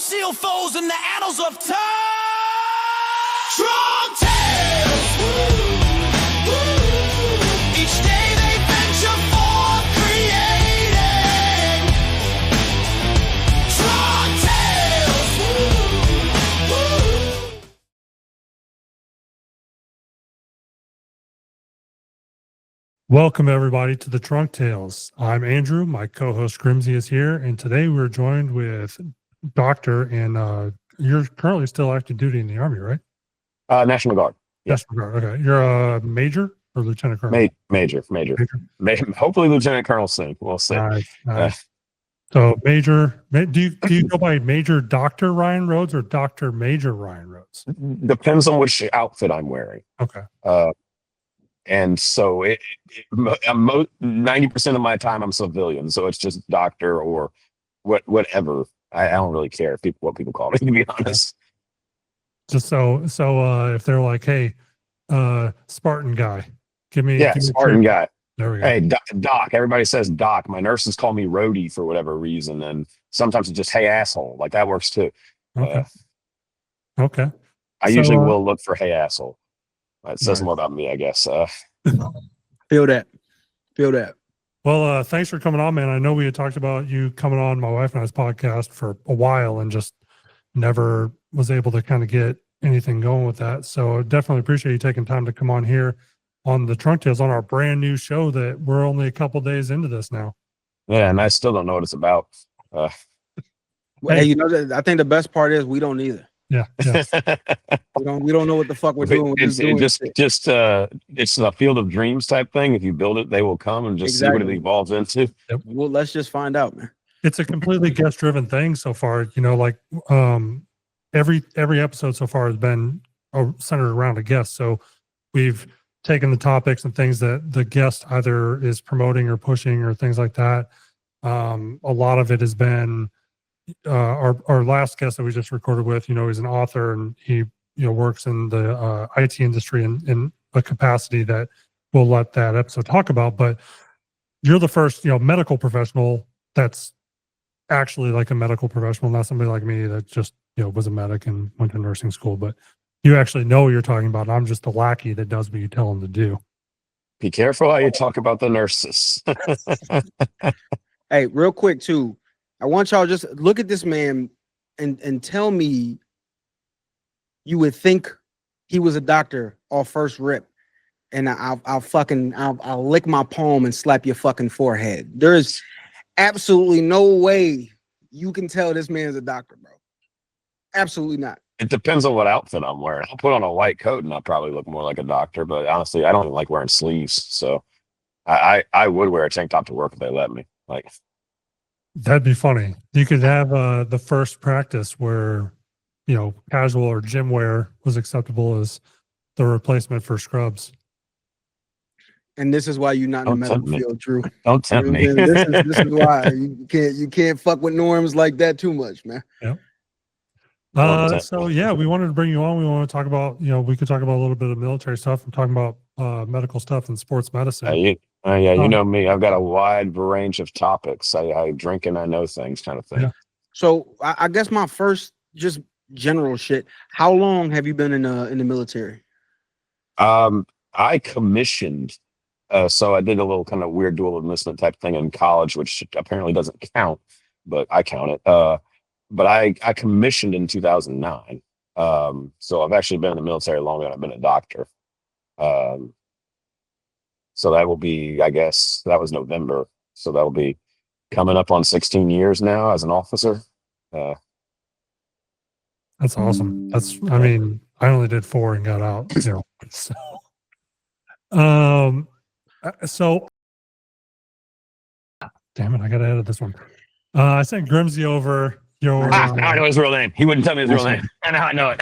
unsealed foes in the annals of time. Strong tales. Each day they venture forth creating. Strong tales. Welcome, everybody, to the Trunk Tales. I'm Andrew. My co-host Grimzy is here, and today we're joined with Doctor, and you're currently still active duty in the Army, right? National Guard. Yes. National Guard. Okay. You're a major or lieutenant colonel? Major. Hopefully lieutenant colonel soon. We'll see. Nice. So major, do you go by Major Dr. Ryan Rhodes or Dr. Major Ryan Rhodes? Depends on which outfit I'm wearing. Okay. And so 90% of my time I'm civilian, so it's just doctor or whatever. I don't really care what people call me, to be honest. Just so if they're like, hey, Spartan guy, give me Spartan guy. There we go. Hey, Doc. Everybody says Doc. My nurses call me Rhodey for whatever reason, and sometimes it's just hey asshole. Like that works too. Okay. I usually will look for hey asshole. It says more about me, I guess. Feel that. Well, thanks for coming on, man. I know we had talked about you coming on my wife and I's podcast for a while and just never was able to kind of get anything going with that. So definitely appreciate you taking time to come on here on the Trunk Tales on our brand new show that we're only a couple days into this now. Yeah, and I still don't know what it's about. Hey, I think the best part is we don't either. Yeah. we don't know what the fuck we're doing. It's a field of dreams type thing. If you build it, they will come and just see what it evolves into. Yep. Well, let's just find out, man. It's a completely guest driven thing so far. You know, like every episode so far has been centered around a guest. So we've taken the topics and things that the guest either is promoting or pushing or things like that. A lot of it has been our last guest that we just recorded with, he's an author and he, works in the IT industry in a capacity that we'll let that episode talk about. But you're the first, medical professional that's actually like a medical professional, not somebody like me that just, was a medic and went to nursing school. But you actually know what you're talking about. I'm just the lackey that does what you tell him to do. Be careful how you talk about the nurses. Hey, real quick too. I want y'all just look at this man and tell me you would think he was a doctor off first rip, and I'll lick my palm and slap your fucking forehead. There is absolutely no way you can tell this man's a doctor, bro. Absolutely not. It depends on what outfit I'm wearing. I'll put on a white coat and I'll probably look more like a doctor, but honestly, I don't even like wearing sleeves. So I would wear a tank top to work if they let me. Like, that'd be funny. You could have the first practice where, casual or gym wear was acceptable as the replacement for scrubs. And this is why you're not in the medical field, Drew. Don't tempt me. This is why you can't fuck with norms like that too much, man. Yep. So yeah, we wanted to bring you on. We want to talk about, we could talk about a little bit of military stuff and talking about medical stuff and sports medicine. You know me. I've got a wide range of topics. I drink and I know things, kind of thing. Yeah. So I guess my first just general shit. How long have you been in the military? I commissioned. So I did a little kind of weird dual enlistment type thing in college, which apparently doesn't count, but I count it. But I commissioned in 2009. So I've actually been in the military longer than I've been a doctor. So that will be, I guess, that was November. So that will be coming up on 16 years now as an officer. That's awesome. I mean, I only did 4 and got out. So, damn it, I got to edit this one. I sent Grimzy over your. Now I know his real name. He wouldn't tell me his real name. And now I know it.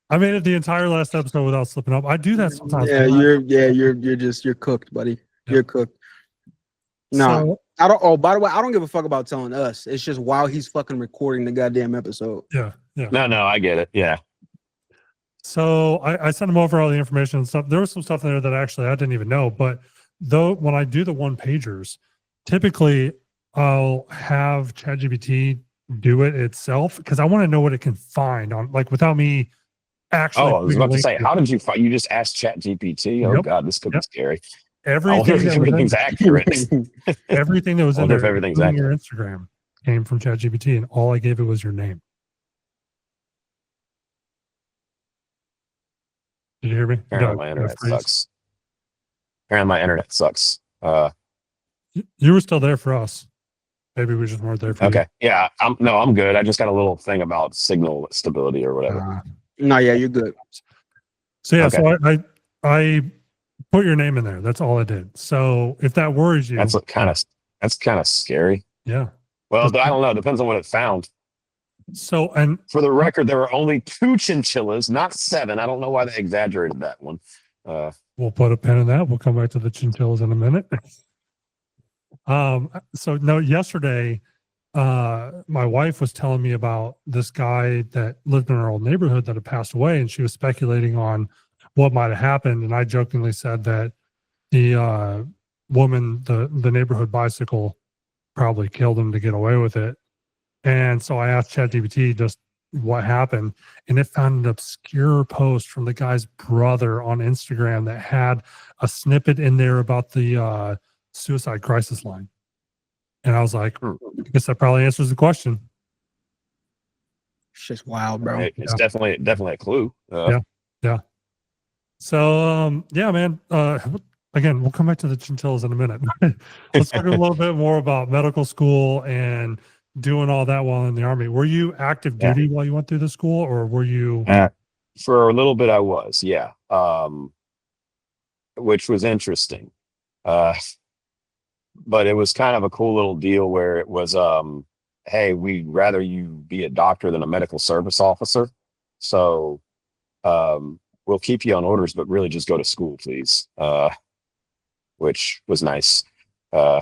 I made it the entire last episode without slipping up. I do that sometimes. Yeah, you're cooked, buddy. Yeah. You're cooked. No, I don't. Oh, by the way, I don't give a fuck about telling us. It's just while he's fucking recording the goddamn episode. Yeah. No, I get it. Yeah. So I sent him over all the information and stuff. There was some stuff in there that actually I didn't even know. But though when I do the one pagers, typically I'll have ChatGPT do it itself because I want to know what it can find on, like, without me actually. Oh, I was putting a about to link say, to how it. did you find? You just asked Chat GPT. Oh Yep. God, this could be Yep. scary. I wonder Everything if that was everything's in, accurate. everything that was I in wonder there, if everything's including your accurate. Instagram, came from ChatGPT, and all I gave it was your name. Did you hear me? Apparently, my internet sucks. Apparently, my internet sucks. You were still there for us. Maybe we just weren't there for Okay, yeah, I'm good. I just got a little thing about signal stability or you. whatever. No, yeah, you're good. So yeah, Okay. so I put your name in there. That's all I did. So if that worries you, That's kind of scary. yeah. Well, I don't know. It depends on what it found. So, and For the record, there were only 2 chinchillas, not 7. I don't know why they exaggerated that one. we'll put a pin in that. We'll come back to the chinchillas in a minute. So no, yesterday, my wife was telling me about this guy that lived in our old neighborhood that had passed away, and she was speculating on what might have happened. And I jokingly said that the woman, the neighborhood bicycle, probably killed him to get away with it. And so I asked ChatGPT just what happened, and it found an obscure post from the guy's brother on Instagram that had a snippet in there about the suicide crisis line. And I was like, I guess that probably answers the question. It's just wild, bro. Right. It's Yeah. definitely a clue. Yeah. So yeah, man. Again, we'll come back to the chinchillas in a minute. Let's talk a little bit more about medical school and doing all that while in the Army. Were you active Yeah. duty while you went through the school, or were you? For a little bit, I was, yeah. Which was interesting. But it was kind of a cool little deal where it was, hey, we'd rather you be a doctor than a medical service officer. So we'll keep you on orders, but really just go to school, please. Which was nice. Yeah,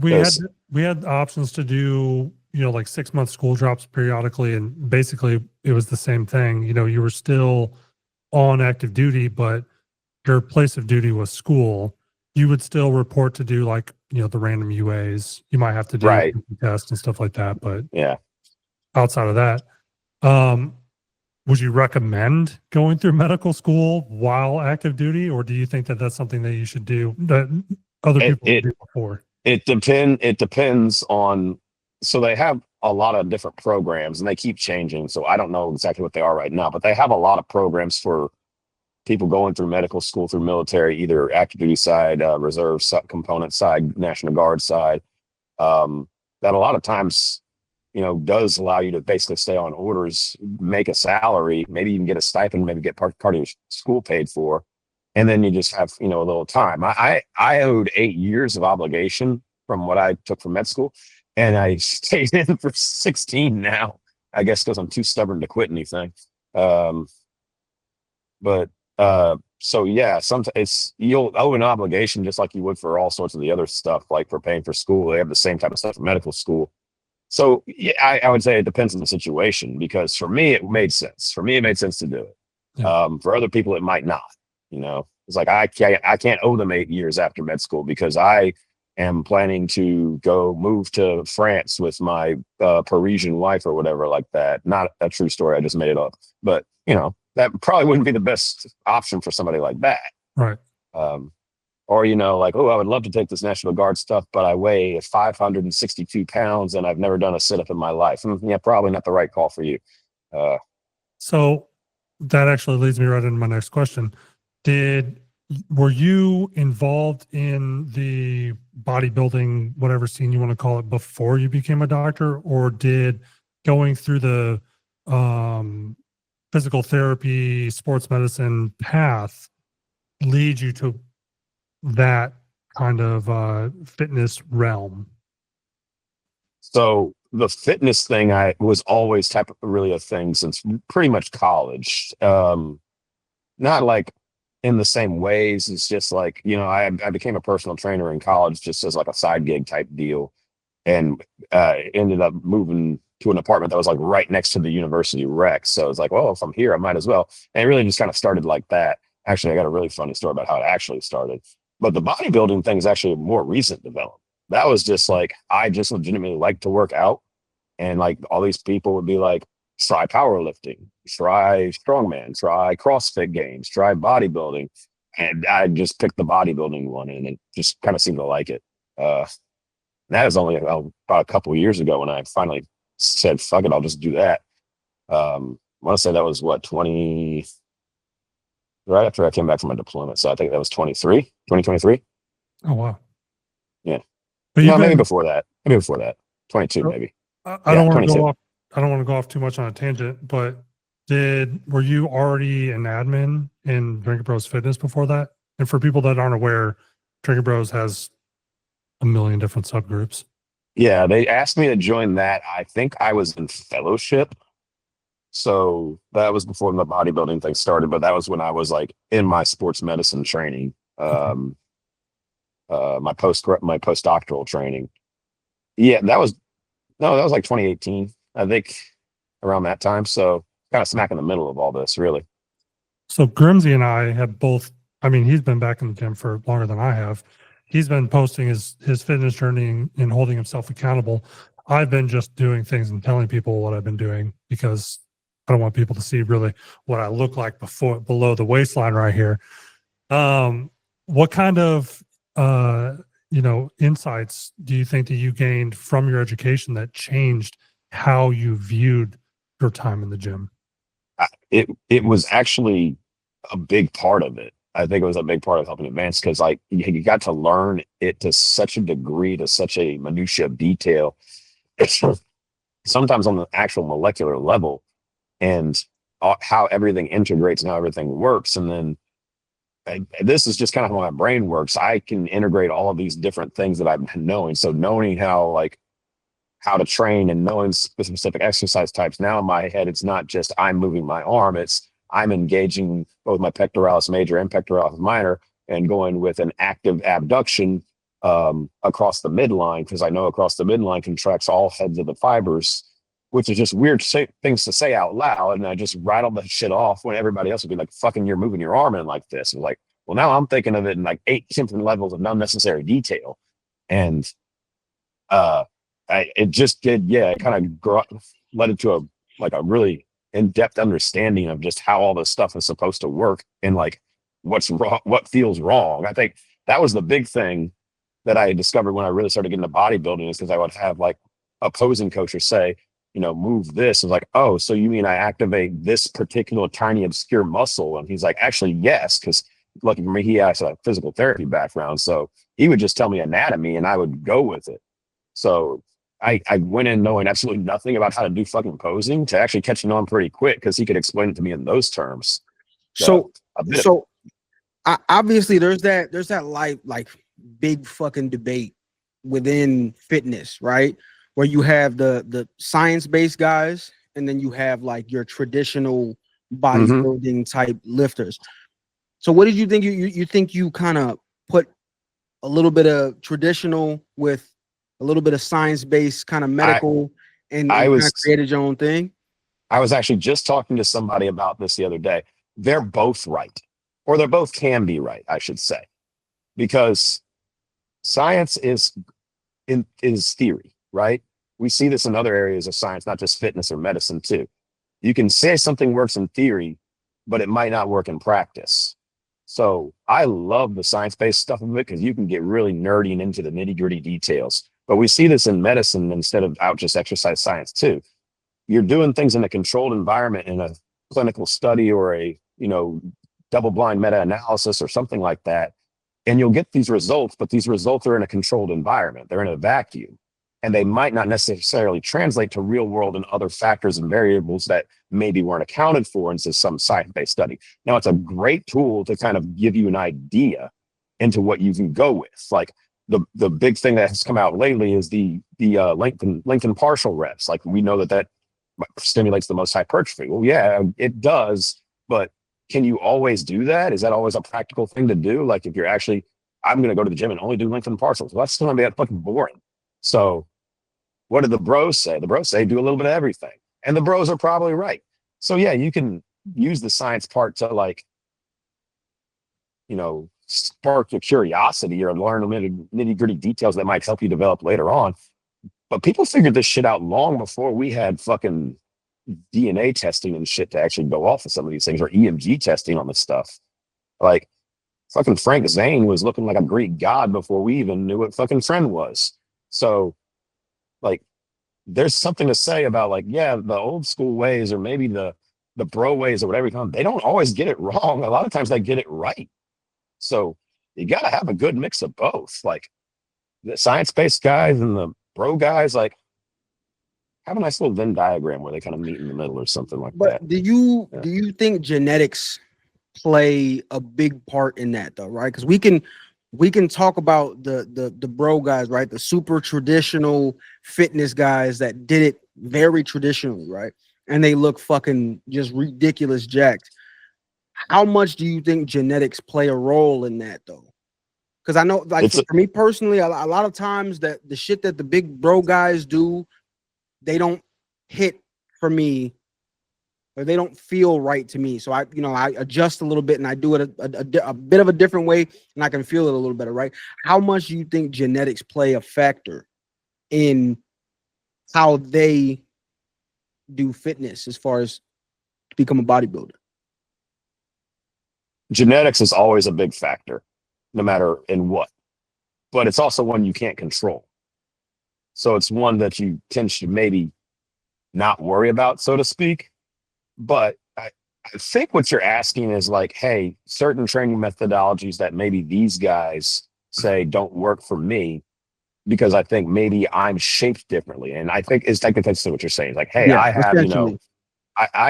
we had options to do, like 6-month school drops periodically, and basically it was the same thing. You were still on active duty, but your place of duty was school. You would still report to do the random UAs. You might have to do Right. tests and stuff like that, but Yeah. outside of that, would you recommend going through medical school while active duty, or do you think that that's something that you should do that other people should do before? It depends on. So they have a lot of different programs, and they keep changing. So I don't know exactly what they are right now, but they have a lot of programs for people going through medical school, through military, either active duty side, reserve component side, National Guard side. That a lot of times, does allow you to basically stay on orders, make a salary, maybe even get a stipend, maybe get part of your school paid for. And then you just have, a little time. I owed 8 years of obligation from what I took from med school, and I stayed in for 16 now, I guess, because I'm too stubborn to quit anything. So yeah, sometimes you'll owe an obligation just like you would for all sorts of the other stuff, like for paying for school. They have the same type of stuff for medical school. So yeah, I would say it depends on the situation, because for me, it made sense. For me, it made sense to do it. Yeah. For other people, it might not. It's like I can't owe them 8 years after med school because I am planning to go move to France with my Parisian wife or whatever like that. Not a true story. I just made it up. But, that probably wouldn't be the best option for somebody like that. Right. Or, like, oh, I would love to take this National Guard stuff, but I weigh 562 pounds and I've never done a sit-up in my life. Yeah, probably not the right call for you. So that actually leads me right into my next question. Were you involved in the bodybuilding, whatever scene you want to call it, before you became a doctor, or did going through the physical therapy, sports medicine path lead you to that kind of fitness realm? So the fitness thing, I was always really a thing since pretty much college. Not like in the same ways. It's just like, I became a personal trainer in college just as like a side gig type deal, and ended up moving to an apartment that was like right next to the university rec. So it's like, well, if I'm here, I might as well. And it really just kind of started like that. Actually, I got a really funny story about how it actually started. But the bodybuilding thing is actually a more recent development. that was just like, I just legitimately like to work out. And like all these people would be like, try powerlifting, try strongman, try CrossFit games, try bodybuilding. And I just picked the bodybuilding one and it just kind of seemed to like it. That was only about a couple of years ago when I finally said, fuck it, I'll just do that. I want to say that was what, 20, right after I came back from my deployment. So I think that was 2023. Oh, wow. Yeah. But No, maybe before that. 22, maybe. I don't want to 22. go off. I don't want to go off too much on a tangent, but were you already an admin in Drinking Bros Fitness before that? And for people that aren't aware, Drinking Bros has a million different subgroups. Yeah, they asked me to join that. I think I was in fellowship. So that was before the bodybuilding thing started, but that was when I was like in my sports medicine training, my postdoctoral training. Yeah, that was like 2018, I think, around that time. So kind of smack in the middle of all this, really. So Grimzy and I have both, I mean, he's been back in the gym for longer than I have. He's been posting his fitness journey and holding himself accountable. I've been just doing things and telling people what I've been doing because I don't want people to see really what I look like below the waistline right here. What kind of insights do you think that you gained from your education that changed how you viewed your time in the gym? It was actually a big part of it. I think it was a big part of helping advance because like you got to learn it to such a degree, to such a minutia of detail. Sometimes on the actual molecular level and how everything integrates and how everything works. And then this is just kind of how my brain works. I can integrate all of these different things that I've been knowing. So knowing how to train and knowing specific exercise types. Now in my head, it's not just I'm moving my arm. It's I'm engaging both my pectoralis major and pectoralis minor and going with an active abduction across the midline, because I know across the midline contracts all heads of the fibers, which is just weird things to say out loud. And I just rattle that shit off when everybody else would be like, fucking, you're moving your arm in like this. And like, well, now I'm thinking of it in like 8 different levels of unnecessary detail. And it just did, it kind of led it to a really in-depth understanding of just how all this stuff is supposed to work and like what's wrong, what feels wrong. I think that was the big thing that I discovered when I really started getting into bodybuilding, is because I would have like opposing coaches say, move this. It's like, oh, so you mean I activate this particular tiny obscure muscle? And he's like, actually, yes, because lucky for me, he has a physical therapy background. So he would just tell me anatomy and I would go with it. So I went in knowing absolutely nothing about how to do fucking posing to actually catching on pretty quick because he could explain it to me in those terms. Obviously there's that like big fucking debate within fitness, right? Where you have the science-based guys and then you have like your traditional bodybuilding type lifters. So what did you think? You think you kind of put a little bit of traditional with a little bit of science-based kind of medical and kind of created your own thing? I was actually just talking to somebody about this the other day. They're both right, or they both can be right, I should say, because science is theory, right? We see this in other areas of science, not just fitness or medicine too. You can say something works in theory, but it might not work in practice. So I love the science-based stuff of it because you can get really nerdy and into the nitty-gritty details. But we see this in medicine instead of out just exercise science too. You're doing things in a controlled environment in a clinical study or a double-blind meta-analysis or something like that, and you'll get these results, but these results are in a controlled environment. They're in a vacuum, and they might not necessarily translate to real world and other factors and variables that maybe weren't accounted for into some science-based study. Now, it's a great tool to kind of give you an idea into what you can go with. Like the big thing that has come out lately is the lengthened partial reps. Like we know that stimulates the most hypertrophy. Well, yeah, it does, but can you always do that? Is that always a practical thing to do? Like if you're actually, I'm going to go to the gym and only do lengthened partials. Well, that's still going to be fucking boring. So what did the bros say? The bros say do a little bit of everything. And the bros are probably right. So yeah, you can use the science part to spark your curiosity or learn nitty gritty details that might help you develop later on. But people figured this shit out long before we had fucking DNA testing and shit to actually go off of some of these things, or EMG testing on this stuff. Like fucking Frank Zane was looking like a Greek god before we even knew what fucking friend was. So like there's something to say about like, yeah, the old school ways or maybe the bro ways or whatever you call them, they don't always get it wrong. A lot of times they get it right. So you got to have a good mix of both. Like the science-based guys and the bro guys, like have a nice little Venn diagram where they kind of meet in the middle or something like that. But do you think genetics play a big part in that though, right? Because we can talk about the bro guys, right? The super traditional fitness guys that did it very traditionally, right? And they look fucking just ridiculous jacked. How much do you think genetics play a role in that though? Because I know, like for me personally, a lot of times that the shit that the big bro guys do, they don't hit for me, or they don't feel right to me. So I adjust a little bit and I do it a bit of a different way, and I can feel it a little better, right? How much do you think genetics play a factor in how they do fitness as far as to become a bodybuilder? Genetics is always a big factor, no matter in what, but it's also one you can't control. So it's one that you tend to maybe not worry about, so to speak. But I think what you're asking is like, hey, certain training methodologies that maybe these guys say don't work for me because I think maybe I'm shaped differently. And I think it's technically what you're saying. Like, hey, Yeah, I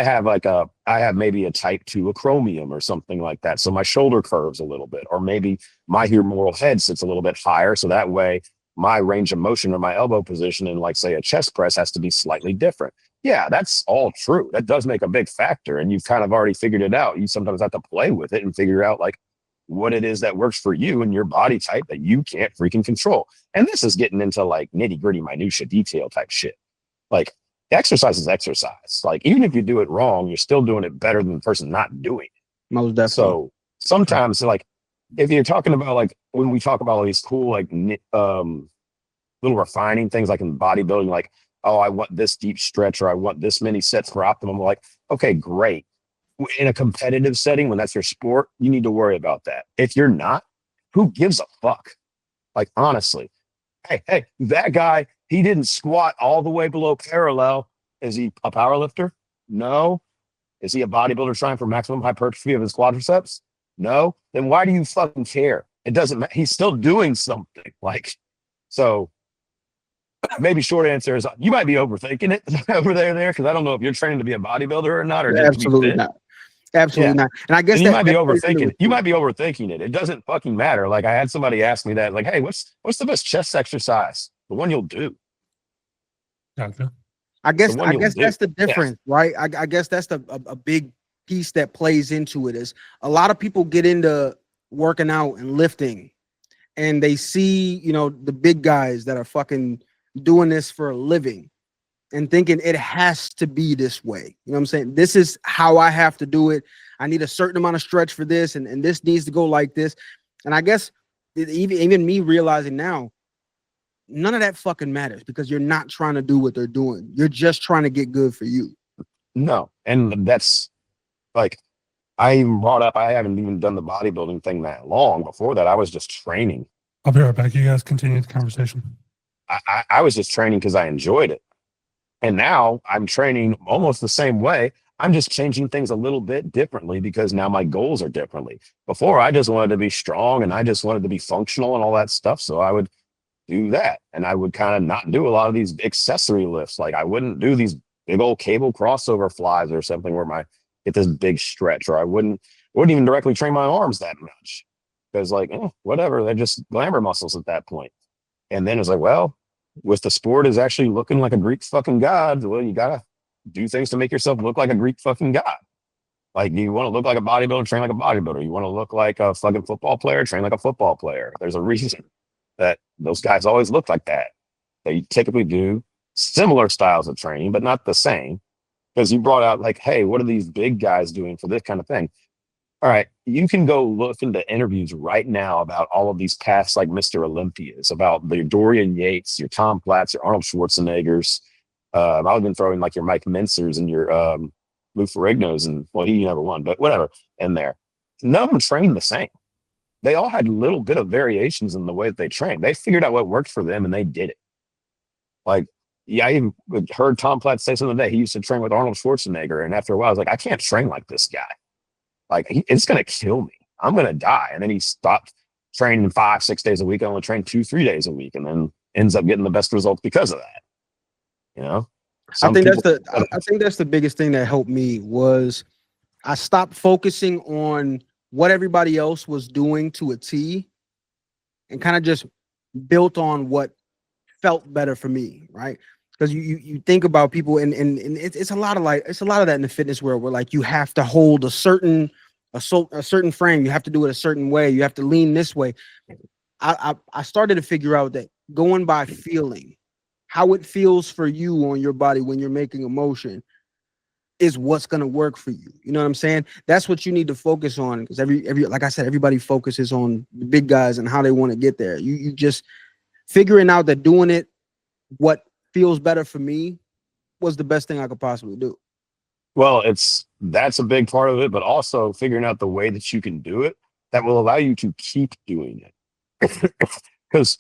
have, I have maybe a type 2 acromion or something like that. So my shoulder curves a little bit, or maybe my humeral head sits a little bit higher. So that way my range of motion or my elbow position in like say a chest press has to be slightly different. Yeah, that's all true. That does make a big factor. And you've kind of already figured it out. You sometimes have to play with it and figure out like what it is that works for you and your body type that you can't freaking control. And this is getting into like nitty gritty minutia detail type shit. Like exercise is exercise. Like even if you do it wrong, you're still doing it better than the person not doing it. Most definitely. So sometimes like if you're talking about like when we talk about all these cool like little refining things like in bodybuilding, like, oh, I want this deep stretch or I want this many sets for optimum. Like, okay, great. In a competitive setting, when that's your sport, you need to worry about that. If you're not, who gives a fuck? Like, honestly, hey, that guy, he didn't squat all the way below parallel. Is he a power lifter? No. Is he a bodybuilder trying for maximum hypertrophy of his quadriceps? No. Then why do you fucking care? It doesn't matter. He's still doing something. Like, so maybe short answer is you might be overthinking it over there, because I don't know if you're training to be a bodybuilder or not, or just absolutely to be fit. not. Absolutely not. And I guess and you might be overthinking it. It doesn't fucking matter. Like I had somebody ask me that, like, hey, what's the best chest exercise? The one you'll do. Gotcha. I guess that's the difference, right? I guess that's a big piece that plays into it. Is a lot of people get into working out and lifting, and they see, the big guys that are fucking doing this for a living and thinking it has to be this way. You know what I'm saying? This is how I have to do it. I need a certain amount of stretch for this, and this needs to go like this. And I guess even me realizing now, none of that fucking matters because you're not trying to do what they're doing. You're just trying to get good for you. No. And that's like, I even brought up, I haven't even done the bodybuilding thing that long. Before that, I was just training. I'll be right back. You guys continue the conversation. I was just training because I enjoyed it. And now I'm training almost the same way. I'm just changing things a little bit differently because now my goals are differently. Before, I just wanted to be strong and I just wanted to be functional and all that stuff. So I would do that. And I would kind of not do a lot of these accessory lifts. Like I wouldn't do these big old cable crossover flies or something where I get this big stretch, or I wouldn't even directly train my arms that much because like, whatever, they're just glamour muscles at that point. And then it's like, well, with the sport is actually looking like a Greek fucking god, well, you gotta do things to make yourself look like a Greek fucking god. Like, you want to look like a bodybuilder, train like a bodybuilder. You want to look like a fucking football player, train like a football player. There's a reason that those guys always look like that. They typically do similar styles of training, but not the same. Because you brought out like, hey, what are these big guys doing for this kind of thing? All right, you can go look into interviews right now about all of these past like Mr. Olympias, about your Dorian Yates, your Tom Platts, your Arnold Schwarzeneggers. I've even throwing like your Mike Mincers and your Lou Ferrigno's, and well, he never won, but whatever. In there, none of them trained the same. They all had a little bit of variations in the way that they trained. They figured out what worked for them, and they did it. Like, yeah, I even heard Tom Platts say something today. He used to train with Arnold Schwarzenegger, and after a while, I was like, I can't train like this guy. Like, it's gonna kill me. I'm gonna die. And then he stopped training 5-6 days a week. I only trained 2-3 days a week, and then ends up getting the best results because of that. You know, I think that's the biggest thing that helped me was I stopped focusing on what everybody else was doing to a T and kind of just built on what felt better for me, right? Because you think about people and it's a lot of that in the fitness world where like you have to hold a certain frame, you have to do it a certain way, you have to lean this way. I started to figure out that going by feeling, how it feels for you on your body when you're making a motion is what's going to work for you. You know what I'm saying? That's what you need to focus on, because every like I said, everybody focuses on the big guys and how they want to get there. You just figuring out that doing it what feels better for me was the best thing I could possibly do. Well, that's a big part of it, but also figuring out the way that you can do it that will allow you to keep doing it. Because,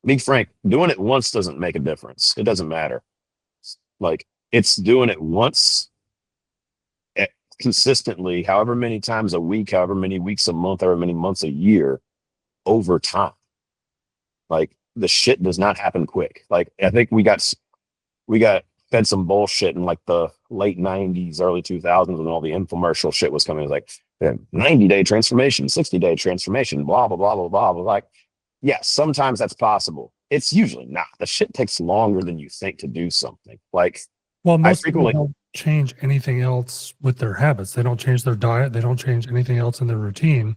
be frank, doing it once doesn't make a difference. It doesn't matter. Like, it's doing it once consistently, however many times a week, however many weeks a month, however many months a year, over time. Like, the shit does not happen quick. Like, I think we got fed some bullshit in like the late 90s, early 2000s when all the infomercial shit was coming. It was like 90-day transformation, 60-day transformation, blah, blah, blah, blah, blah, blah. Like, yeah, sometimes that's possible. It's usually not. The shit takes longer than you think to do something. Like, well, most people don't change anything else with their habits. They don't change their diet. They don't change anything else in their routine.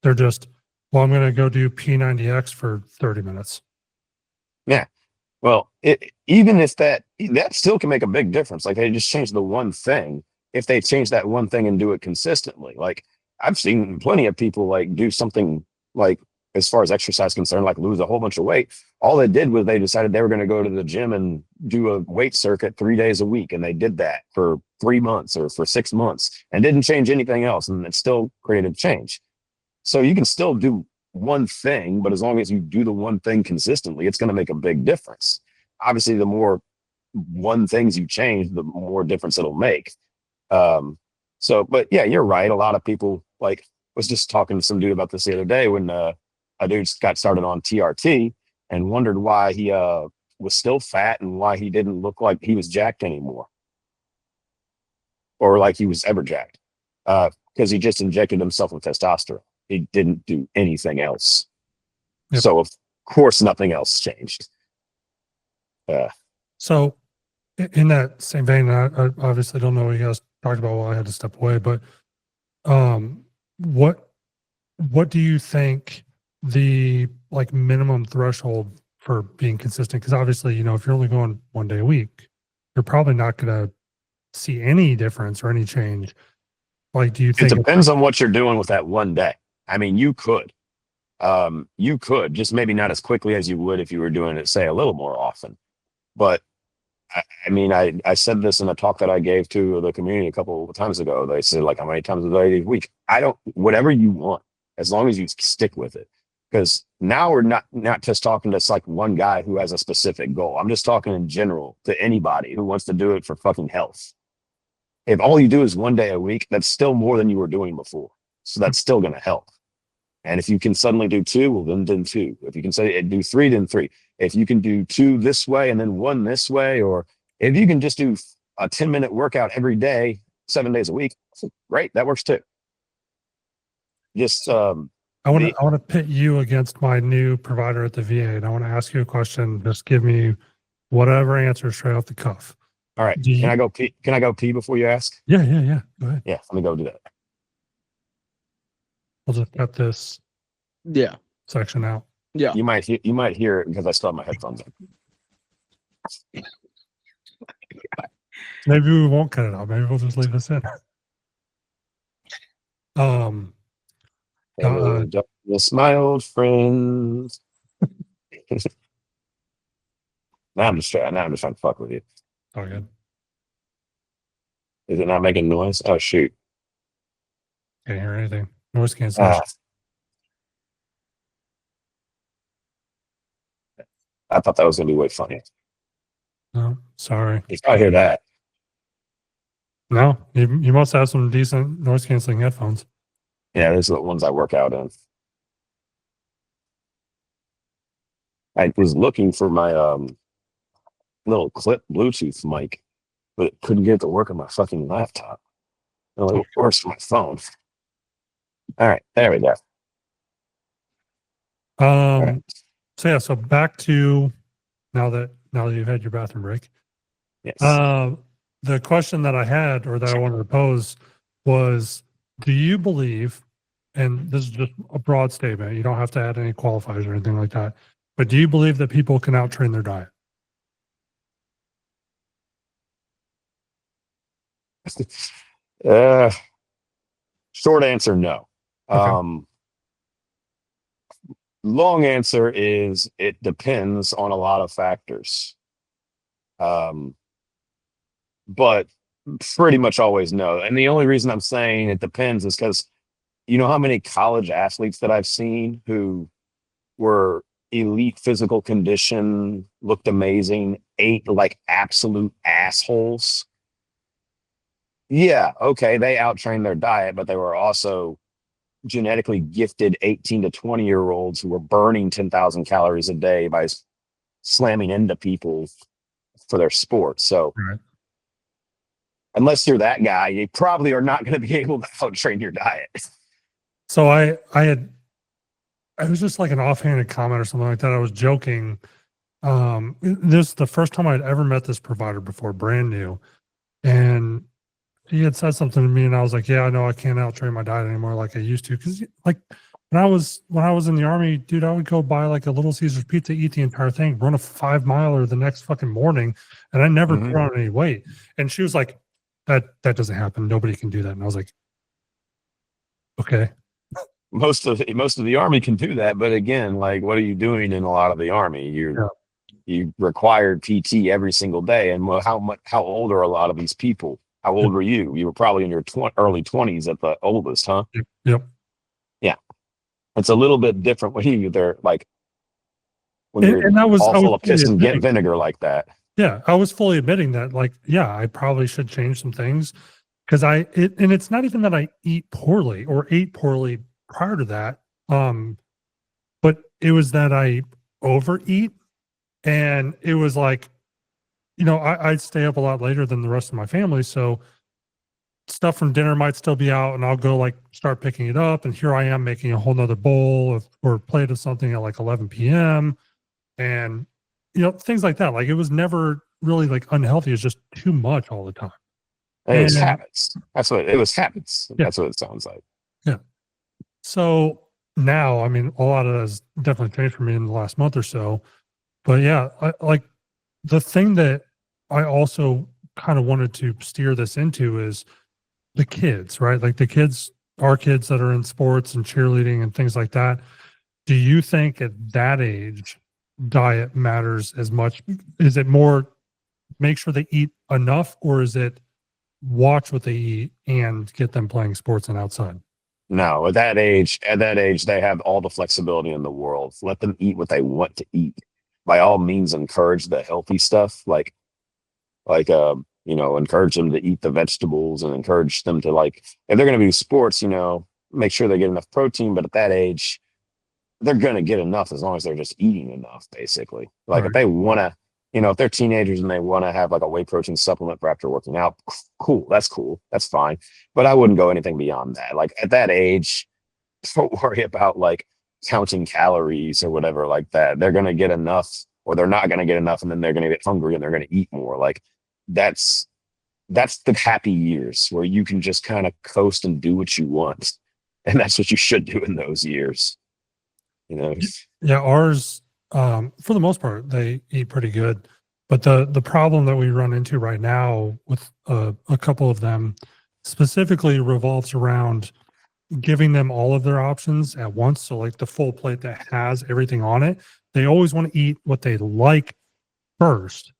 They're just, well, I'm going to go do P90X for 30 minutes. Yeah. Well, even if that still can make a big difference. Like, they just change the one thing. If they change that one thing and do it consistently, like I've seen plenty of people like do something like, as far as exercise concerned, like lose a whole bunch of weight. All they did was they decided they were going to go to the gym and do a weight circuit 3 days a week. And they did that for 3 months or for 6 months and didn't change anything else. And it still created change. So you can still do one thing, but as long as you do the one thing consistently, it's going to make a big difference. Obviously, the more one things you change, the more difference it'll make. But yeah, you're right. A lot of people, like, was just talking to some dude about this the other day when a dude got started on TRT and wondered why he was still fat and why he didn't look like he was jacked anymore, or like he was ever jacked, because he just injected himself with testosterone. He didn't do anything else. Yep. So of course nothing else changed. So in that same vein, I obviously don't know what you guys talked about while I had to step away, but what do you think the like minimum threshold for being consistent? Because obviously, you know, if you're only going 1 day a week, you're probably not going to see any difference or any change. Like, do you think it depends on what you're doing with that 1 day? I mean, you could just maybe not as quickly as you would if you were doing it, say, a little more often. But I mean, I said this in a talk that I gave to the community a couple of times ago. They said, like, how many times a day a week? Whatever you want, as long as you stick with it. Because now we're not just talking to like one guy who has a specific goal. I'm just talking in general to anybody who wants to do it for fucking health. If all you do is 1 day a week, that's still more than you were doing before. So that's still going to help. And if you can suddenly do 2, well, then 2. If you can say do 3, then 3. If you can do 2 this way and then 1 this way, or if you can just do a 10-minute workout every day, 7 days a week, great. That works too. Just I want to pit you against my new provider at the VA, and I want to ask you a question. Just give me whatever answer straight off the cuff. All right. Can I go pee? Can I go pee before you ask? Yeah. Go ahead. Yeah, let me go do that. I'll just cut this section out. Yeah. You might hear it because I still have my headphones on. Maybe we won't cut it out. Maybe we'll just leave this in. Hello, darkness, my old friends. Now I'm just trying to fuck with you. Oh, good. Is it not making noise? Oh shoot. Can't hear anything. Noise cancellation. I thought that was gonna be way funny. No, sorry. You probably hear that. No, you must have some decent noise canceling headphones. Yeah, those are the ones I work out in. I was looking for my little clip Bluetooth mic, but it couldn't get it to work on my fucking laptop. It only works for my phone. All right, there we go. Right. So yeah, so back to now that you've had your bathroom break. Yes. The question that I had, or that I wanted to pose, was: do you believe, and this is just a broad statement, you don't have to add any qualifiers or anything like that, but do you believe that people can out-train their diet? Short answer, no. Okay. Long answer is it depends on a lot of factors. But pretty much always no. And the only reason I'm saying it depends is because you know how many college athletes that I've seen who were elite physical condition, looked amazing, ate like absolute assholes. Yeah, okay, they outtrained their diet, but they were also genetically gifted 18 to 20-year-olds who were burning 10,000 calories a day by slamming into people for their sport. So Right. unless you're that guy, you probably are not going to be able to outtrain your diet. So I was just like an offhanded comment or something like that. I was joking. This is the first time I'd ever met this provider before, brand new. And he had said something to me, and I was like, yeah, I know I can't out-train my diet anymore like I used to. Because like when I was in the Army, dude, I would go buy like a Little Caesars pizza, eat the entire thing, run a 5-miler the next fucking morning, and I never put on any weight. And she was like, that doesn't happen. Nobody can do that. And I was like, okay. Most of the Army can do that, but again, like, what are you doing in a lot of the Army? You required PT every single day, and how old are a lot of these people? How old were you? You were probably in your early 20s at the oldest, huh? Yep. Yeah, it's a little bit different when you're like when And, you're and I was all full of fully piss and admitting, vinegar like that. yeah, I was fully admitting that, like, yeah, I probably should change some things because and it's not even that I eat poorly or ate poorly prior to that. But it was that I overeat, and it was like, I'd stay up a lot later than the rest of my family. So stuff from dinner might still be out, and I'll go like start picking it up. And here I am making a whole nother bowl or plate of something at like 11 p.m. And, things like that. Like it was never really like unhealthy. It's just too much all the time. It was habits. That's what it was. Habits. Yeah. That's what it sounds like. Yeah. So now, I mean, a lot of that has definitely changed for me in the last month or so. But yeah, like the thing that I also kind of wanted to steer this into is the kids, right? Like our kids that are in sports and cheerleading and things like that. Do you think at that age, diet matters as much? Is it more make sure they eat enough, or is it watch what they eat and get them playing sports and outside? No, at that age, they have all the flexibility in the world. Let them eat what they want to eat. By all means, encourage the healthy stuff, encourage them to eat the vegetables and encourage them to, like, if they're going to do sports, make sure they get enough protein. But at that age, they're going to get enough as long as they're just eating enough, basically. Like Right. if they want to, if they're teenagers and they want to have like a whey protein supplement for after working out, cool. That's fine. But I wouldn't go anything beyond that. Like at that age, don't worry about like counting calories or whatever like that. They're going to get enough, or they're not going to get enough, and then they're going to get hungry and they're going to eat more. Like that's the happy years where you can just kind of coast and do what you want. And that's what you should do in those years. Yeah, ours, for the most part, they eat pretty good. But the problem that we run into right now with a couple of them specifically revolves around giving them all of their options at once. So like the full plate that has everything on it, they always want to eat what they like first,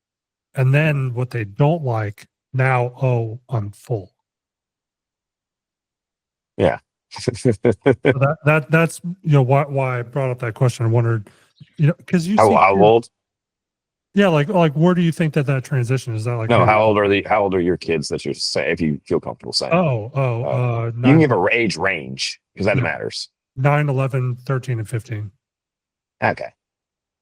and then what they don't like. Now, oh, I'm full. Yeah. So that's why I brought up that question. I wondered, because you see How kids- old? yeah, like where do you think that transition is? That like No, maybe- how old are your kids that you're saying, if you feel comfortable saying? You can 9, give a age range because that Yeah. matters. 9, 11, 13, and 15. Okay.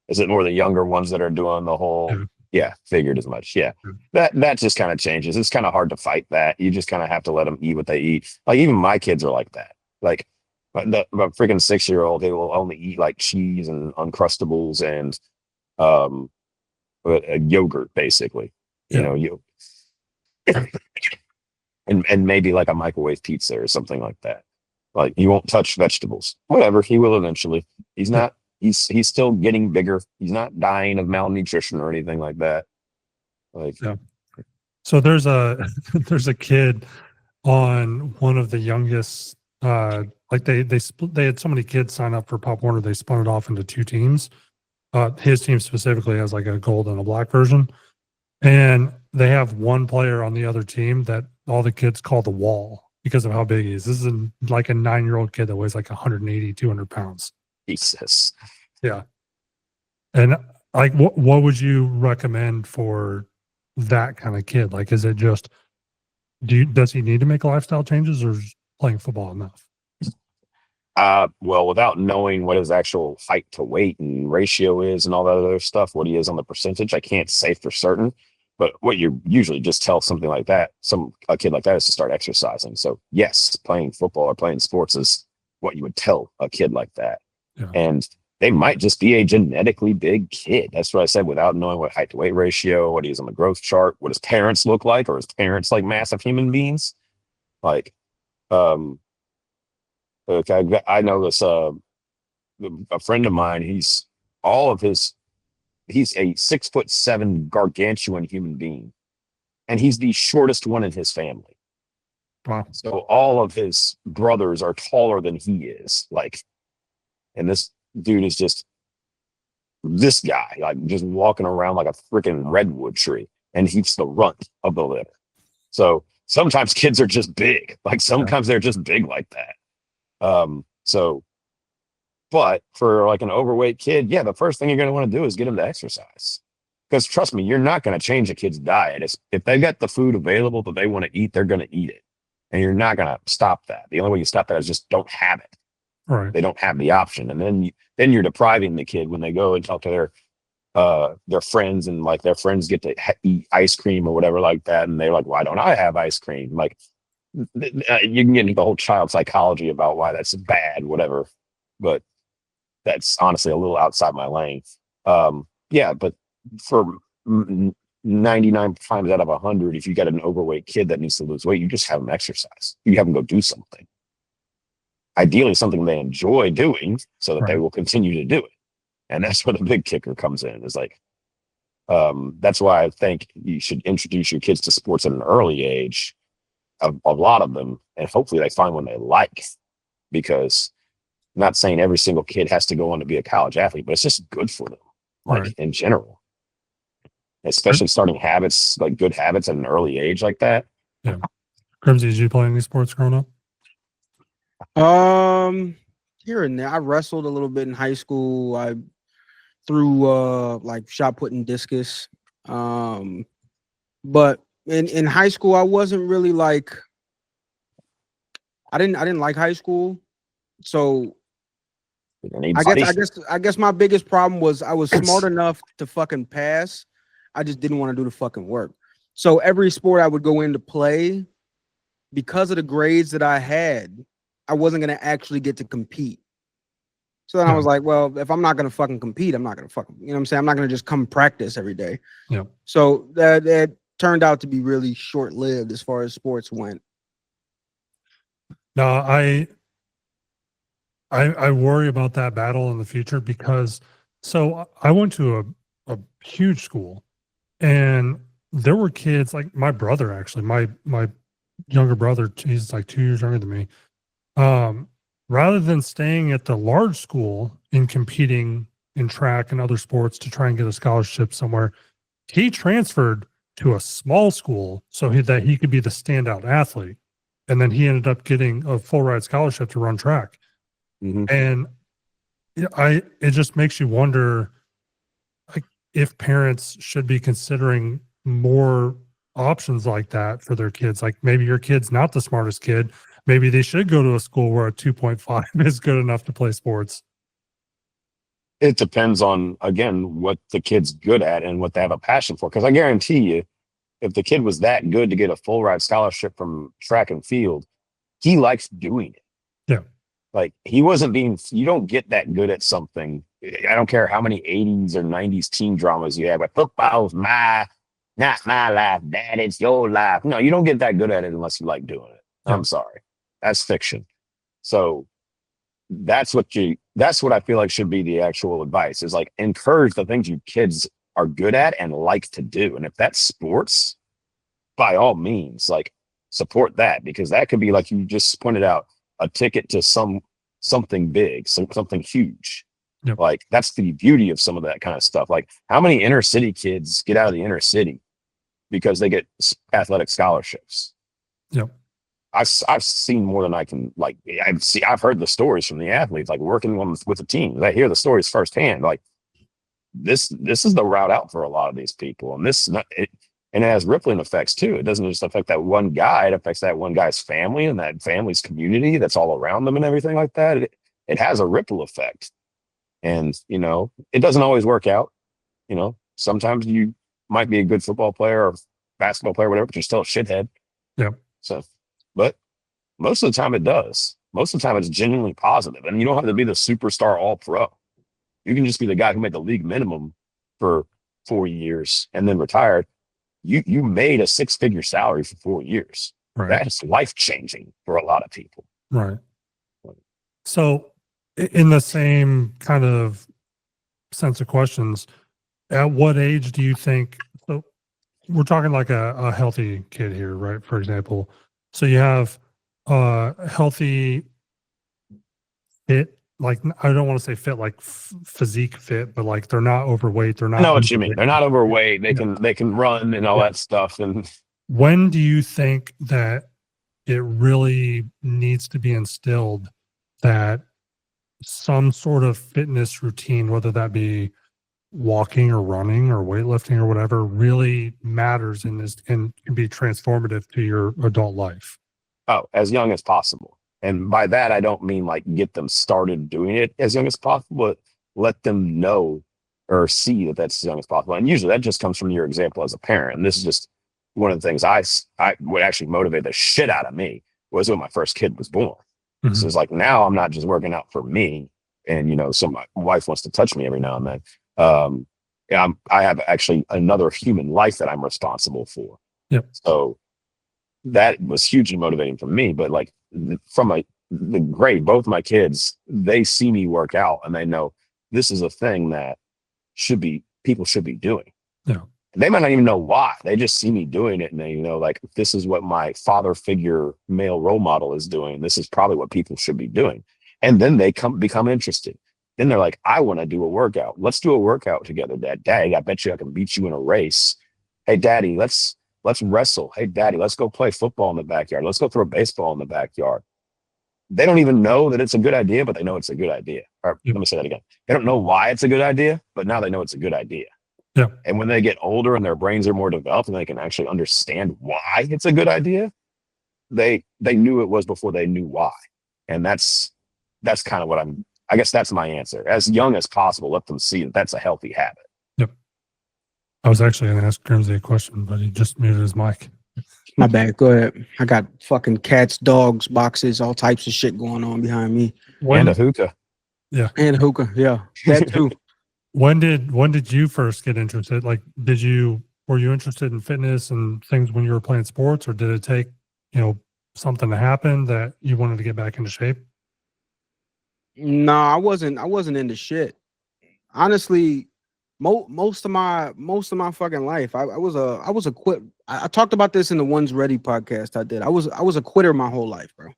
Is it more the younger ones that are doing the whole? Yeah. Yeah, figured as much. Yeah. Yeah. That just kind of changes. It's kind of hard to fight that. You just kind of have to let them eat what they eat. Like even my kids are like that. Like the freaking 6-year-old, they will only eat like cheese and Uncrustables and yogurt basically. Yeah. You and maybe like a microwave pizza or something like that. Like he won't touch vegetables. Whatever, he will eventually. He's not. He's still getting bigger. He's not dying of malnutrition or anything like that. Like, Yeah. So there's a there's a kid on one of the youngest. Like they had so many kids sign up for Pop Warner, they spun it off into 2 teams. His team specifically has like a gold and a black version, and they have one player on the other team that all the kids call the wall because of how big he is. This is like a 9-year-old kid that weighs like 180, 200 pounds. Jesus. Yeah. And like, what would you recommend for that kind of kid? Like, is it just, does he need to make lifestyle changes, or is playing football enough? Well, without knowing what his actual height to weight and ratio is and all that other stuff, what he is on the percentage, I can't say for certain. But what you usually just tell something like that, a kid like that, is to start exercising. So yes, playing football or playing sports is what you would tell a kid like that. Yeah. And they might just be a genetically big kid. That's what I said, without knowing what height to weight ratio, what he is on the growth chart, what his parents look like, or his parents like massive human beings. Like, okay, I know this, a friend of mine, he's a 6'7" gargantuan human being. And he's the shortest one in his family. Wow. So all of his brothers are taller than he is. Like, and this dude is just this guy, like just walking around like a freaking redwood tree, and he's the runt of the litter. So sometimes kids are just big. Like sometimes they're just big like that. But for like an overweight kid, yeah, the first thing you're going to want to do is get them to exercise. Because trust me, you're not going to change a kid's diet. If they've got the food available that they want to eat, they're going to eat it. And you're not going to stop that. The only way you stop that is just don't have it. Right. They don't have the option. And then you're depriving the kid when they go and talk to their friends, and like their friends get to eat ice cream or whatever like that. And they're like, why don't I have ice cream? Like, you can get into the whole child psychology about why that's bad, whatever. But that's honestly a little outside my lane. Yeah, but for 99 times out of 100, if you got an overweight kid that needs to lose weight, you just have them exercise. You have them go do something. Ideally, something they enjoy doing, so that they will continue to do it. And that's where the big kicker comes in. Is like, that's why I think you should introduce your kids to sports at an early age, a lot of them, and hopefully they find one they like. Because I'm not saying every single kid has to go on to be a college athlete, but it's just good for them, like in general. Especially starting habits, like good habits at an early age like that. Yeah. Grimzy, did you play any sports growing up? Here and there. I wrestled a little bit in high school. I threw like shot put and discus. But in high school, I wasn't really like, I didn't like high school. So I guess my biggest problem was I was smart enough to fucking pass. I just didn't want to do the fucking work. So every sport I would go in to play, because of the grades that I had, I wasn't going to actually get to compete. So then I was like, well, if I'm not going to fucking compete, I'm not going to fucking, you know what I'm saying? I'm not going to just come practice every day. Yeah. So that turned out to be really short-lived as far as sports went. No, I worry about that battle in the future, because so I went to a huge school, and there were kids like my brother, actually, my younger brother, he's like 2 years younger than me. Rather than staying at the large school and competing in track and other sports to try and get a scholarship somewhere, he transferred to a small school that he could be the standout athlete. And then he ended up getting a full ride scholarship to run track. Mhm. And it just makes you wonder, like, if parents should be considering more options like that for their kids. Like, maybe your kid's not the smartest kid. Maybe they should go to a school where a 2.5 is good enough to play sports. It depends on, again, what the kid's good at and what they have a passion for. Because I guarantee you, if the kid was that good to get a full ride scholarship from track and field, he likes doing it. Yeah. Like, he wasn't being, you don't get that good at something. I don't care how many 80s or 90s teen dramas you have, but football's not my life, Dad, it's your life. No, you don't get that good at it unless you like doing it. Yeah. I'm sorry. That's fiction. So that's what I feel like should be the actual advice, is like, encourage the things you kids are good at and like to do. And if that's sports, by all means, like, support that, because that could be, like you just pointed out, a ticket to something big, something huge. Yep. Like, that's the beauty of some of that kind of stuff. Like, how many inner city kids get out of the inner city because they get athletic scholarships? Yep. I've seen more than I can, like, I've heard the stories from the athletes, like, working with the teams. I hear the stories firsthand. Like, this is the route out for a lot of these people. And and it has rippling effects too. It doesn't just affect that one guy, it affects that one guy's family and that family's community that's all around them and everything like that. It has a ripple effect. And, it doesn't always work out. Sometimes you might be a good football player or basketball player, whatever, but you're still a shithead. Yeah. So, but most of the time it does. Most of the time it's genuinely positive. And you don't have to be the superstar all pro. You can just be the guy who made the league minimum for 4 years and then retired. You made a 6-figure salary for 4 years. Right. That's life-changing for a lot of people. Right. So, in the same kind of sense of questions, at what age do you think, so we're talking like a healthy kid here, right? For example, so you have a healthy, fit, like, I don't want to say fit like physique fit, but like they're not overweight. They're not. I know what you mean. They're not overweight. They can run and all that stuff. And when do you think that it really needs to be instilled that some sort of fitness routine, whether that be walking or running or weightlifting or whatever, really matters and can be transformative to your adult life? as young as possible. And by that, I don't mean like get them started doing it as young as possible, but let them know or see that that's as young as possible. And usually that just comes from your example as a parent. And this is just one of the things I would actually motivate the shit out of me was when my first kid was born. Mm-hmm. So it's like, now I'm not just working out for me. And, so my wife wants to touch me every now and then. I have actually another human life that I'm responsible for. Yep. So that was hugely motivating for me. But like from the grade, both my kids, they see me work out and they know this is a thing that people should be doing. Yeah. They might not even know why. They just see me doing it and they like, this is what my father figure male role model is doing. This is probably what people should be doing. And then they become interested. Then they're like, I want to do a workout. Let's do a workout together, Dad. Daddy, I bet you I can beat you in a race. Hey, Daddy, let's wrestle. Hey, Daddy, let's go play football in the backyard. Let's go throw a baseball in the backyard. They don't even know that it's a good idea, but they know it's a good idea. Or let me say that again. They don't know why it's a good idea, but now they know it's a good idea. Yeah. And when they get older and their brains are more developed and they can actually understand why it's a good idea, they knew it was before they knew why. And that's kind of what I guess that's my answer. As young as possible, let them see that that's a healthy habit. Yep. I was actually going to ask Grimzy a question, but he just muted his mic. My bad. Go ahead. I got fucking cats, dogs, boxes, all types of shit going on behind me. And a hookah. Yeah. And hookah. Yeah. That too. When did you first get interested? Like, were you interested in fitness and things when you were playing sports, or did it take, something to happen that you wanted to get back into shape? No, I wasn't into shit. Honestly, most of my fucking life, I was a quit. I talked about this in the One's Ready podcast I did. I was a quitter my whole life, bro.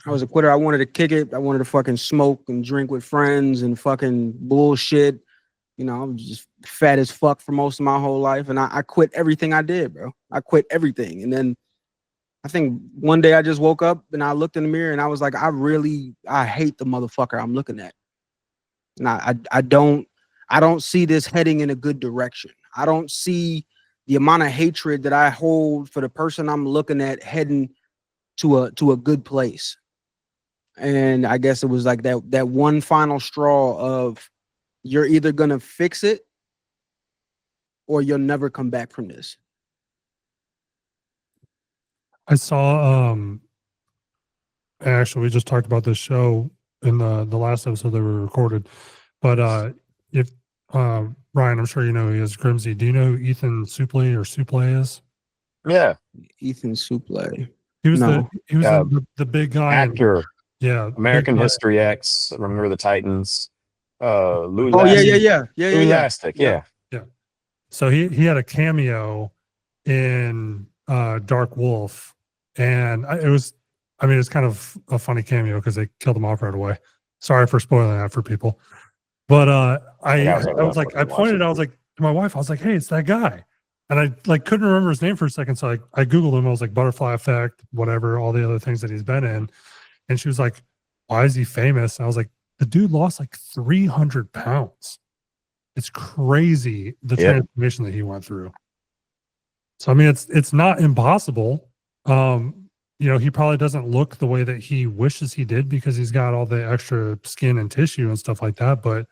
I was a quitter. I wanted to kick it. I wanted to fucking smoke and drink with friends and fucking bullshit. You know, I was just fat as fuck for most of my whole life. And I quit everything I did, bro. I quit everything. And then I think one day I just woke up and I looked in the mirror and I was like, I hate the motherfucker I'm looking at. And I don't see this heading in a good direction. I don't see the amount of hatred that I hold for the person I'm looking at heading to a good place. And I guess it was like that one final straw of you're either gonna fix it or you'll never come back from this. I saw actually we just talked about this show in the last episode that we recorded. But if Ryan, I'm sure you know he is Grimzy. Do you know who Ethan Suplee is? Yeah. Ethan Suplee. He was No. the big guy. Actor. Yeah. American big guy. History X. Remember the Titans. Lou Oh Lastik. yeah. Lou Lastik, yeah. So he had a cameo in Dark Wolf, and it's kind of a funny cameo because they killed him off right away. Sorry for spoiling that for people. But I pointed out, I was like, to my wife, I was like, hey, it's that guy. And I like couldn't remember his name for a second. So I Googled him. I was like, Butterfly Effect, whatever, all the other things that he's been in. And she was like, why is he famous? And I was like, the dude lost like 300 pounds. It's crazy the transformation that he went through. So I mean, it's not impossible. He probably doesn't look the way that he wishes he did because he's got all the extra skin and tissue and stuff like that. But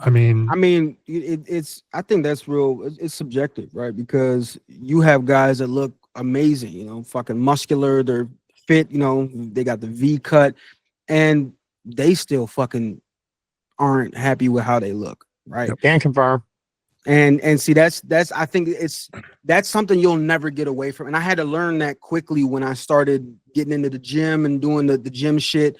I mean, I think that's real. It's subjective, right? Because you have guys that look amazing, fucking muscular, they're fit, they got the V cut, and they still fucking aren't happy with how they look, right? Can confirm. And see, that's I think that's something you'll never get away from. And I had to learn that quickly when I started getting into the gym and doing the gym shit.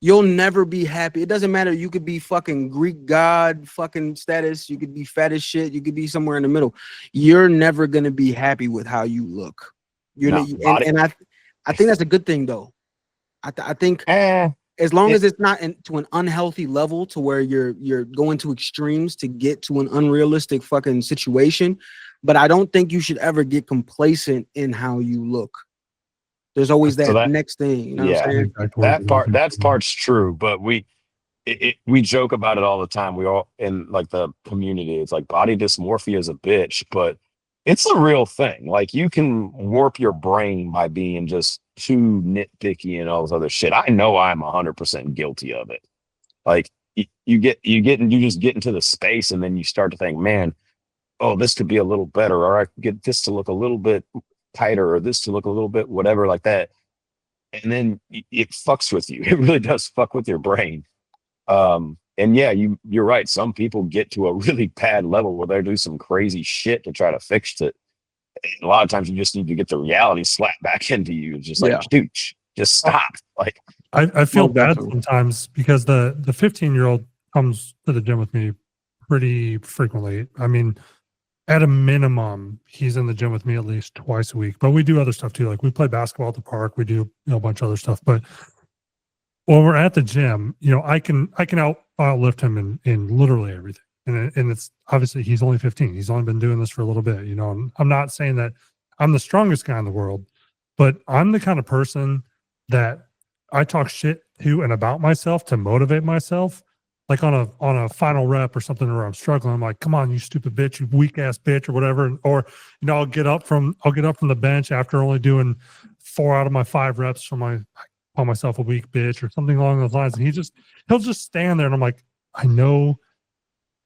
You'll never be happy. It doesn't matter. You could be fucking Greek god fucking status. You could be fat as shit. You could be somewhere in the middle. You're never gonna be happy with how you look. I think that's a good thing though. I think as long as it's not to an unhealthy level to where you're going to extremes to get to an unrealistic fucking situation. But I don't think you should ever get complacent in how you look. There's always that next thing. You know what I'm saying? That part's true, but we joke about it all the time. We all in like the community. It's like body dysmorphia is a bitch, but it's a real thing. Like you can warp your brain by being just too nitpicky and all this other shit. I know I'm 100% guilty of it. Like you just get into the space and then you start to think, man, oh, this could be a little better, or I could get this to look a little bit tighter, or this to look a little bit whatever like that. And then it fucks with you. It really does fuck with your brain. And yeah, you're right. Some people get to a really bad level where they do some crazy shit to try to fix it. And a lot of times you just need to get the reality slapped back into you. It's just like, dude, just stop. Like I feel bad sometimes because the 15-year-old comes to the gym with me pretty frequently. I mean, at a minimum, he's in the gym with me at least twice a week. But we do other stuff too. Like we play basketball at the park. We do a bunch of other stuff. But when we're at the gym, I can outlift him in literally everything. And it's obviously he's only 15. He's only been doing this for a little bit. I'm not saying that I'm the strongest guy in the world, but I'm the kind of person that I talk shit to and about myself to motivate myself. Like on a final rep or something where I'm struggling, I'm like, come on, you stupid bitch, you weak ass bitch, or whatever. Or I'll get up from the bench after only doing 4 out of my 5 reps from I call myself a weak bitch or something along those lines. And he'll just stand there and I'm like, I know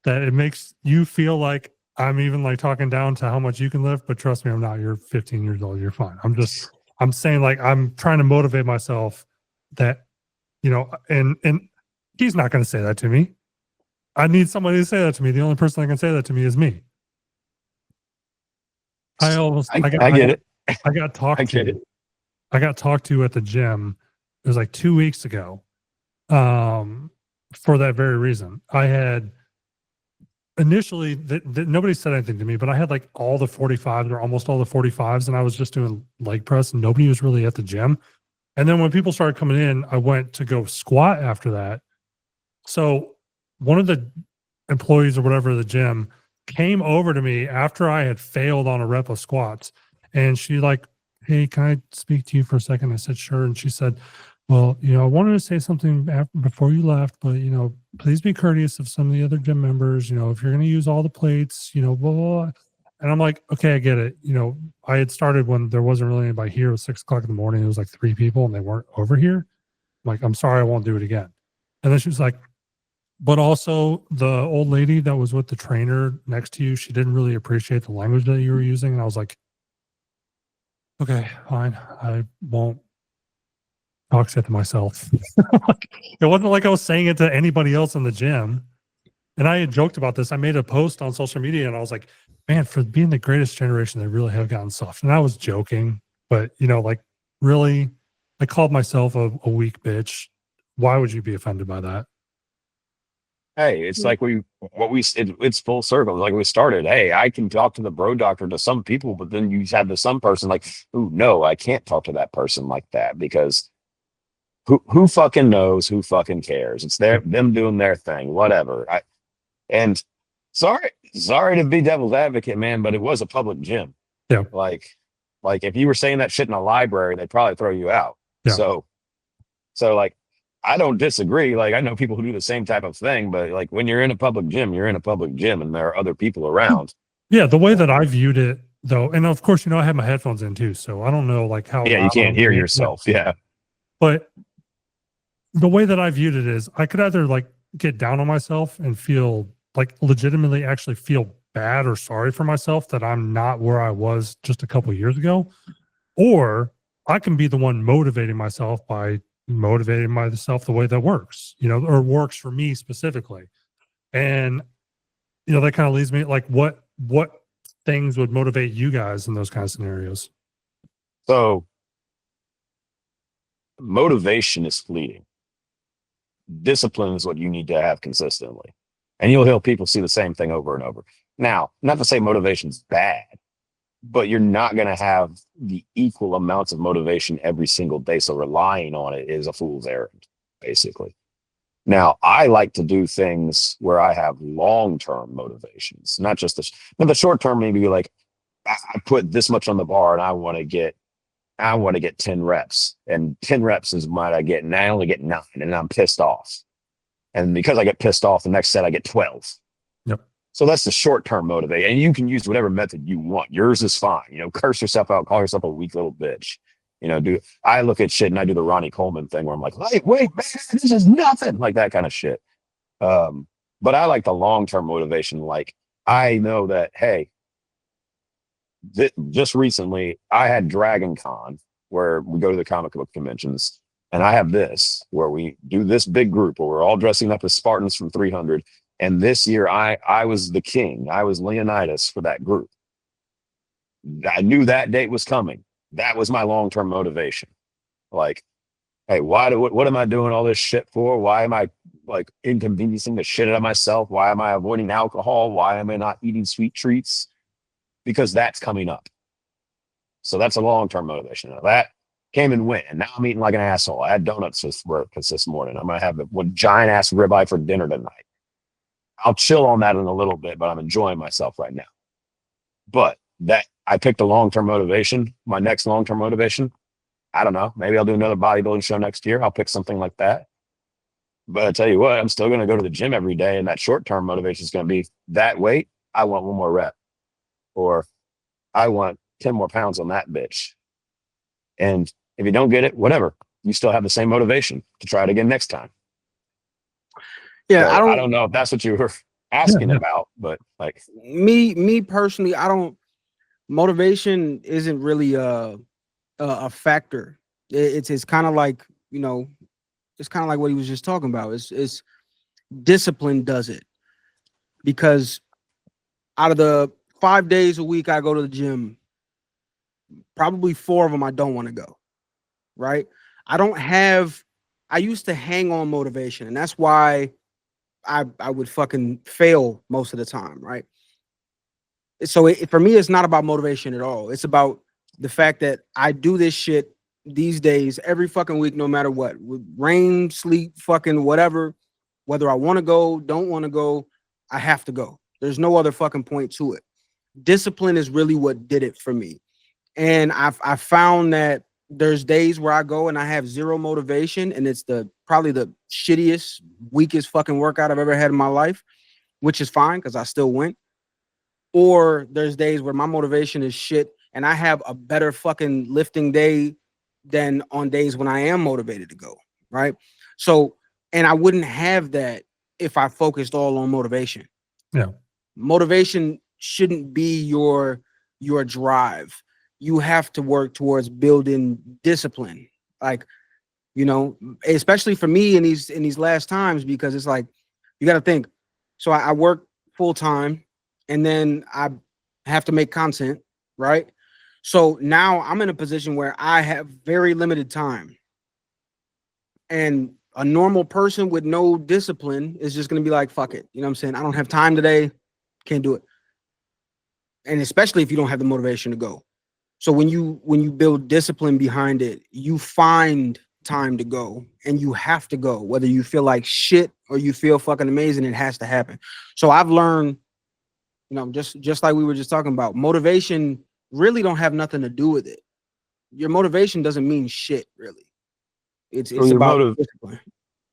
that it makes you feel like I'm even like talking down to how much you can lift, but trust me, I'm not. You're 15 years old. You're fine. I'm saying like I'm trying to motivate myself that, and he's not going to say that to me. I need somebody to say that to me. The only person that can say that to me is me. I get it. I got talked to at the gym. It was like 2 weeks ago. For that very reason, I had initially nobody said anything to me, but I had like all the 45s or almost all the 45s, and I was just doing leg press, and nobody was really at the gym. And then when people started coming in, I went to go squat after that. So one of the employees or whatever of the gym came over to me after I had failed on a rep of squats. And she like, hey, can I speak to you for a second? I said, sure. And she said, well, I wanted to say something before you left, but, please be courteous of some of the other gym members, if you're going to use all the plates, blah, blah, blah. And I'm like, okay, I get it. I had started when there wasn't really anybody here. It was 6:00 in the morning. It was like 3 people and they weren't over here. I'm like, I'm sorry, I won't do it again. And then she was like, but also the old lady that was with the trainer next to you, she didn't really appreciate the language that you were using. And I was like, okay, fine. I won't talk shit to myself. It wasn't like I was saying it to anybody else in the gym. And I had joked about this. I made a post on social media and I was like, man, for being the greatest generation, they really have gotten soft. And I was joking, but really, I called myself a weak bitch. Why would you be offended by that? Hey, it's like it's full circle. Like we started, hey, I can talk to the bro doctor to some people, but then you have the some person like, ooh, no, I can't talk to that person like that because who fucking knows, who fucking cares? It's them doing their thing, whatever. And sorry to be devil's advocate, man, but it was a public gym. Yeah. Like if you were saying that shit in a library, they'd probably throw you out. Yeah. So like, I don't disagree. Like I know people who do the same type of thing, but like when you're in a public gym, you're in a public gym and there are other people around. Yeah. The way that I viewed it though, and of course, I have my headphones in too. So I don't know like how. Yeah. You can't hear yourself. Yeah. But the way that I viewed it is I could either like get down on myself and feel like legitimately actually feel bad or sorry for myself that I'm not where I was just a couple of years ago, or I can be the one motivating myself by motivating myself the way that works, or works for me specifically. And, that kind of leads me like, what things would motivate you guys in those kind of scenarios? So motivation is fleeting. Discipline is what you need to have consistently. And you'll hear people see the same thing over and over. Now, not to say motivation's bad, but you're not going to have the equal amounts of motivation every single day. So relying on it is a fool's errand, basically. Now, I like to do things where I have long-term motivations, not just the short term, maybe like I put this much on the bar and I want to get 10 reps, and 10 reps is what I get. And I only get 9 and I'm pissed off. And because I get pissed off, the next set I get 12. Yep. So that's the short-term motivation. And you can use whatever method you want. Yours is fine. Curse yourself out, call yourself a weak little bitch. I look at shit and I do the Ronnie Coleman thing where I'm like, hey, wait, man, this is nothing. Like that kind of shit. But I like the long-term motivation. Like I know that, hey, just recently I had Dragon Con where we go to the comic book conventions. And I have this where we do this big group where we're all dressing up as Spartans from 300. And this year I was the king. I was Leonidas for that group. I knew that date was coming. That was my long-term motivation. Like, hey, what am I doing all this shit for? Why am I like inconveniencing the shit out of myself? Why am I avoiding alcohol? Why am I not eating sweet treats? Because that's coming up. So that's a long-term motivation. Now that came and went, and now I'm eating like an asshole. I had donuts for breakfast this morning. I'm gonna have one giant ass ribeye for dinner tonight. I'll chill on that in a little bit, but I'm enjoying myself right now. But that I picked a long-term motivation. My next long-term motivation, I don't know. Maybe I'll do another bodybuilding show next year. I'll pick something like that. But I tell you what, I'm still gonna go to the gym every day, and that short-term motivation is gonna be that weight. I want 1 more rep, or I want 10 more pounds on that bitch. And if you don't get it, whatever, you still have the same motivation to try it again next time. Yeah, so I don't know if that's what you were asking about, but like me personally, motivation isn't really a factor. It's kind of like, it's kind of like what he was just talking about. It's discipline does it, because out of the 5 days a week I go to the gym, probably 4 of them I don't want to go. Right? I used to hang on motivation, and that's why I would fucking fail most of the time, right? So for me, it's not about motivation at all. It's about the fact that I do this shit these days every fucking week, no matter what, with rain, sleet, fucking whatever, whether I want to go, don't want to go, I have to go. There's no other fucking point to it. Discipline is really what did it for me. And I found that there's days where I go and I have zero motivation, and it's probably the shittiest, weakest fucking workout I've ever had in my life, which is fine because I still went. Or there's days where my motivation is shit and I have a better fucking lifting day than on days when I am motivated to go, right? So, and I wouldn't have that if I focused all on motivation. Yeah. Motivation shouldn't be your drive. You have to work towards building discipline. Like, you know, especially for me in these last times, because it's like, you got to think. So I work full time and then I have to make content, right? So now I'm in a position where I have very limited time. And a normal person with no discipline is just going to be like, fuck it. You know what I'm saying? I don't have time today. Can't do it. And especially if you don't have the motivation to go. So when you build discipline behind it, you find time to go, and you have to go, whether you feel like shit or you feel fucking amazing. It has to happen. So I've learned, you know, just like we were just talking about, motivation really don't have nothing to do with it. Your motivation doesn't mean shit, really. It's Well, your about motive, discipline.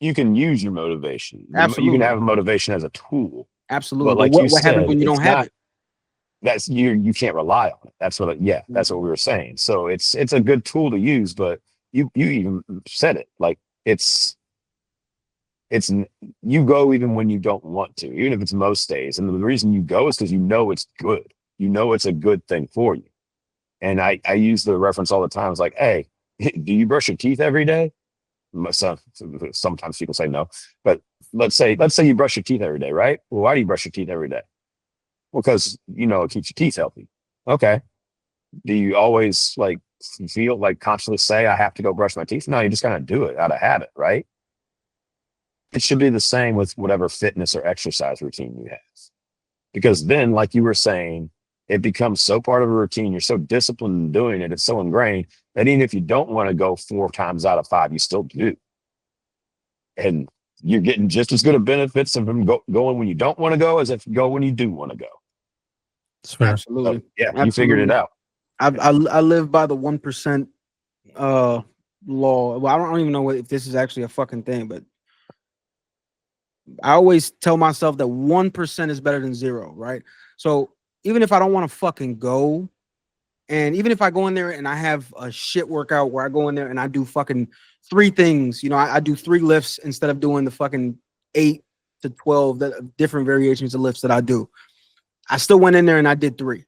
you can use your motivation. Absolutely. You can have motivation as a tool. Absolutely. But like what you happens said, when you don't it's have not- it? That's you can't rely on it. That's what that's what we were saying. So it's a good tool to use, but you even said it, like it's you go even when you don't want to, even if it's most days. And the reason you go is because you know it's good. You know it's a good thing for you. And I use the reference all the time. It's like, hey, do you brush your teeth every day? Sometimes people say no, but let's say you brush your teeth every day, right? Well, why do you brush your teeth every day? Well, because you know it keeps your teeth healthy. Okay. Do you always like feel like consciously say I have to go brush my teeth? No, you just kind of do it out of habit, right? It should be the same with whatever fitness or exercise routine you have. Because then, like you were saying, it becomes so part of a routine. You're so disciplined in doing it. It's so ingrained that even if you don't want to go 4 times out of 5, you still do. And you're getting just as good of benefits from going when you don't want to go as if you go when you do want to go. It's fair. Absolutely. So, yeah, Absolutely. you figured it out. I live by the 1% law. Well, I don't even know if this is actually a fucking thing, but I always tell myself that 1% is better than 0, right? So even if I don't want to fucking go, and even if I go in there and I have a shit workout where I go in there and I do fucking 3 things, you know, I do 3 lifts instead of doing the fucking 8 to 12 different variations of lifts that I do. I still went in there and I did 3.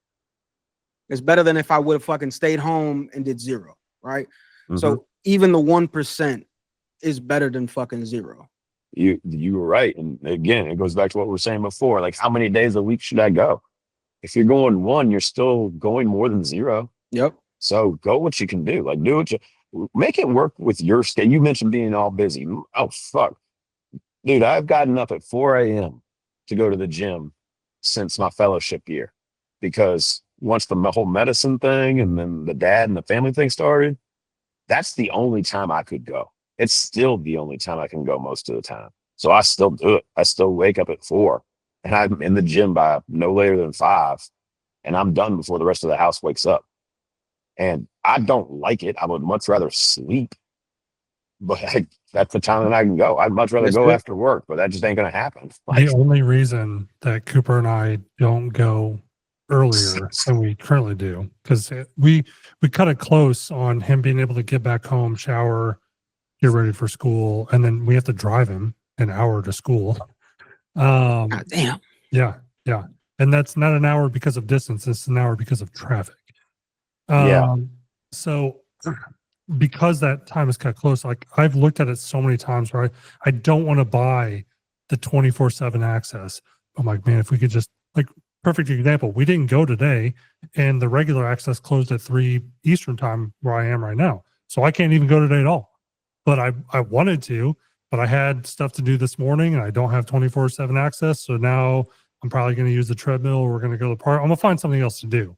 It's better than if I would have fucking stayed home and did 0, right? Mhm. So even the 1% is better than fucking 0. You were right. And again, it goes back to what we were saying before. Like, how many days a week should I go? If you're going 1, you're still going more than 0. Yep. So go what you can do. Like, do what you make it work with your schedule. You mentioned being all busy. Oh, fuck. Dude, I've gotten up at 4 a.m. to go to the gym since my fellowship year, because once the whole medicine thing and then the dad and the family thing started, that's the only time I could go. It's still the only time I can go most of the time. So I still do it. I still wake up at 4 and I'm in the gym by no later than 5, and I'm done before the rest of the house wakes up. And I don't like it. I would much rather sleep, but that's the time that I can go. I'd much rather That's go it. after work, but that just ain't going to happen. Like, The only reason that Cooper and I don't go earlier than we currently do, because we cut it close on him being able to get back home, shower, get ready for school, and then we have to drive him an hour to school. God damn. Yeah. And that's not an hour because of distance, it's an hour because of traffic. Yeah. So because that time is cut close, like I've looked at it so many times where I don't want to buy the 24/7 access. I'm like, man, if we could just, like, perfect example, we didn't go today and the regular access closed at 3 Eastern time where I am right now. So I can't even go today at all. But I wanted to, but I had stuff to do this morning and I don't have 24/7 access. So now I'm probably going to use the treadmill. We're going to go to the park. I'm going to find something else to do,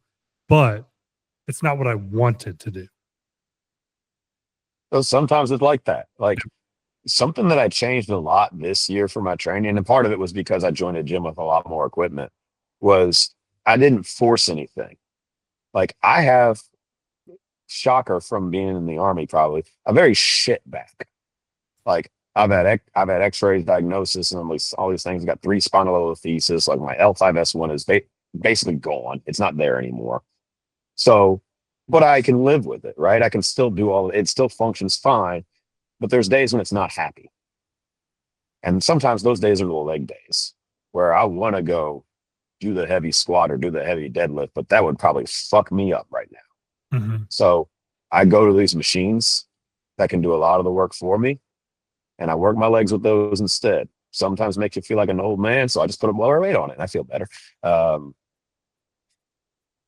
but it's not what I wanted to do. So sometimes it's like that. Like something that I changed a lot this year for my training, and part of it was because I joined a gym with a lot more equipment, was I didn't force anything. Like I have, shocker from being in the army, probably a very shit back. Like I've had X-rays, diagnosis, and all these things. I got 3 spondylolisthesis. Like my L5S1 is basically gone. It's not there anymore. So, but I can live with it, right? I can still do all. It still functions fine. But there's days when it's not happy, and sometimes those days are the leg days where I want to go do the heavy squat or do the heavy deadlift, but that would probably fuck me up right now. Mm-hmm. So I go to these machines that can do a lot of the work for me, and I work my legs with those instead. Sometimes makes you feel like an old man, so I just put a lower weight on it and I feel better.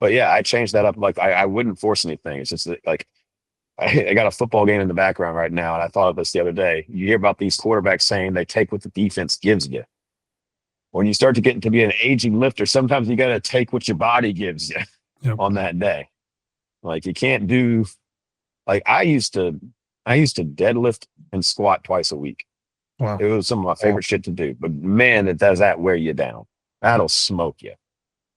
But yeah, I changed that up. Like I wouldn't force anything. It's just that, like I got a football game in the background right now, and I thought of this the other day. You hear about these quarterbacks saying they take what the defense gives you. When you start to get to be an aging lifter, sometimes you got to take what your body gives you on that day. Like you can't do, like I used to deadlift and squat twice a week. Wow. It was some of my favorite shit to do, but man, it does that wear you down. That'll smoke you.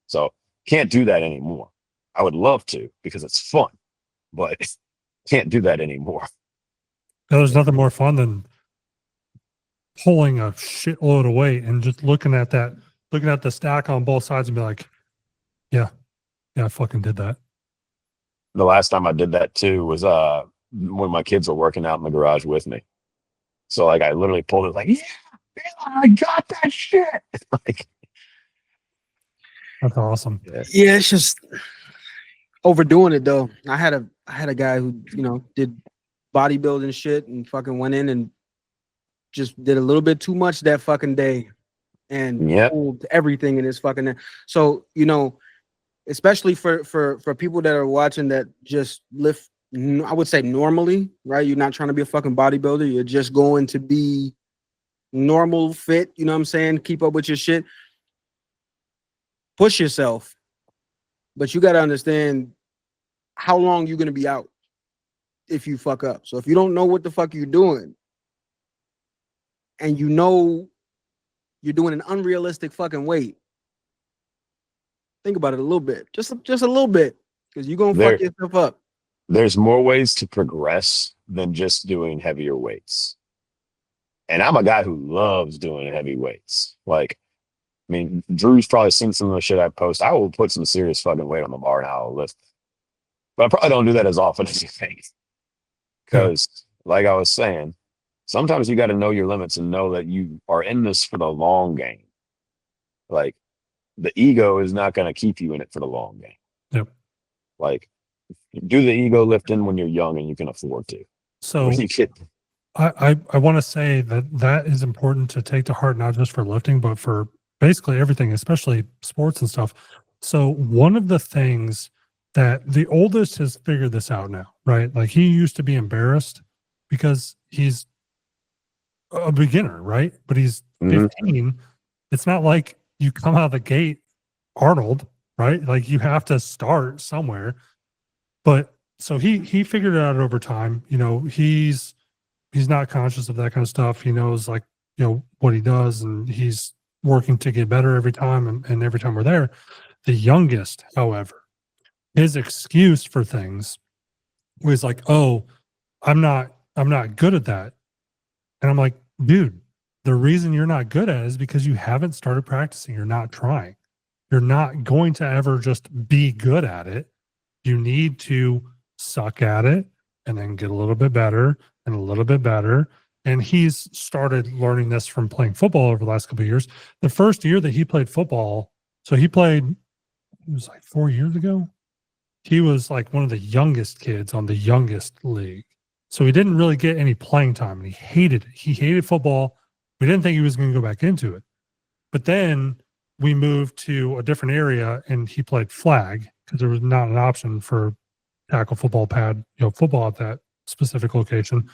So can't do that anymore. I would love to because it's fun, but can't do that anymore. There's nothing more fun than pulling a shitload of weight and just looking at the stack on both sides and be like, yeah, I fucking did that. The last time I did that too was when my kids were working out in the garage with me. So like I literally pulled it like, yeah, I got that shit. Like, that's awesome. Yeah, it's just overdoing it though. I had a guy who, did bodybuilding shit and fucking went in and just did a little bit too much that fucking day and pulled everything in his fucking. So, especially for people that are watching that just lift, I would say normally, right? You're not trying to be a fucking bodybuilder. You're just going to be normal fit. You know what I'm saying? Keep up with your shit. Push yourself. But you got to understand how long you're going to be out if you fuck up. So if you don't know what the fuck you're doing and you know you're doing an unrealistic fucking weight, think about it a little bit. Just a little bit, because you're going to fuck yourself up. There's more ways to progress than just doing heavier weights. And I'm a guy who loves doing heavy weights. Like, I mean, Drew's probably seen some of the shit I post. I will put some serious fucking weight on the bar and I'll lift. But I probably don't do that as often as you think. Because, like I was saying, sometimes you got to know your limits and know that you are in this for the long game. Like, the ego is not going to keep you in it for the long game. Yep. Like, do the ego lifting when you're young and you can afford to. So when you get, I want to say that is important to take to heart, not just for lifting, but for basically everything, especially sports and stuff. So one of the things that the oldest has figured this out now, right? Like he used to be embarrassed because he's a beginner, right? But he's 15. It's not like you come out of the gate Arnold, right? Like you have to start somewhere. But so he figured it out over time. He's not conscious of that kind of stuff. He knows what he does, and he's working to get better every time. And every time we're there, the youngest, however, his excuse for things was like, "Oh, I'm not good at that." And I'm like, dude, the reason you're not good at it is because you haven't started practicing. You're not trying. You're not going to ever just be good at it. You need to suck at it and then get a little bit better and a little bit better. And he's started learning this from playing football over the last couple of years. The first year that he played football, so it was like 4 years ago. He was like one of the youngest kids on the youngest league. So he didn't really get any playing time, and he hated it. He hated football. We didn't think he was going to go back into it. But then we moved to a different area, and he played flag because there was not an option for tackle football pad, football at that specific location.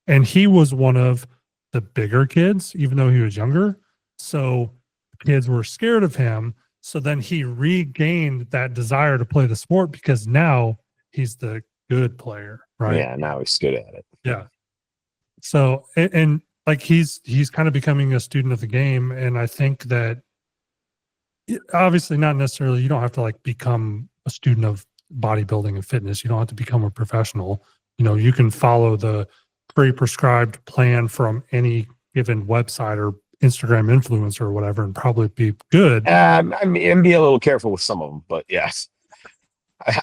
And he was one of the bigger kids, even though he was younger. So kids were scared of him. So then he regained that desire to play the sport because now he's the good player, right? Yeah, now he's good at it. Yeah. So and like he's kind of becoming a student of the game, and I think that obviously not necessarily you don't have to like become a student of bodybuilding and fitness. You don't have to become a professional. You can follow the pre-prescribed plan from any given website or Instagram influencer or whatever and probably be good. I mean, and be a little careful with some of them, but yes,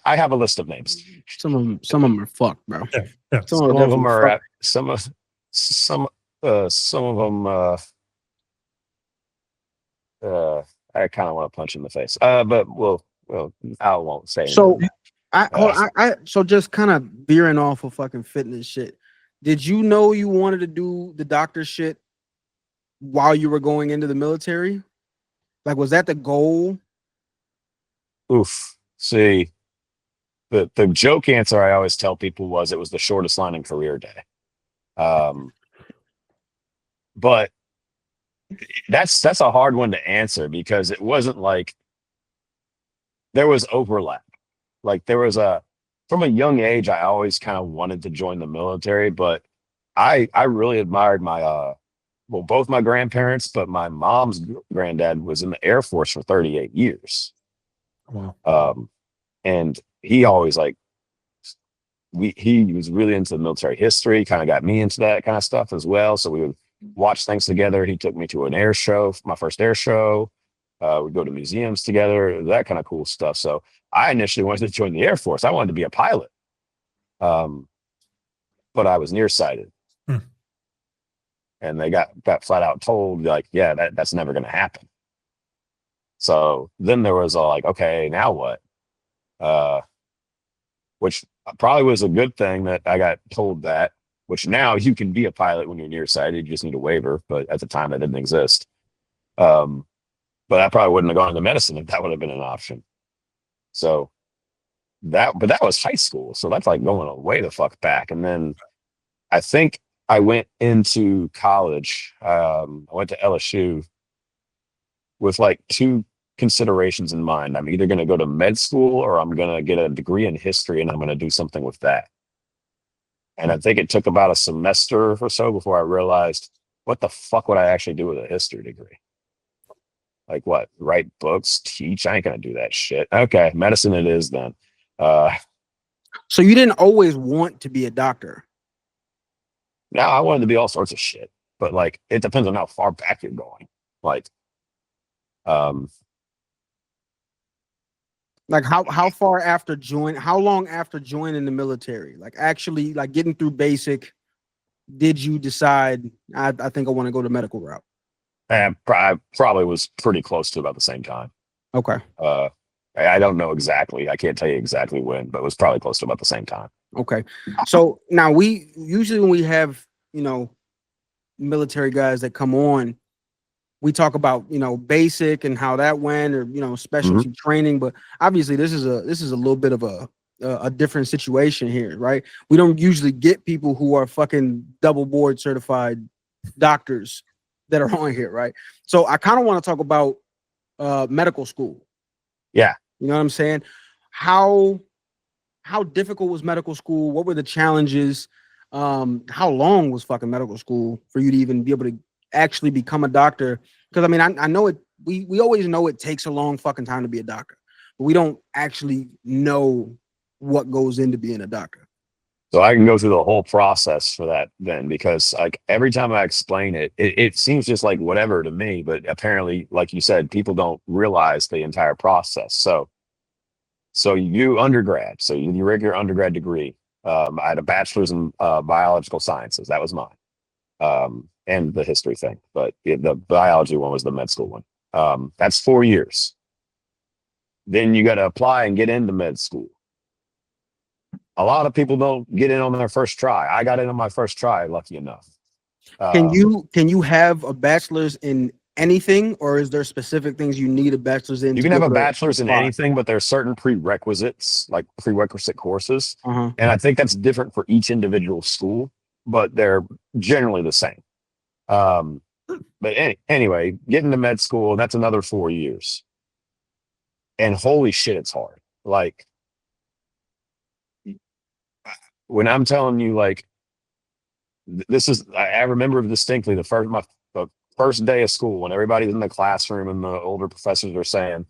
I have a list of names. Some of them are fucked, bro. Yeah. Some of them are fucked. some of them. I kind of want to punch in the face. But I won't say. So anything. so just kind of veering off of fucking fitness shit. Did you know you wanted to do the doctor shit while you were going into the military? Like, was that the goal? Oof. See, the joke answer I always tell people was it was the shortest line in career day. But that's a hard one to answer because it wasn't like there was overlap. Like there was from a young age, I always kind of wanted to join the military, but I really admired my both my grandparents, but my mom's granddad was in the Air Force for 38 years. Wow. And he always he was really into military history, kind of got me into that kind of stuff as well. So we would watch things together. He took me to an air show, my first air show. We'd go to museums together, that kind of cool stuff. So I initially wanted to join the Air Force. I wanted to be a pilot. But I was nearsighted. And they got flat out told, like, yeah, that's never going to happen. So then there was okay, now what? Which probably was a good thing that I got told that, which now you can be a pilot when you're nearsighted. You just need a waiver. But at the time that didn't exist. But I probably wouldn't have gone into medicine if that would have been an option. So that was high school. So that's like going way the fuck back. And then I think I went into college. I went to LSU with like two considerations in mind. I'm either going to go to med school or I'm going to get a degree in history and I'm going to do something with that. And I think it took about a semester or so before I realized what the fuck would I actually do with a history degree? Like what? Write books, teach? I ain't going to do that shit. Okay, medicine it is then. So you didn't always want to be a doctor? Now I wanted to be all sorts of shit, but like it depends on how far back you're going. Like how far after how long after joining the military, like actually like getting through basic, did you decide I think I want to go the medical route? I probably was pretty close to about the same time. Okay. I don't know exactly. I can't tell you exactly when, but it was probably close to about the same time. Okay. So now we usually when we have, military guys that come on, we talk about, basic and how that went or, specialty training. But obviously this is a little bit of a different situation here, right? We don't usually get people who are fucking double board certified doctors that are on here, right? So I kind of want to talk about medical school. Yeah. You know what I'm saying? How difficult was medical school? What were the challenges? How long was fucking medical school for you to even be able to actually become a doctor? Because I mean, I know it. We always know it takes a long fucking time to be a doctor, but we don't actually know what goes into being a doctor. So I can go through the whole process for that then, because like every time I explain it seems just like whatever to me, but apparently, like you said, people don't realize the entire process. So you do undergrad. So you do your undergrad degree. I had a bachelor's in biological sciences. That was mine. And the history thing, but the biology one was the med school one. That's 4 years. Then you got to apply and get into med school. A lot of people don't get in on their first try. I got in on my first try, lucky enough. Can you have a bachelor's in anything, or is there specific things you need a bachelor's in? You can have a bachelor's in anything, but there's certain prerequisites, like prerequisite courses. And I think that's different for each individual school, but they're generally the same. But anyway, getting to med school, that's another 4 years. And holy shit, it's hard. Like, when I'm telling you, like, this is, I remember distinctly the first day of school when everybody's in the classroom and the older professors are saying,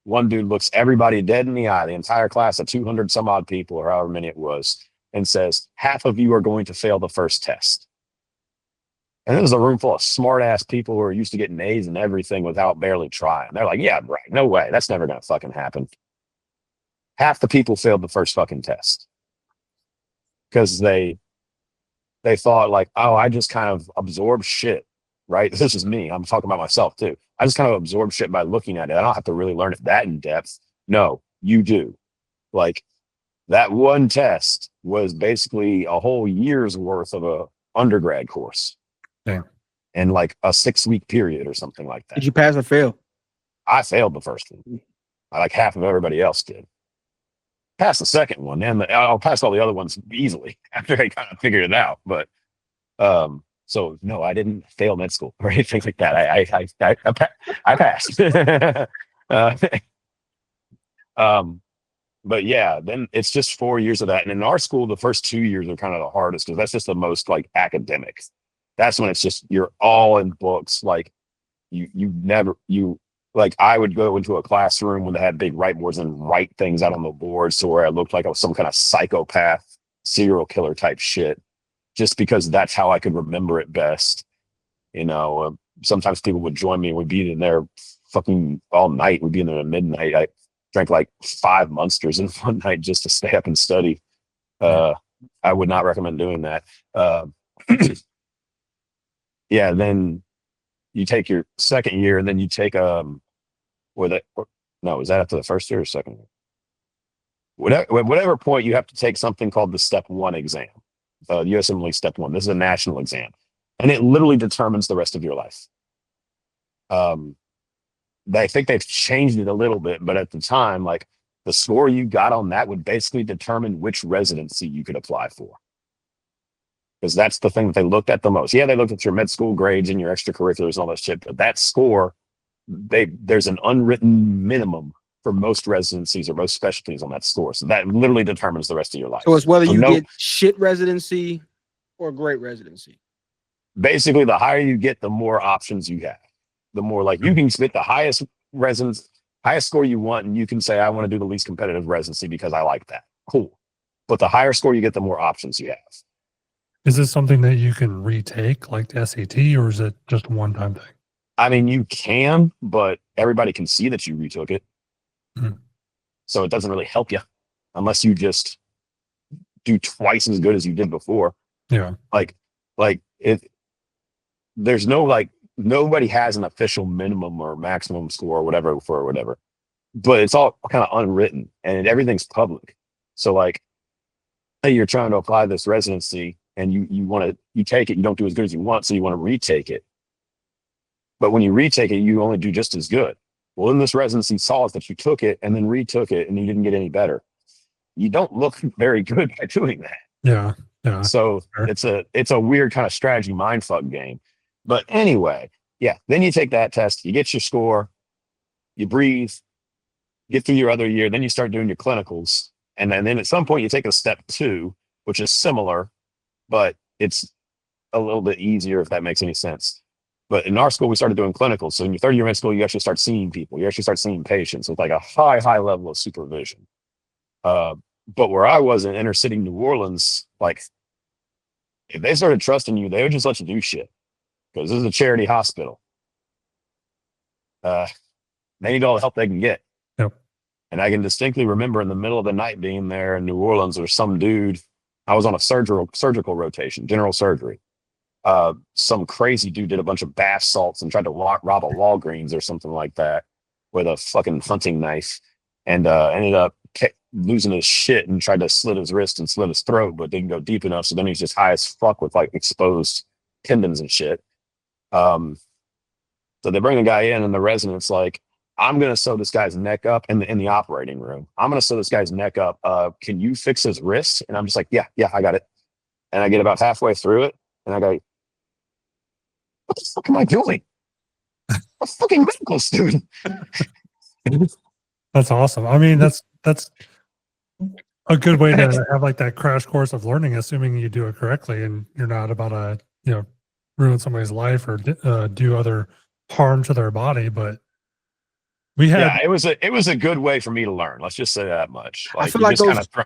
one dude looks everybody dead in the eye, the entire class of 200 some odd people or however many it was, and says, half of you are going to fail the first test. And it was a room full of smart ass people who are used to getting A's and everything without barely trying. They're like, yeah, right. No way. That's never going to fucking happen. Half the people failed the first fucking test because they thought like, oh, I just kind of absorb shit, right? This is me. I'm talking about myself too. I just kind of absorb shit by looking at it. I don't have to really learn it that in depth. No, you do. Like that one test was basically a whole year's worth of a undergrad course. Yeah. In like a 6-week period or something like that. Did you pass or fail? I failed the first one. Like half of everybody else did. Passed the second one, and I'll pass all the other ones easily after I kind of figured it out. But so no, I didn't fail med school or anything like that. I passed. But yeah, then it's just 4 years of that. And in our school, the first 2 years are kind of the hardest because that's just the most like academic. That's when it's just you're all in books. Like you like I would go into a classroom when they had big whiteboards and write things out on the board, so where I looked like I was some kind of psychopath, serial killer type shit, just because that's how I could remember it best. You know, sometimes people would join me and we'd be in there fucking all night. We'd be in there at midnight. I drank like 5 Monsters in one night just to stay up and study. I would not recommend doing that. Yeah, then you take your second year, and then you take no, is that after the first year or second year? Whatever point you have to take something called the Step 1 exam, USMLE Step 1. This is a national exam, and it literally determines the rest of your life. I think they've changed it a little bit, but at the time, like the score you got on that would basically determine which residency you could apply for. Because that's the thing that they looked at the most. Yeah, they looked at your med school grades and your extracurriculars and all that shit, but that score, there's an unwritten minimum for most residencies or most specialties on that score. So that literally determines the rest of your life. So it's whether you get shit residency or great residency. Basically, the higher you get, the more options you have. The more like you can spit the highest score you want, and you can say, I want to do the least competitive residency because I like that. Cool. But the higher score you get, the more options you have. Is this something that you can retake, like the SAT, or is it just a one-time thing? I mean, you can, but everybody can see that you retook it. Mm. So it doesn't really help you unless you just do twice as good as you did before. Yeah. Like there's no, like, nobody has an official minimum or maximum score or whatever for whatever, but it's all kind of unwritten and everything's public. So like, hey, you're trying to apply this residency and you take it, you don't do as good as you want, so you want to retake it. But when you retake it, you only do just as good. Well, in this residency saw that you took it and then retook it and you didn't get any better. You don't look very good by doing that. Yeah. So sure. it's a weird kind of strategy mindfuck game. But anyway, yeah, then you take that test, you get your score, you breathe, get through your other year, then you start doing your clinicals. And then at some point you take a Step 2, which is similar, but it's a little bit easier, if that makes any sense. But in our school, we started doing clinicals. So in your third year med school, you actually start seeing people. You actually start seeing patients with like a high level of supervision. But where I was in inner city New Orleans, like if they started trusting you, they would just let you do shit because this is a charity hospital. They need all the help they can get. Yep. And I can distinctly remember in the middle of the night being there in New Orleans, there's some dude. I was on a surgical rotation, general surgery. Some crazy dude did a bunch of bath salts and tried to rob a Walgreens or something like that with a fucking hunting knife, and ended up losing his shit and tried to slit his wrist and slit his throat, but didn't go deep enough. So then he's just high as fuck with like exposed tendons and shit. So they bring a guy in, and the resident's like, I'm going to sew this guy's neck up in the operating room. I'm going to sew this guy's neck up. Can you fix his wrist? And I'm just like, yeah, I got it. And I get about halfway through it, and I go, what the fuck am I doing? I'm a fucking medical student. That's awesome. I mean, that's a good way to have like that crash course of learning, assuming you do it correctly and you're not about to, ruin somebody's life or do other harm to their body. But we had, Yeah, it was a good way for me to learn. Let's just say that much. I Like feel you like just kind of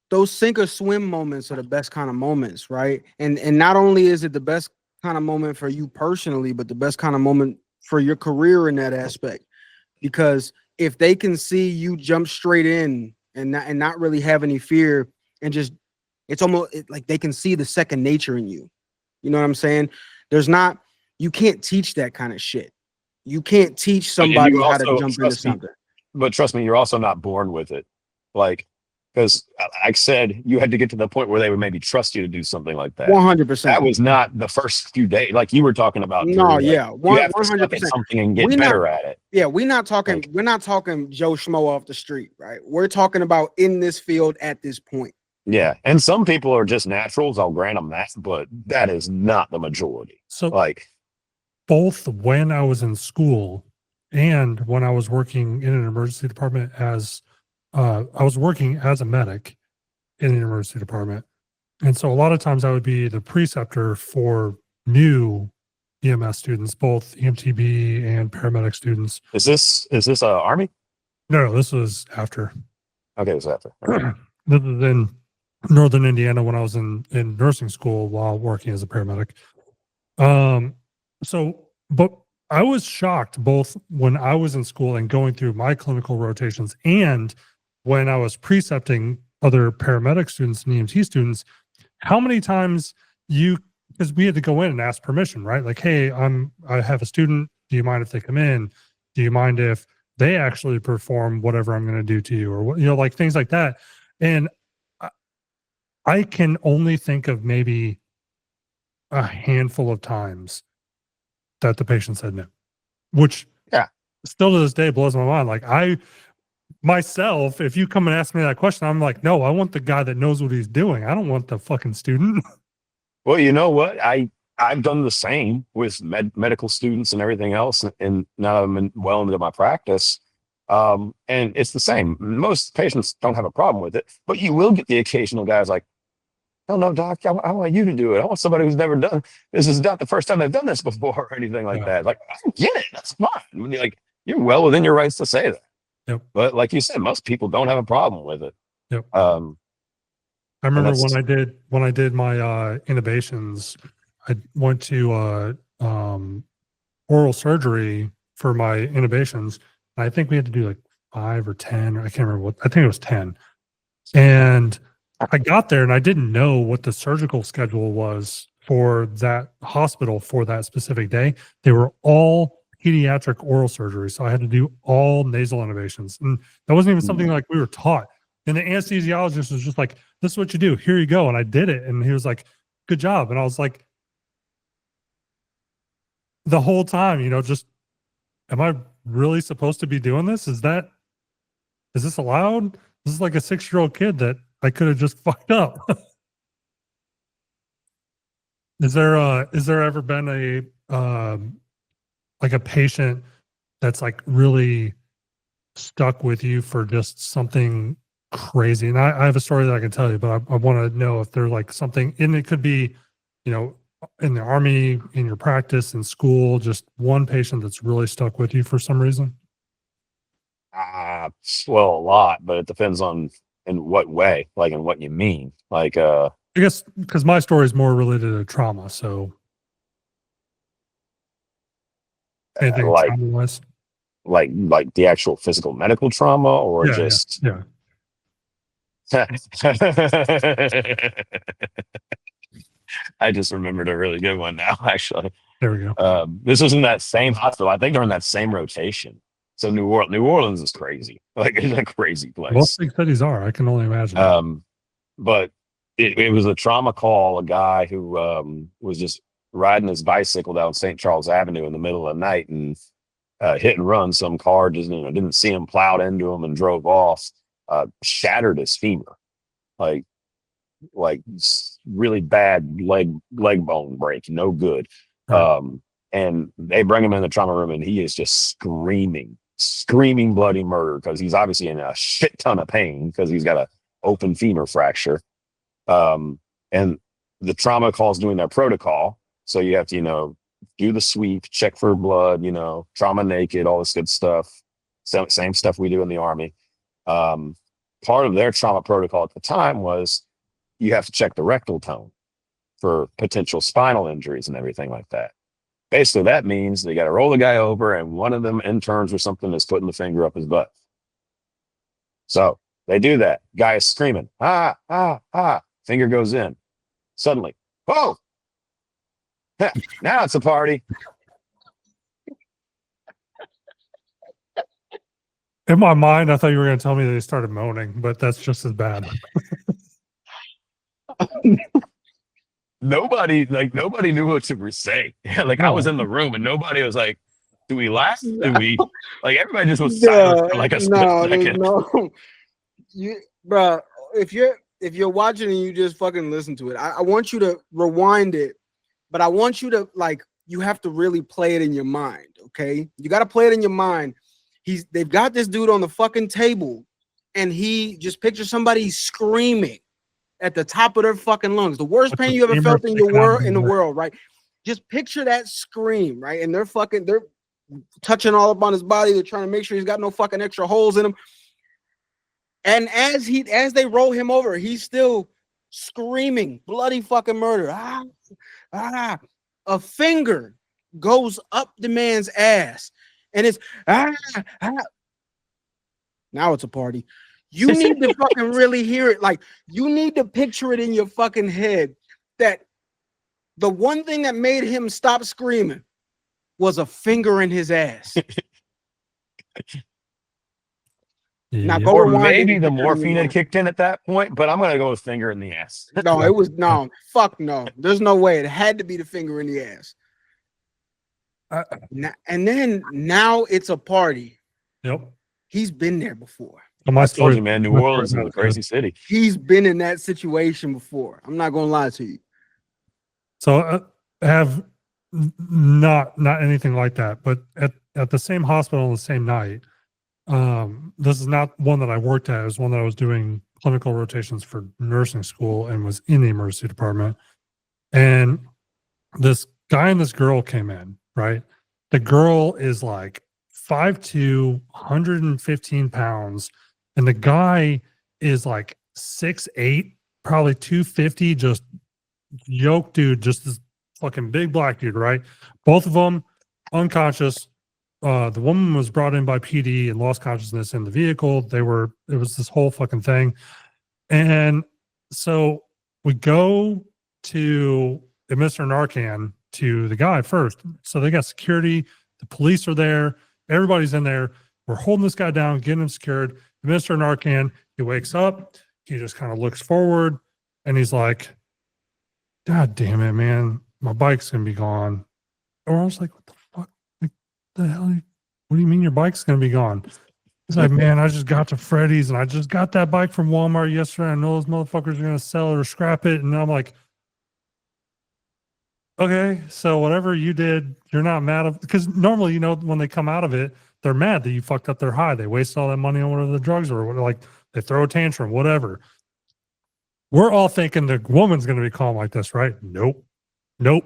those sink or swim moments are the best kind of moments, right? And not only is it the best kind of moment for you personally, but the best kind of moment for your career in that aspect. Because if they can see you jump straight in and not really have any fear, and just it's almost like they can see the second nature in you. You know what I'm saying? You can't teach that kind of shit. You can't teach and somebody you how to also jump into something. but trust me, you're also not born with it. Like, because like I said, you had to get to the point where they would maybe trust you to do something like that. 100%. That was not the first few days, like you were talking about. No, Drew, like, yeah, you have to suck at 100%. something and get We're better at it. Yeah, we're not talking. Like, We're not talking Joe Schmo off the street, right? We're talking about in this field at this point. yeah, and some people are just naturals. I'll grant them that, but that is not the majority. so Like, both when I was in school and when I was working in an emergency department I was working as a medic in an emergency department. And so a lot of times I would be the preceptor for new EMS students, both EMTB and paramedic students. is this Army? No, this was after. Okay, it's after. Okay. This is in Northern Indiana when I was in nursing school while working as a paramedic. But I was shocked both when I was in school and going through my clinical rotations and when I was precepting other paramedic students and EMT students, how many times because we had to go in and ask permission, right? Like, hey, I have a student. Do you mind if they come in? Do you mind if they actually perform whatever I'm going to do to you, or like things like that? And I can only think of maybe a handful of times that the patient said no, which still to this day blows my mind. Like myself, if you come and ask me that question, I'm like, no, I want the guy that knows what he's doing. I don't want the fucking student. Well, you know what? I've done the same with medical students and everything else, and now I'm well into my practice. And it's the same. Most patients don't have a problem with it, but you will get the occasional guys like, "Oh no, doc, I want you to do it. I want somebody who's never done this. Is not the first time they've done this before, or anything like that." Like, I get it. That's fine. I mean, like, you're well within your rights to say that. Yep. But like you said, most people don't have a problem with it. Yep. I remember when I did my intubations, I went to oral surgery for my intubations. I think we had to do like 5 or 10, or I can't remember I think it was 10. And I got there and I didn't know what the surgical schedule was for that hospital for that specific day. They were all pediatric oral surgery. So I had to do all nasal intubations. And that wasn't even something like we were taught. And the anesthesiologist was just like, "This is what you do. Here you go." And I did it. And he was like, "Good job." And I was like, the whole time, just, am I really supposed to be doing this? Is this allowed? This is like a 6-year-old kid that I could have just fucked up. Is there ever been like a patient that's like really stuck with you for just something crazy? And I have a story that I can tell you, but I want to know if there's like something, and it could be, in the Army, in your practice, in school, just one patient that's really stuck with you for some reason. Well, a lot, but it depends on in what way, like in what you mean. Like, I guess because my story is more related to trauma. So anything trauma-wise? like the actual physical medical trauma, or just yeah. I just remembered a really good one now, actually. There we go. This was in that same hospital. I think they're in that same rotation. So New Orleans is crazy. Like, it's a crazy place. Most big cities are. I can only imagine. But it was a trauma call. A guy who was just riding his bicycle down St. Charles Avenue in the middle of the night and hit and run. Some car just didn't see him, plowed into him and drove off. Shattered his femur, like really bad leg bone break, no good. Right. And they bring him in the trauma room, and he is just screaming bloody murder because he's obviously in a shit ton of pain because he's got open femur fracture. And the trauma calls doing their protocol. So you have to, do the sweep, check for blood, trauma naked, all this good stuff. Same stuff we do in the Army. Part of their trauma protocol at the time was you have to check the rectal tone for potential spinal injuries and everything like that. Basically, that means they got to roll the guy over, and one of them interns or something is putting the finger up his butt. So they do that. Guy is screaming, ah, ah, ah. Finger goes in. Suddenly, whoa! Now it's a party. In my mind, I thought you were going to tell me that they started moaning, but that's just as bad. Nobody knew what to say. I was in the room and nobody was like, do we laugh? Do we everybody just was silent for like a split second. No. Bruh, if you're watching and you just fucking listen to it, I want you to rewind it, but I want you to you have to really play it in your mind. Okay, you got to play it in your mind. They've got this dude on the fucking table, and he just picture somebody screaming at the top of their fucking lungs. The worst pain you ever felt in the world, right? Just picture that scream, right? And they're touching all up on his body. They're trying to make sure he's got no fucking extra holes in him. And as they roll him over, he's still screaming bloody fucking murder. A finger goes up the man's ass, and it's Now it's a party. You need to fucking really hear it. You need to picture it in your fucking head that the one thing that made him stop screaming was a finger in his ass. Now go or rewind maybe it. the morphine had kicked in at that point, but I'm gonna go with finger in the ass. No, it was no. Fuck no. There's no way. It had to be the finger in the ass. Now it's a party. Yep. He's been there before. I told you, man, New Orleans is a crazy city. He's been in that situation before. I'm not gonna lie to you. So I have not anything like that, but at the same hospital on the same night, this is not one that I worked at. It was one that I was doing clinical rotations for nursing school and was in the emergency department. And this guy and this girl came in, right? The girl is 5'2", 115 pounds. And the guy is 6'8", probably 250, just yoked dude, just this fucking big black dude, right? Both of them unconscious. The woman was brought in by PD and lost consciousness in the vehicle. It was this whole fucking thing. And so we go to administer Narcan to the guy first. So they got security, the police are there, everybody's in there. We're holding this guy down, getting him secured. Administer Narcan. He wakes up, he just kind of looks forward, and he's like, God damn it, man, my bike's gonna be gone. Or I was like, what the fuck? The hell? What do you mean your bike's gonna be gone? He's like, man, I just got to Freddy's and I just got that bike from Walmart yesterday. I know those motherfuckers are gonna sell it or scrap it. And I'm like, okay, so whatever you did, you're not mad at, because normally, when they come out of it, they're mad that you fucked up their high. They waste all that money on whatever the drugs or they throw a tantrum, whatever. We're all thinking the woman's gonna be calm like this, right? Nope. No,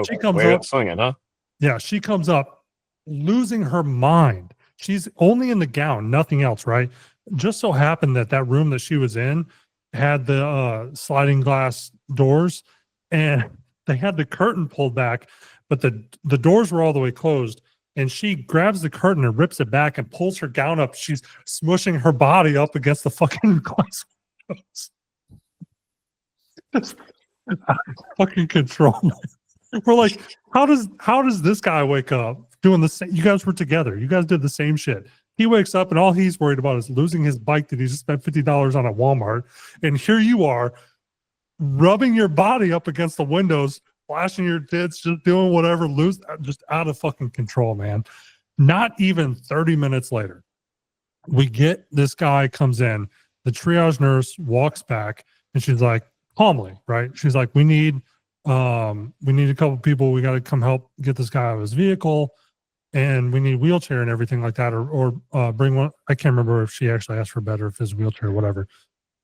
She comes way up up swinging, huh? Yeah, she comes up losing her mind. She's only in the gown, nothing else, right? Just so happened that room that she was in had the sliding glass doors, and they had the curtain pulled back, but the doors were all the way closed. And she grabs the curtain and rips it back and pulls her gown up. She's smushing her body up against the fucking glass windows. It's out of fucking control. We're like, how does this guy wake up doing the same? You guys were together. You guys did the same shit. He wakes up and all he's worried about is losing his bike that he just spent $50 on at Walmart. And here you are rubbing your body up against the windows, flashing your tits, just doing whatever, just out of fucking control, man. Not even 30 minutes later, we get this guy comes in, the triage nurse walks back and she's like, calmly, right? She's like, we need a couple people. We got to come help get this guy out of his vehicle, and we need a wheelchair and everything like that, or bring one. I can't remember if she actually asked for better, if his wheelchair or whatever.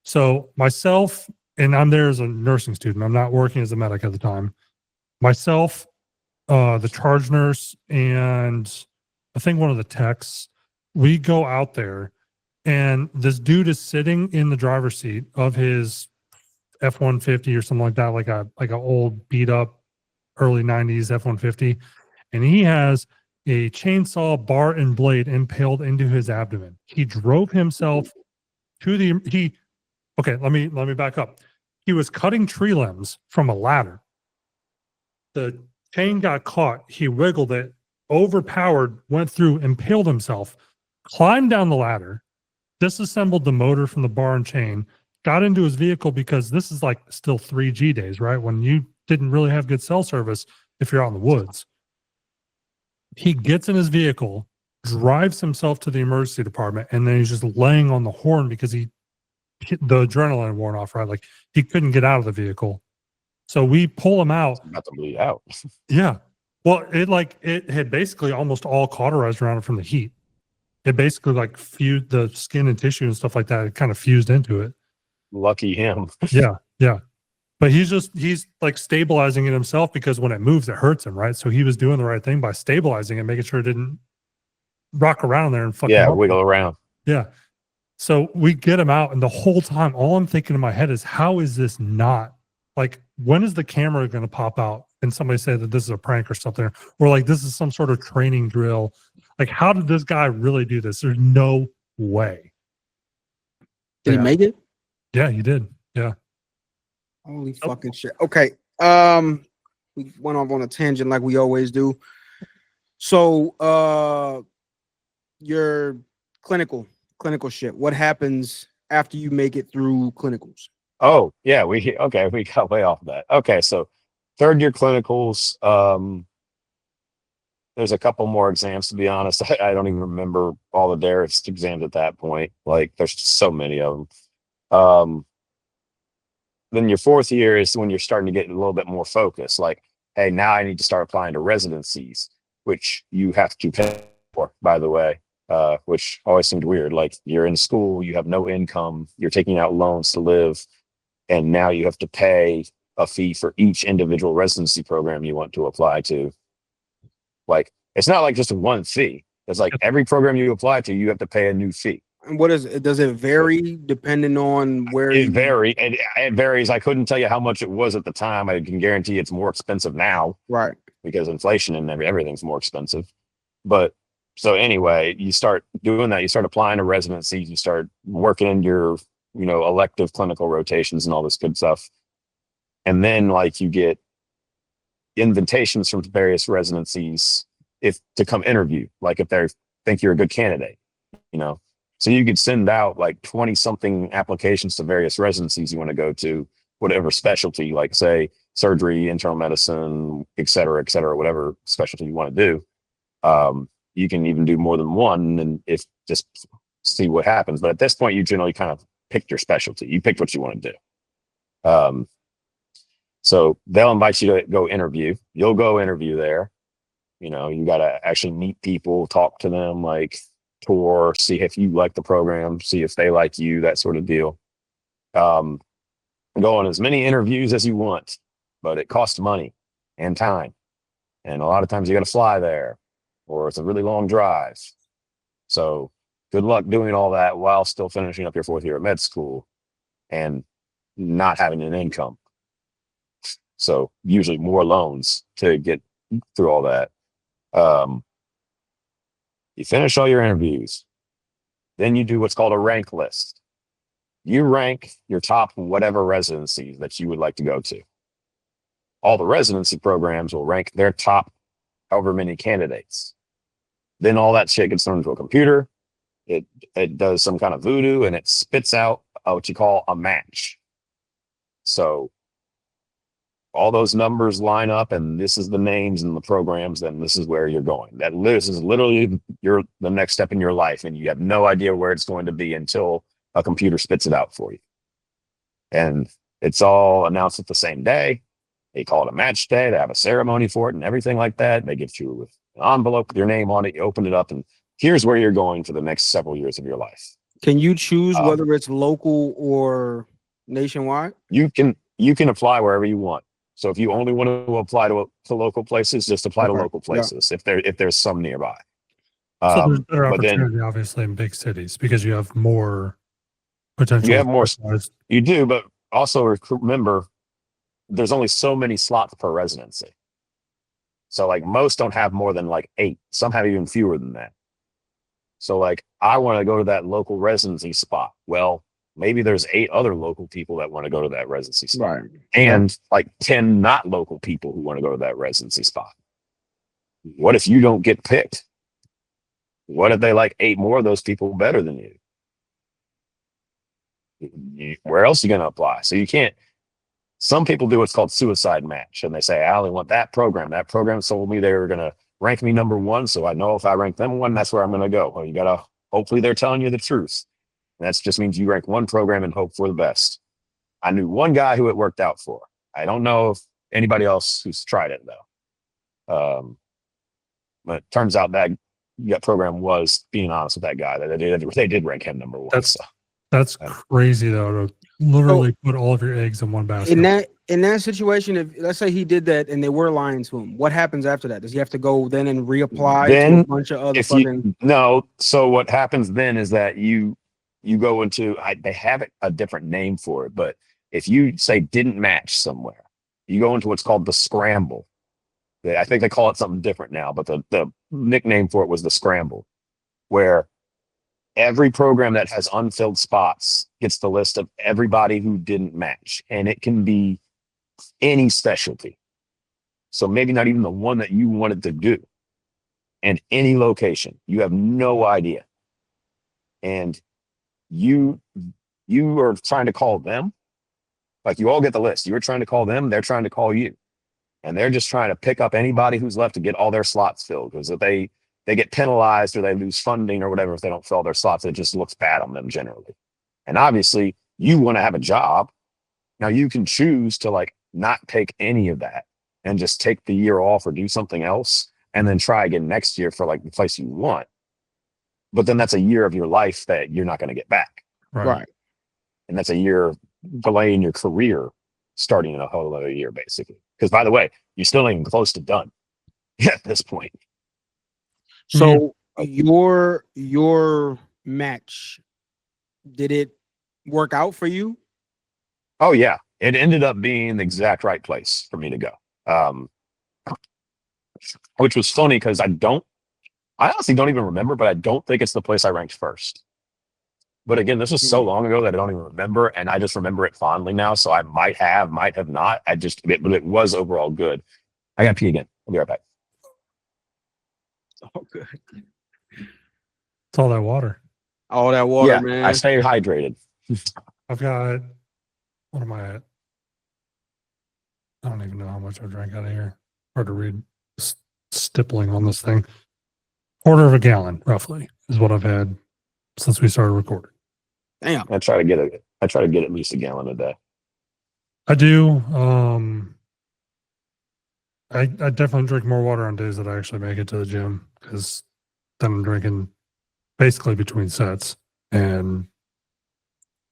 So myself, and I'm there as a nursing student. I'm not working as a medic at the time. Myself, the charge nurse, and I think one of the techs, we go out there, and this dude is sitting in the driver's seat of his F-150 or something like that, like a old beat up early 90s F-150, and he has a chainsaw bar and blade impaled into his abdomen. He drove himself to the okay, let me back up. He was cutting tree limbs from a ladder. The chain got caught. He wiggled it, overpowered, went through, impaled himself, climbed down the ladder, disassembled the motor from the bar and chain, got into his vehicle because this is like still 3G days, right? When you didn't really have good cell service if you're out in the woods. He gets in his vehicle, drives himself to the emergency department, and then he's just laying on the horn because the adrenaline worn off, right? Like he couldn't get out of the vehicle. So we pull him out. About to bleed out. Yeah. Well, it had basically almost all cauterized around it from the heat. It basically like fused the skin and tissue and stuff like that. It kind of fused into it. Lucky him. Yeah. Yeah. But he's like stabilizing it himself because when it moves, it hurts him, right? So he was doing the right thing by stabilizing it, making sure it didn't rock around there and fuck him up. Wiggle around. Yeah. So we get him out, and the whole time, all I'm thinking in my head is, how is this not like, when is the camera going to pop out and somebody say that this is a prank or something, or like this is some sort of training drill? Like, how did this guy really do this? There's no way. Did he make it? Yeah, he did. Yeah. Holy fucking shit. Okay. We went off on a tangent like we always do. So your clinical shit. What happens after you make it through clinicals? Oh, yeah, we got way off of that. Okay, so third year clinicals, there's a couple more exams, to be honest. I don't even remember all the Derek's exams at that point. Like, there's just so many of them. Then your fourth year is when you're starting to get a little bit more focused. Like, hey, now I need to start applying to residencies, which you have to pay for, by the way, which always seemed weird. Like, you're in school, you have no income, you're taking out loans to live, and now you have to pay a fee for each individual residency program you want to apply to. Like, it's not like just one fee. It's like every program you apply to, you have to pay a new fee. And what is it? Does it vary depending on where it varies? I couldn't tell you how much it was at the time. I can guarantee it's more expensive now, right? Because inflation and everything's more expensive. But so anyway, you start doing that. You start applying to residencies. You start working in your, elective clinical rotations and all this good stuff. And then like you get invitations from various residencies to come interview, like if they think you're a good candidate, So you could send out like 20 something applications to various residencies you want to go to, whatever specialty, like say surgery, internal medicine, et cetera, whatever specialty you want to do. You can even do more than one and just see what happens. But at this point, you generally kind of pick your specialty. You pick what you want to do. So they'll invite you to go interview. You'll go interview there. You got to actually meet people, talk to them, like tour, see if you like the program, see if they like you, that sort of deal. Go on as many interviews as you want, but it costs money and time. And a lot of times you got to fly there, or it's a really long drive. So good luck doing all that while still finishing up your fourth year of med school and not having an income. So usually more loans to get through all that. You finish all your interviews. Then you do what's called a rank list. You rank your top whatever residencies that you would like to go to. All the residency programs will rank their top however many candidates. Then all that shit gets thrown into a computer. It does some kind of voodoo and it spits out what you call a match. So all those numbers line up and this is the names and the programs, then this is where you're going. This is literally the next step in your life, and you have no idea where it's going to be until a computer spits it out for you. And it's all announced at the same day. They call it a match day. They have a ceremony for it and everything like that. They give you an envelope with your name on it. You open it up and here's where you're going for the next several years of your life. Can you choose Um, whether it's local or nationwide? You can apply wherever you want. So if you only want to apply to local places, just apply to Okay. local Yeah. places if there's some nearby. So there's better But then opportunity, obviously, in big cities because you have more potential. you have more. specialized- You do, but also remember, there's only so many slots per residency. So like most don't have more than like 8. Some have even fewer than that. So like I want to go to that local residency spot. Well, maybe there's 8 other local people that want to go to that residency spot. Right. And like 10 not local people who want to go to that residency spot. What if you don't get picked? What if they like 8 more of those people better than you? Where else are you going to apply? So you can't. Some people do what's called suicide match, and they say, I only want that program. That program told me they were going to rank me number 1, so I know if I rank them 1, that's where I'm going to go. Well, you got to, hopefully they're telling you the truth. And that just means you rank one program and hope for the best. I knew one guy who it worked out for. I don't know if anybody else who's tried it, though. But it turns out that program was, being honest with that guy, that they did rank him number 1. That's crazy though, to literally put all of your eggs in one basket. In that situation, if let's say he did that and they were lying to him, what happens after that? Does he have to go then and reapply to a bunch of other fucking? No. So what happens then is that you go into, they have a different name for it, but if you say didn't match somewhere, you go into what's called the scramble. I think they call it something different now, but the nickname for it was the scramble, where every program that has unfilled spots gets the list of everybody who didn't match. And it can be any specialty. So maybe not even the one that you wanted to do. And any location. You have no idea. And you are trying to call them. Like you all get the list. You were trying to call them. They're trying to call you. And they're just trying to pick up anybody who's left to get all their slots filled. Because if they get penalized or they lose funding or whatever if they don't fill their slots, it just looks bad on them generally. And obviously, you want to have a job. Now you can choose to like not take any of that and just take the year off or do something else and then try again next year for like the place you want. But then that's a year of your life that you're not going to get back. Right. And that's a year delaying your career starting in a whole other year, basically. Because by the way, you're still not even close to done at this point. So your match, did it work out for you? Oh yeah, it ended up being the exact right place for me to go, which was funny because I honestly don't even remember, but I don't think it's the place I ranked first. But again, this was so long ago that I don't even remember, and I just remember it fondly now. So I might have not. But it was overall good. I got to pee again. I'll be right back. Oh, good. It's all that water. All that water, Yeah, man. I stay hydrated. I've got, what am I at? I don't even know how much I drank out of here. Hard to read. Stippling on this thing. Quarter of a gallon, roughly, is what I've had since we started recording. Damn. I try to get at least a gallon a day. I do. I definitely drink more water on days that I actually make it to the gym because then I'm drinking basically between sets. And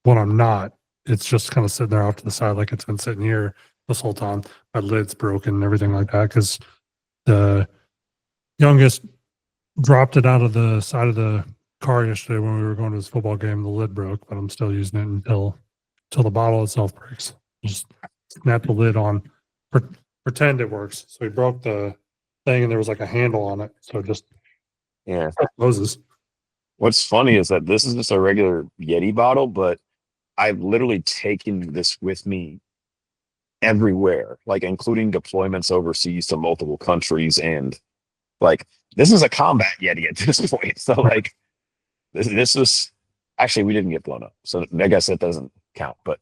when I'm not, it's just kind of sitting there off to the side like it's been sitting here this whole time. My lid's broken and everything like that because the youngest dropped it out of the side of the car yesterday when we were going to this football game. The lid broke, but I'm still using it until the bottle itself breaks. Just snap the lid on. Pretend it works. So he broke the thing and there was like a handle on it. So it just closes. What's funny is that this is just a regular Yeti bottle, but I've literally taken this with me everywhere, like including deployments overseas to multiple countries. And like, this is a combat Yeti at this point. So like, this was actually, we didn't get blown up. So I guess it doesn't count, but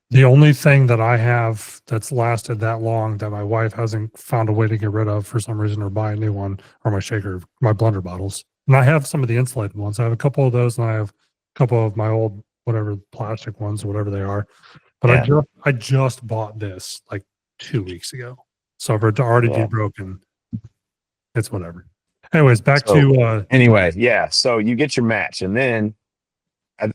the only thing that I have that's lasted that long that my wife hasn't found a way to get rid of for some reason or buy a new one are my shaker, my blender bottles. And I have some of the insulated ones. I have a couple of those and I have a couple of my old, whatever, plastic ones, whatever they are. But I just bought this like 2 weeks ago. So for it to already be broken, it's whatever. Anyways, back to anyway, yeah. So you get your match, and then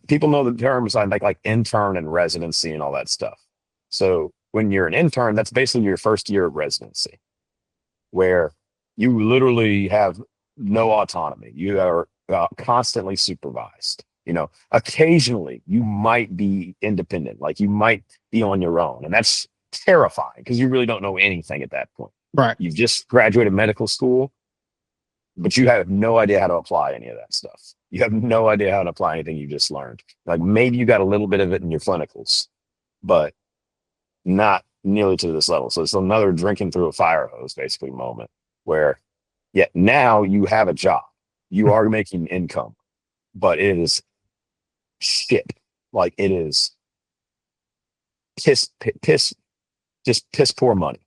people know the terms like intern and residency and all that stuff. So when you're an intern, that's basically your first year of residency, where you literally have no autonomy. You are constantly supervised. You know, occasionally you might be independent, like you might be on your own, and that's terrifying because you really don't know anything at that point. Right. You've just graduated medical school, but you have no idea how to apply any of that stuff. You have no idea how to apply anything you just learned. Like maybe you got a little bit of it in your clinicals, but not nearly to this level. So it's another drinking through a fire hose basically moment where, yeah, now you have a job, you are making income, but it is shit. Like it is just piss poor money.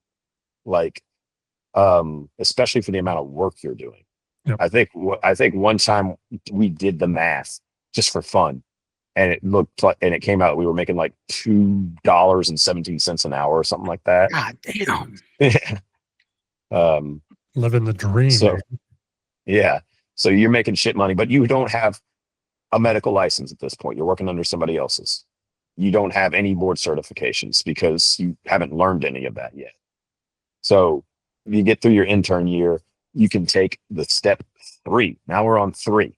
Like, especially for the amount of work you're doing. Yep. I think one time we did the math just for fun, and it looked like, and it came out we were making like $2.17 an hour or something like that. God damn. Living the dream. So man. yeah, so you're making shit money, but you don't have a medical license at this point. You're working under somebody else's. You don't have any board certifications because you haven't learned any of that yet. So if you get through your intern year, you can take the step 3. Now we're on 3.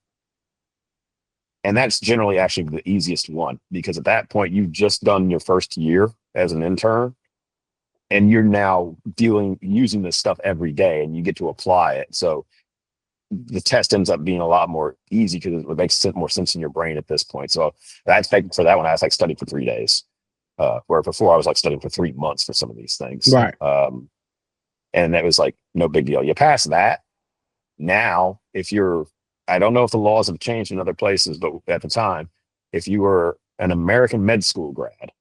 And that's generally actually the easiest one because at that point, you've just done your first year as an intern and you're now using this stuff every day and you get to apply it. So the test ends up being a lot more easy because it makes more sense in your brain at this point. So that's like for that one, I was like studying for 3 days. Where before I was like studying for 3 months for some of these things. Right. And that was like no big deal. You pass that. Now, I don't know if the laws have changed in other places, but at the time, if you were an American med school grad,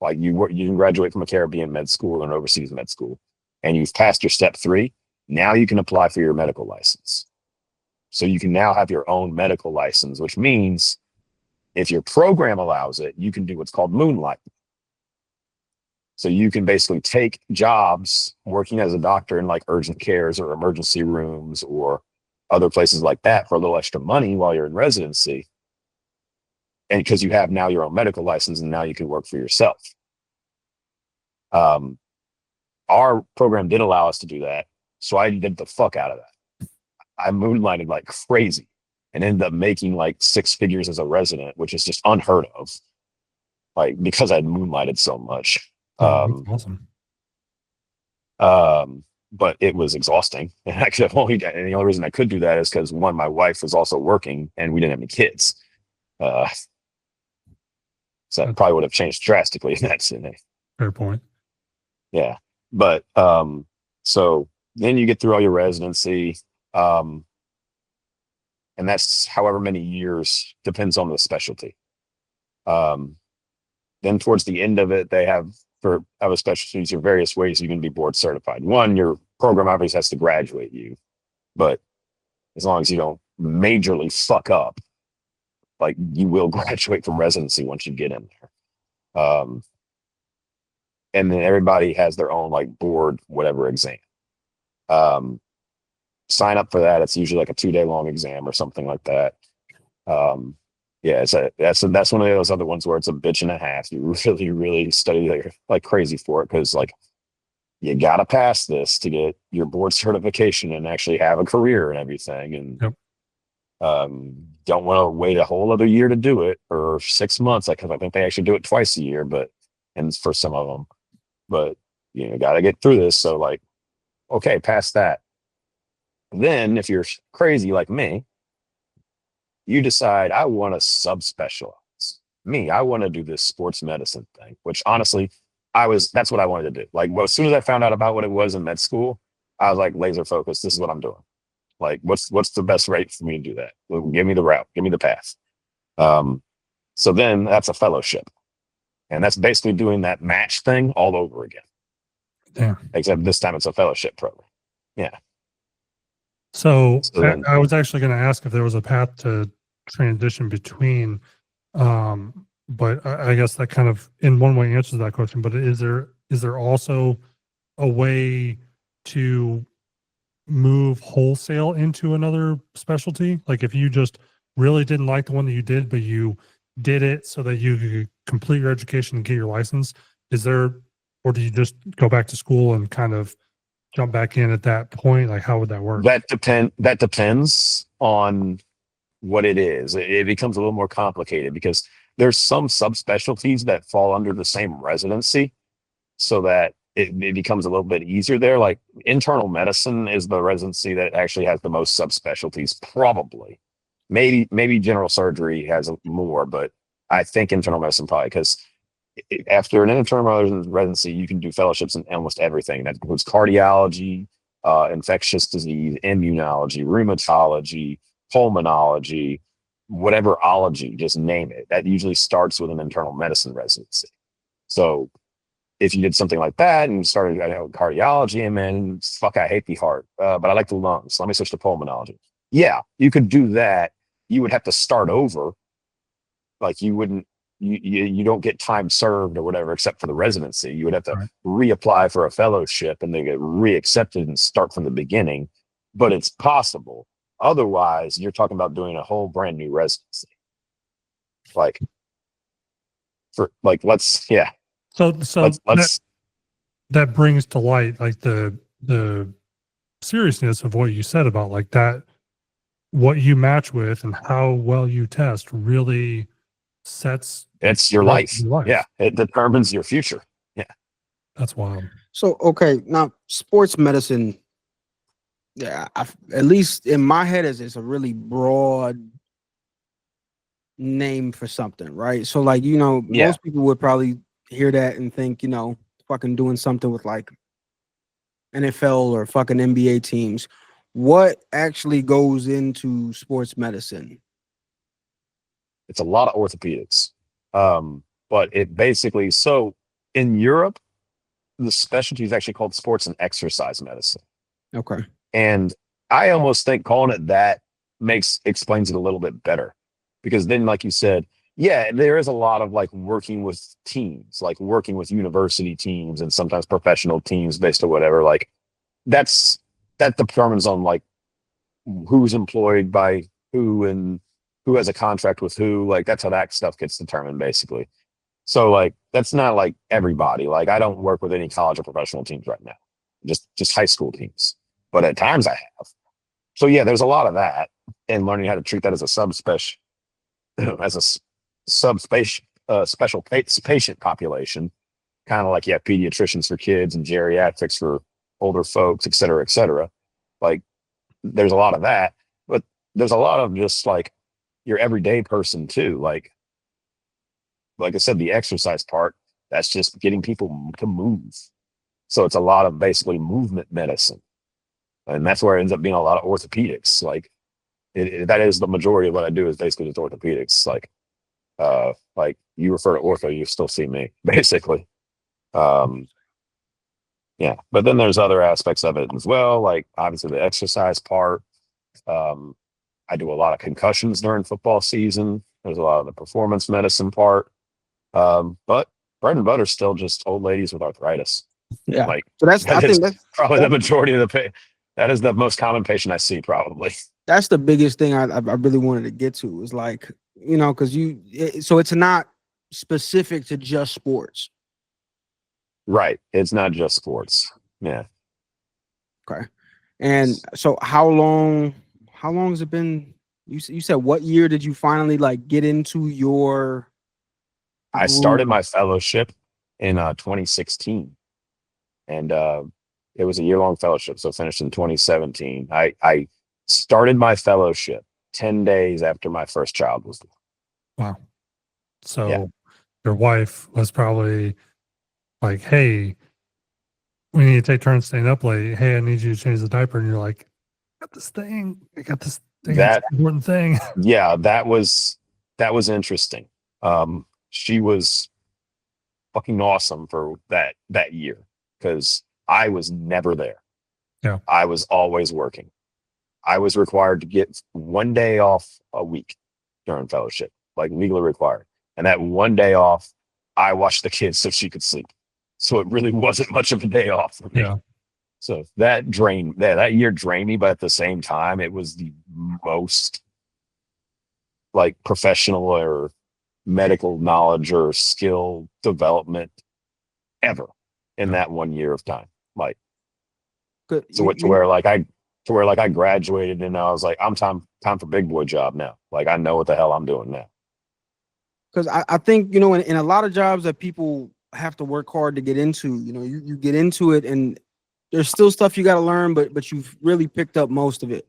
like you can graduate from a Caribbean med school or an overseas med school, and you've passed your step 3, now you can apply for your medical license. So you can now have your own medical license, which means if your program allows it, you can do what's called moonlight. So you can basically take jobs working as a doctor in like urgent cares or emergency rooms or other places like that for a little extra money while you're in residency. And because you have now your own medical license and now you can work for yourself. Our program did allow us to do that. So I did the fuck out of that. I moonlighted like crazy and ended up making like 6 figures as a resident, which is just unheard of. Like because I'd moonlighted so much. That's awesome. But it was exhausting. And the only reason I could do that is because one, my wife was also working and we didn't have any kids. So that probably would have changed drastically in that scenario. Fair point. Yeah. But so then you get through all your residency. And that's however many years, depends on the specialty. Then towards the end of it, they have for other specialties, there are various ways you can be board certified. One, your program obviously has to graduate you, but as long as you don't majorly fuck up, like you will graduate from residency once you get in there. And then everybody has their own like board, whatever exam. Sign up for that. It's usually like a 2-day long exam or something like that. Yeah, that's one of those other ones where it's a bitch and a half. You really, really study like crazy for it because like you gotta pass this to get your board certification and actually have a career and everything. And Yep. Don't want to wait a whole other year to do it or 6 months. Like, 'cause I think they actually do it twice a year, and for some of them, but you know, gotta get through this. So like, okay, pass that. Then if you're crazy like me, you decide I want to subspecialize. I want to do this sports medicine thing, which honestly, that's what I wanted to do. Like, well, as soon as I found out about what it was in med school, I was like laser focused. This is what I'm doing. Like, what's the best rate for me to do that? Well, give me the route, give me the path. So then that's a fellowship. And that's basically doing that match thing all over again. Yeah. Except this time it's a fellowship program. Yeah. So then- I was actually going to ask if there was a path to transition between, but I guess that kind of in one way answers that question. But is there also a way to move wholesale into another specialty? Like if you just really didn't like the one that you did, but you did it so that you could complete your education and get your license? Is there, or do you just go back to school and kind of jump back in at that point? Like, how would that work? That depends on what it is. It becomes a little more complicated because there's some subspecialties that fall under the same residency, so that it becomes a little bit easier there. Like internal medicine is the residency that actually has the most subspecialties, probably. Maybe general surgery has more, but I think internal medicine probably, because after an internal medicine residency, you can do fellowships in almost everything. That includes cardiology, infectious disease, immunology, rheumatology, pulmonology, whatever ology, just name it. That usually starts with an internal medicine residency. So if you did something like that and started cardiology, and man, fuck, I hate the heart, but I like the lungs. So let me switch to pulmonology. Yeah, you could do that. You would have to start over. Like you wouldn't, you don't get time served or whatever, except for the residency. You would have to reapply for a fellowship and then get reaccepted and start from the beginning. But it's possible. Otherwise, you're talking about doing a whole brand new residency. Like, let's that brings to light like the seriousness of what you said about like that, what you match with and how well you test really sets it's your life. Yeah, it determines your future. Yeah, that's wild. So okay, now sports medicine, yeah, at least in my head, is a really broad name for something, right? So like, most people would probably hear that and think, fucking doing something with like NFL or fucking NBA teams. What actually goes into sports medicine? It's a lot of orthopedics. But it basically, so in Europe, the specialty is actually called sports and exercise medicine. Okay. And I almost think calling it that explains it a little bit better, because then, like you said, yeah, there is a lot of like working with teams, like working with university teams and sometimes professional teams based on whatever. Like that determines on like who's employed by who and who has a contract with who. Like that's how that stuff gets determined basically. So like that's not like everybody. Like I don't work with any college or professional teams right now, just high school teams. But at times I have. So yeah, there's a lot of that, and learning how to treat that as a subspecial, special patient population, kind of like you have pediatricians for kids and geriatrics for older folks, et cetera, et cetera. Like there's a lot of that, but there's a lot of just like your everyday person too. Like I said, the exercise part, that's just getting people to move. So it's a lot of basically movement medicine. And that's where it ends up being a lot of orthopedics. Like that is the majority of what I do is basically just orthopedics. Like you refer to ortho, you still see me basically. Yeah, but then there's other aspects of it as well. Like obviously the exercise part. I do a lot of concussions during football season. There's a lot of the performance medicine part. But bread and butter is still just old ladies with arthritis. Yeah. Like so I think that's probably the majority of that is the most common patient I see probably. That's the biggest thing I really wanted to get to is like, because so it's not specific to just sports. Right. It's not just sports. Yeah. Okay. And so how long has it been? You said what year did you finally like get into your I started my fellowship in 2016, and it was a year-long fellowship, so finished in 2017. I started my fellowship 10 days after my first child was born. Wow. So your wife was probably like, hey, we need to take turns staying up late. Hey, I need you to change the diaper. And you're like, I got this thing. That important thing. Yeah, that was interesting. She was fucking awesome for that year because I was never there. Yeah. I was always working. I was required to get one day off a week during fellowship, like legally required. And that one day off, I watched the kids so she could sleep. So it really wasn't much of a day off for me. Yeah. So that year drained me, but at the same time, it was the most like professional or medical knowledge or skill development ever in Yeah. that 1 year of time. Like, Good. to where like I graduated and I was like, I'm time for big boy job now. Like, I know what the hell I'm doing now. Because I think, in a lot of jobs that people have to work hard to get into, you get into it and there's still stuff you got to learn, but you've really picked up most of it.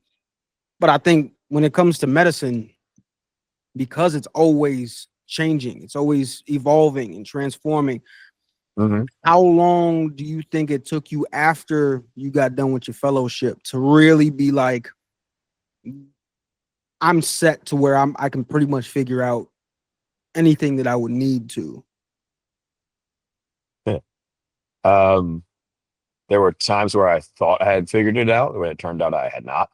But I think when it comes to medicine, because it's always changing, it's always evolving and transforming. Mm-hmm. How long do you think it took you after you got done with your fellowship to really be like, I'm set to where I can pretty much figure out anything that I would need to? There were times where I thought I had figured it out, when it turned out I had not.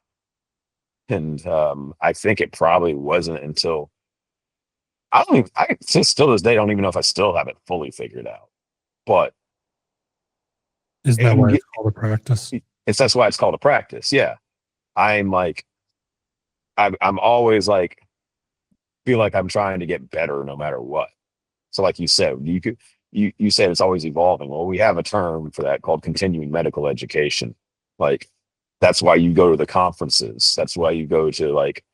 And I think it probably wasn't until I still to this day don't even know if I still have it fully figured out. But Isn't that why it's called a practice? that's why it's called a practice. Yeah. I'm always like, feel like I'm trying to get better no matter what. So like you said, you said it's always evolving. Well, we have a term for that called continuing medical education. Like, that's why you go to the conferences. That's why you go to like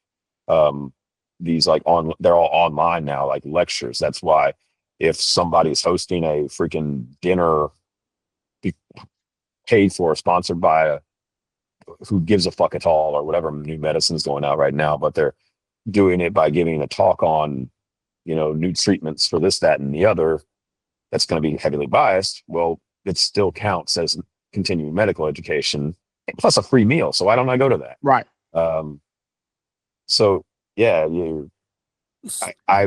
these like they're all online now, like lectures. That's why if somebody's hosting a freaking dinner paid for, sponsored by who gives a fuck at all, or whatever new medicine's going out right now, but they're doing it by giving a talk on, new treatments for this, that, and the other, that's going to be heavily biased. Well, it still counts as continuing medical education plus a free meal. So why don't I go to that? Right. So yeah, I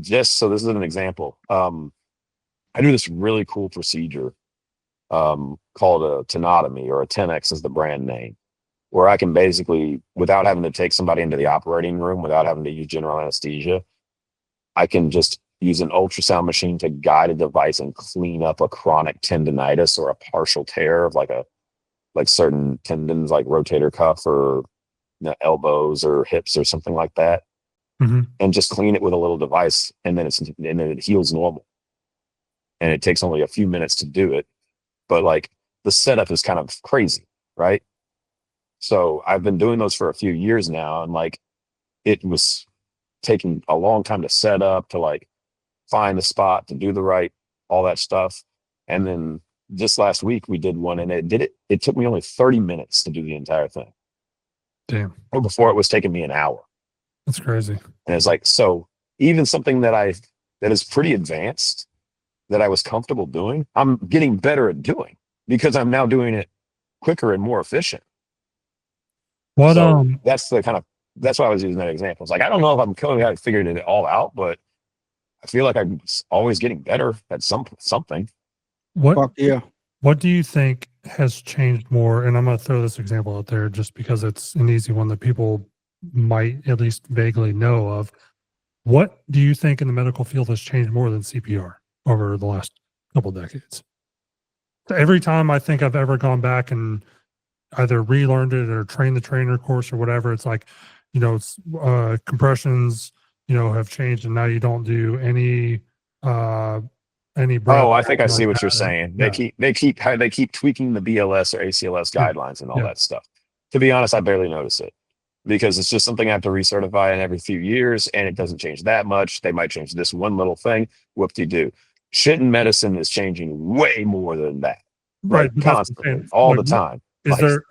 just, so this is an example. I do this really cool procedure called a tenotomy, or a 10X is the brand name, where I can basically, without having to take somebody into the operating room, without having to use general anesthesia, I can just use an ultrasound machine to guide a device and clean up a chronic tendonitis or a partial tear of like certain tendons, like rotator cuff or elbows or hips or something like that. Mm-hmm. And just clean it with a little device, and then it heals normal. And it takes only a few minutes to do it, but like the setup is kind of crazy, right? So I've been doing those for a few years now, and like it was taking a long time to set up, to like find the spot, to do the right, all that stuff. And then just last week we did one, and it took me only 30 minutes to do the entire thing. Damn. Well, before it was taking me an hour. That's crazy. And it's like, so even something that is pretty advanced, that I was comfortable doing, I'm getting better at doing, because I'm now doing it quicker and more efficient. What So that's why I was using that example. It's like, I don't know if I'm totally figured it all out, but I feel like I'm always getting better at something. Fuck yeah. What do you think has changed more? And I'm going to throw this example out there just because it's an easy one that people might at least vaguely know of. What do you think in the medical field has changed more than CPR over the last couple of decades? So every time I think I've ever gone back and either relearned it or trained the trainer course or whatever, it's like, compressions, have changed, and now you don't do any breath. Oh, I think I see like what you're that. saying. Yeah. They keep tweaking the BLS or ACLS guidelines and all Yeah. that stuff. To be honest, I barely notice it, because it's just something I have to recertify in every few years, and it doesn't change that much. They might change this one little thing. Whoop-de-doo. Shit in medicine is changing way more than that. Right. But that's what I'm Constantly, saying. all Like, the time.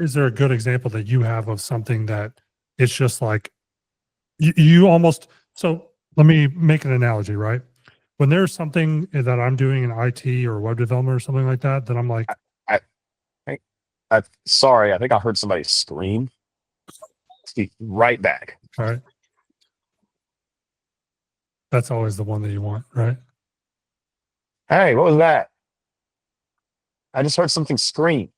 Is there a good example that you have of something that it's just like you almost, so let me make an analogy, right? When there's something that I'm doing in IT or web development or something like that, I'm like, Sorry, I think I heard somebody scream. Speak right back. all right, that's always the one that you want, right? Hey, what was that? I just heard something scream.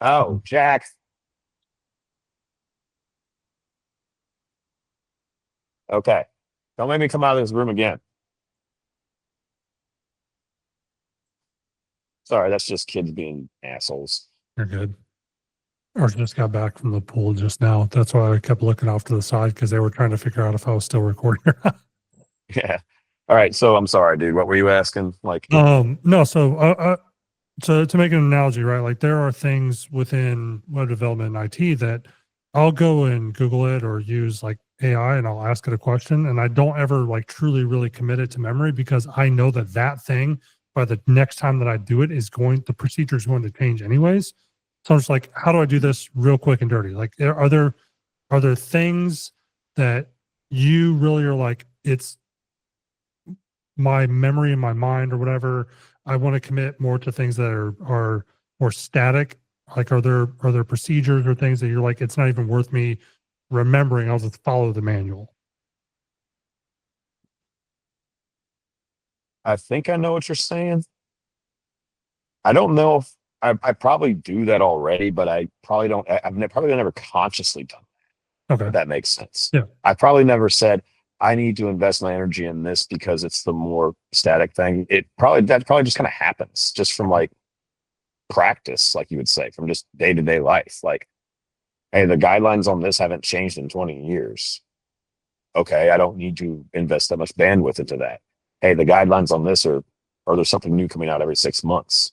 Oh, Jack. Okay. Don't make me come out of this room again. Sorry, that's just kids being assholes. You're good. Ours just got back from the pool just now. That's why I kept looking off to the side because they were trying to figure out if I was still recording or not. Yeah. All right. So I'm sorry, dude. What were you asking? Like, No, so to make an analogy, right? Like there are things within web development and IT that I'll go and Google it or use like AI and I'll ask it a question, and I don't ever like truly really commit it to memory because I know that that thing by the next time that I do it the procedure is going to change anyways. So I'm just like, how do I do this real quick and dirty? Like, are there things that you really are like, it's my memory in my mind or whatever? I want to commit more to things that are more static. Like, are there procedures or things that you're like, it's not even worth me remembering? I'll just follow the manual. I think I know what you're saying. I don't know if I probably do that already, but I probably don't. Probably never consciously done that, Okay. if that makes sense. Yeah. I probably never said, I need to invest my energy in this because it's the more static thing. That probably just kind of happens just from like practice, like you would say, from just day to day life. Like, hey, the guidelines on this haven't changed in 20 years. Okay, I don't need to invest that much bandwidth into that. Hey, the guidelines on this or there's something new coming out every 6 months.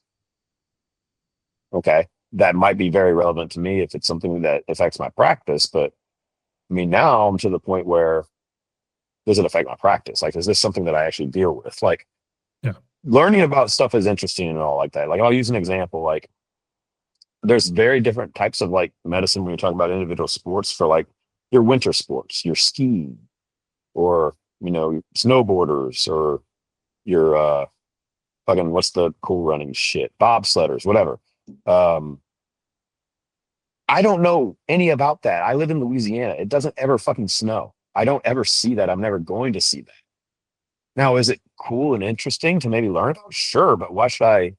Okay, that might be very relevant to me if it's something that affects my practice. But I mean, now I'm to the point where does it affect my practice? Like, is this something that I actually deal with? Like, Yeah. learning about stuff is interesting and all like that. Like, I'll use an example. Like, there's very different types of like medicine when you're talking about individual sports for like your winter sports, your skiing, or snowboarders, or your fucking what's the cool running shit, bobsledders, whatever. I don't know any about that. I live in Louisiana. It doesn't ever fucking snow. I don't ever see that. I'm never going to see that. Now, is it cool and interesting to maybe learn about? Sure, but why should I?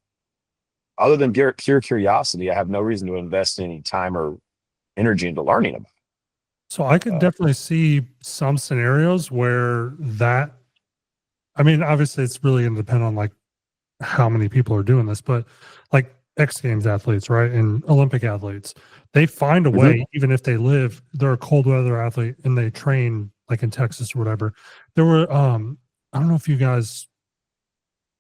Other than pure curiosity, I have no reason to invest any time or energy into learning about it. So I could definitely see some scenarios where that, I mean, obviously it's really going to depend on like how many people are doing this, but like X Games athletes, right? And Olympic athletes, they find a way, even if they're a cold weather athlete and they train like in Texas or whatever. There were, I don't know if you guys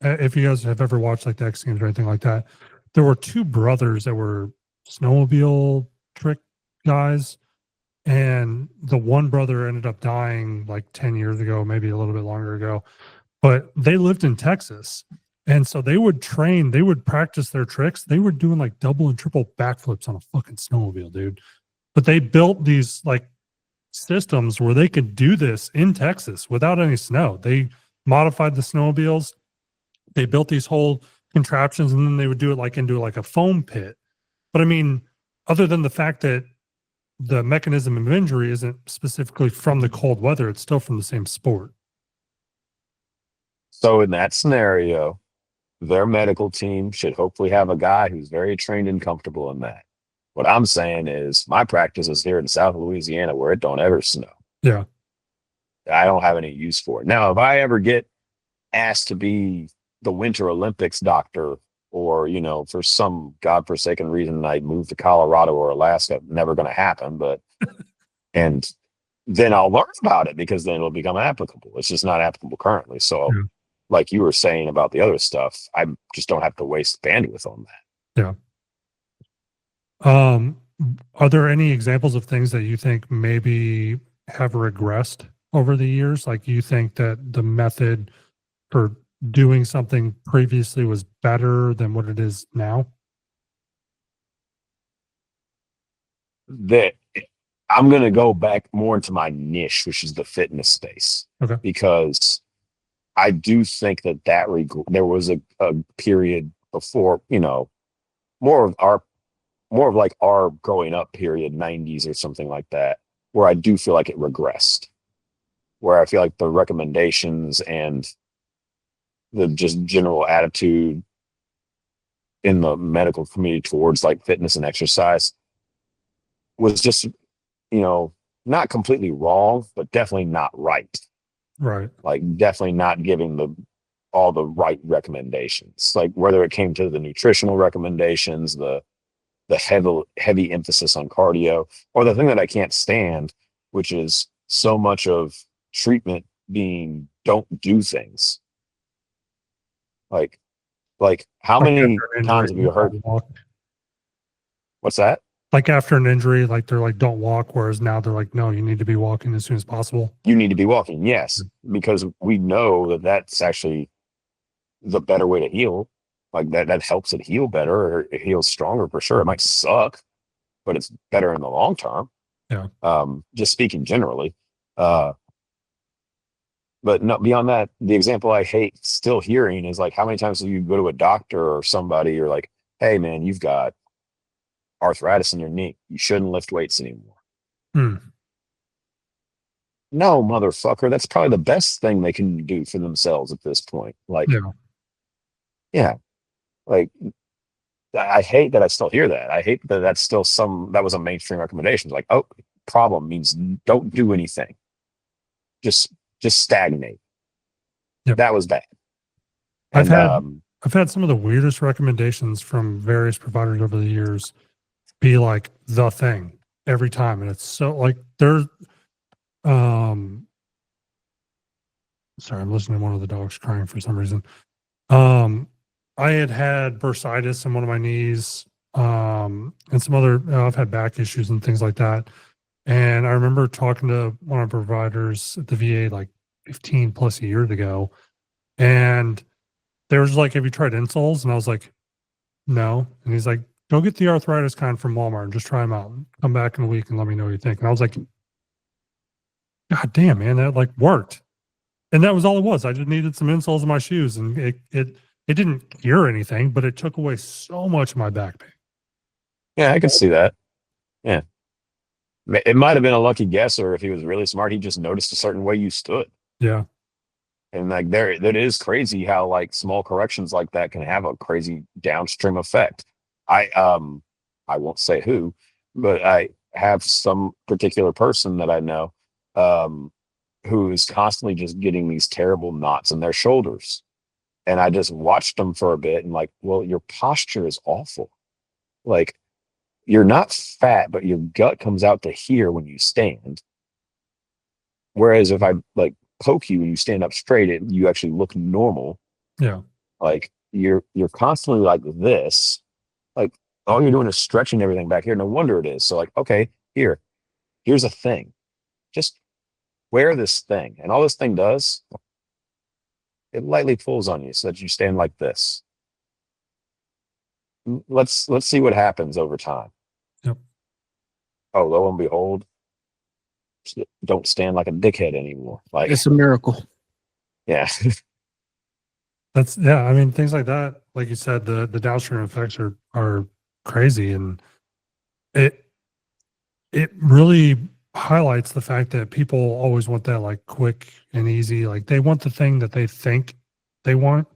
have ever watched like the X Games or anything like that. There were two brothers that were snowmobile trick guys. And the one brother ended up dying like 10 years ago, maybe a little bit longer ago, but they lived in Texas. And so they would practice their tricks. They were doing like double and triple backflips on a fucking snowmobile, dude. But they built these like systems where they could do this in Texas without any snow. They modified the snowmobiles. They built these whole contraptions and then they would do it like into like a foam pit. But I mean, other than the fact that the mechanism of injury isn't specifically from the cold weather, it's still from the same sport. So in that scenario, their medical team should hopefully have a guy who's very trained and comfortable in that. What I'm saying is my practice is here in South Louisiana where it don't ever snow. Yeah. I don't have any use for it. Now, if I ever get asked to be the Winter Olympics doctor, or, for some godforsaken reason, I move to Colorado or Alaska, never going to happen. But, and then I'll learn about it because then it'll become applicable. It's just not applicable currently. So, like you were saying about the other stuff, I just don't have to waste bandwidth on that. Yeah. Are there any examples of things that you think maybe have regressed over the years? Like you think that the method for doing something previously was better than what it is now? That I'm going to go back more into my niche, which is the fitness space. Okay. Because I do think that there was a period before, more of like our growing up period, 90s or something like that, where I do feel like it regressed, where I feel like the recommendations and the just general attitude in the medical community towards like fitness and exercise was just, not completely wrong, but definitely not right. Right. Like definitely not giving all the right recommendations, like whether it came to the nutritional recommendations, the the heavy emphasis on cardio, or the thing that I can't stand, which is so much of treatment being don't do things. Like how Like many after an times injury, have you heard? don't walk. What's that? Like after an injury, like they're like, don't walk. Whereas now they're like, no, you need to be walking as soon as possible. You need to be walking. Yes, because we know that that's actually the better way to heal. Like that helps it heal better, or it heals stronger for sure. It might suck, but it's better in the long term. Yeah. Just speaking generally. But no, beyond that, the example I hate still hearing is like, how many times do you go to a doctor or somebody, you're like, hey man, you've got arthritis in your knee. You shouldn't lift weights anymore. Hmm. No, motherfucker. That's probably the best thing they can do for themselves at this point. Like, yeah. Like, I hate that I still hear that. I hate that that's still that was a mainstream recommendation. Like, oh, problem means don't do anything. Just stagnate. Yep. That was bad. I've And, had some of the weirdest recommendations from various providers over the years be like the thing every time. And it's so like there's sorry, I'm listening to one of the dogs crying for some reason. I had bursitis in one of my knees, and some other I've had back issues and things like that. And I remember talking to one of the providers at the VA like 15 plus years ago, and they were just like, have you tried insoles? And I was like, no. And he's like, go get the arthritis kind from Walmart and just try them out. Come back in a week and let me know what you think. And I was like, God damn, man, that like worked. And that was all it was. I just needed some insoles in my shoes, and it didn't cure anything, but it took away so much of my back pain. yeah, I can see that. Yeah. It might have been a lucky guess, or if he was really smart, he just noticed a certain way you stood. Yeah. And like that is crazy how like small corrections like that can have a crazy downstream effect. I won't say who, but I have some particular person that I know who is constantly just getting these terrible knots in their shoulders. And I just watched them for a bit and like, well, your posture is awful. Like, you're not fat, but your gut comes out to here when you stand. Whereas if I like poke you and you stand up straight, you actually look normal. Yeah. Like you're constantly like this. Like all you're doing is stretching everything back here. No wonder it is. So like, okay, here's a thing. Just wear this thing. And all this thing does, it lightly pulls on you so that you stand like this. Let's see what happens over time. Yep. Oh, lo and behold, don't stand like a dickhead anymore. Like, It's a miracle. yeah. I mean, things like that, like you said, the downstream effects are crazy, and it really highlights the fact that people always want that like quick and easy. Like they want the thing that they think they want.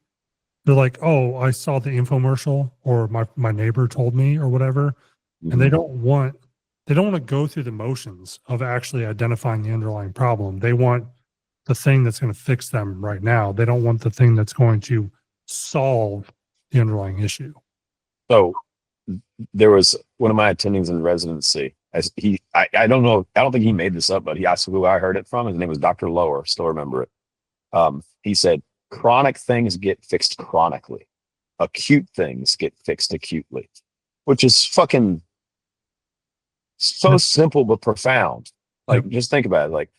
They're like, oh, I saw the infomercial, or my neighbor told me, or whatever. And they don't want to go through the motions of actually identifying the underlying problem. They want the thing that's going to fix them right now. They don't want the thing that's going to solve the underlying issue. So there was one of my attendings in residency. I don't know. I don't think he made this up, but he asked who I heard it from. His name was Dr. Lower. Still remember it. He said, chronic things get fixed chronically. Acute things get fixed acutely, which is fucking so simple but profound. Like, just think about it. Like,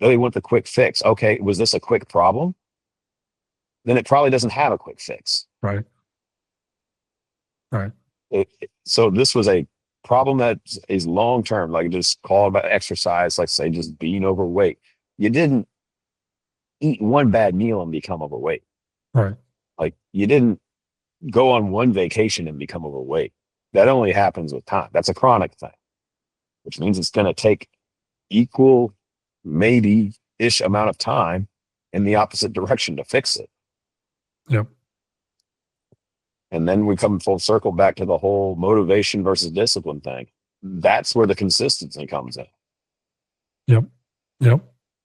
they want the quick fix. Okay, was this a quick problem? Then it probably doesn't have a quick fix. Right. So this was a problem that is long term, like just call about exercise, like say just being overweight. You didn't eat one bad meal and become overweight. Right. Like you didn't go on one vacation and become overweight. That only happens with time. That's a chronic thing, which means it's going to take equal, maybe-ish amount of time in the opposite direction to fix it. Yep. And then we come full circle back to the whole motivation versus discipline thing. That's where the consistency comes in. Yep.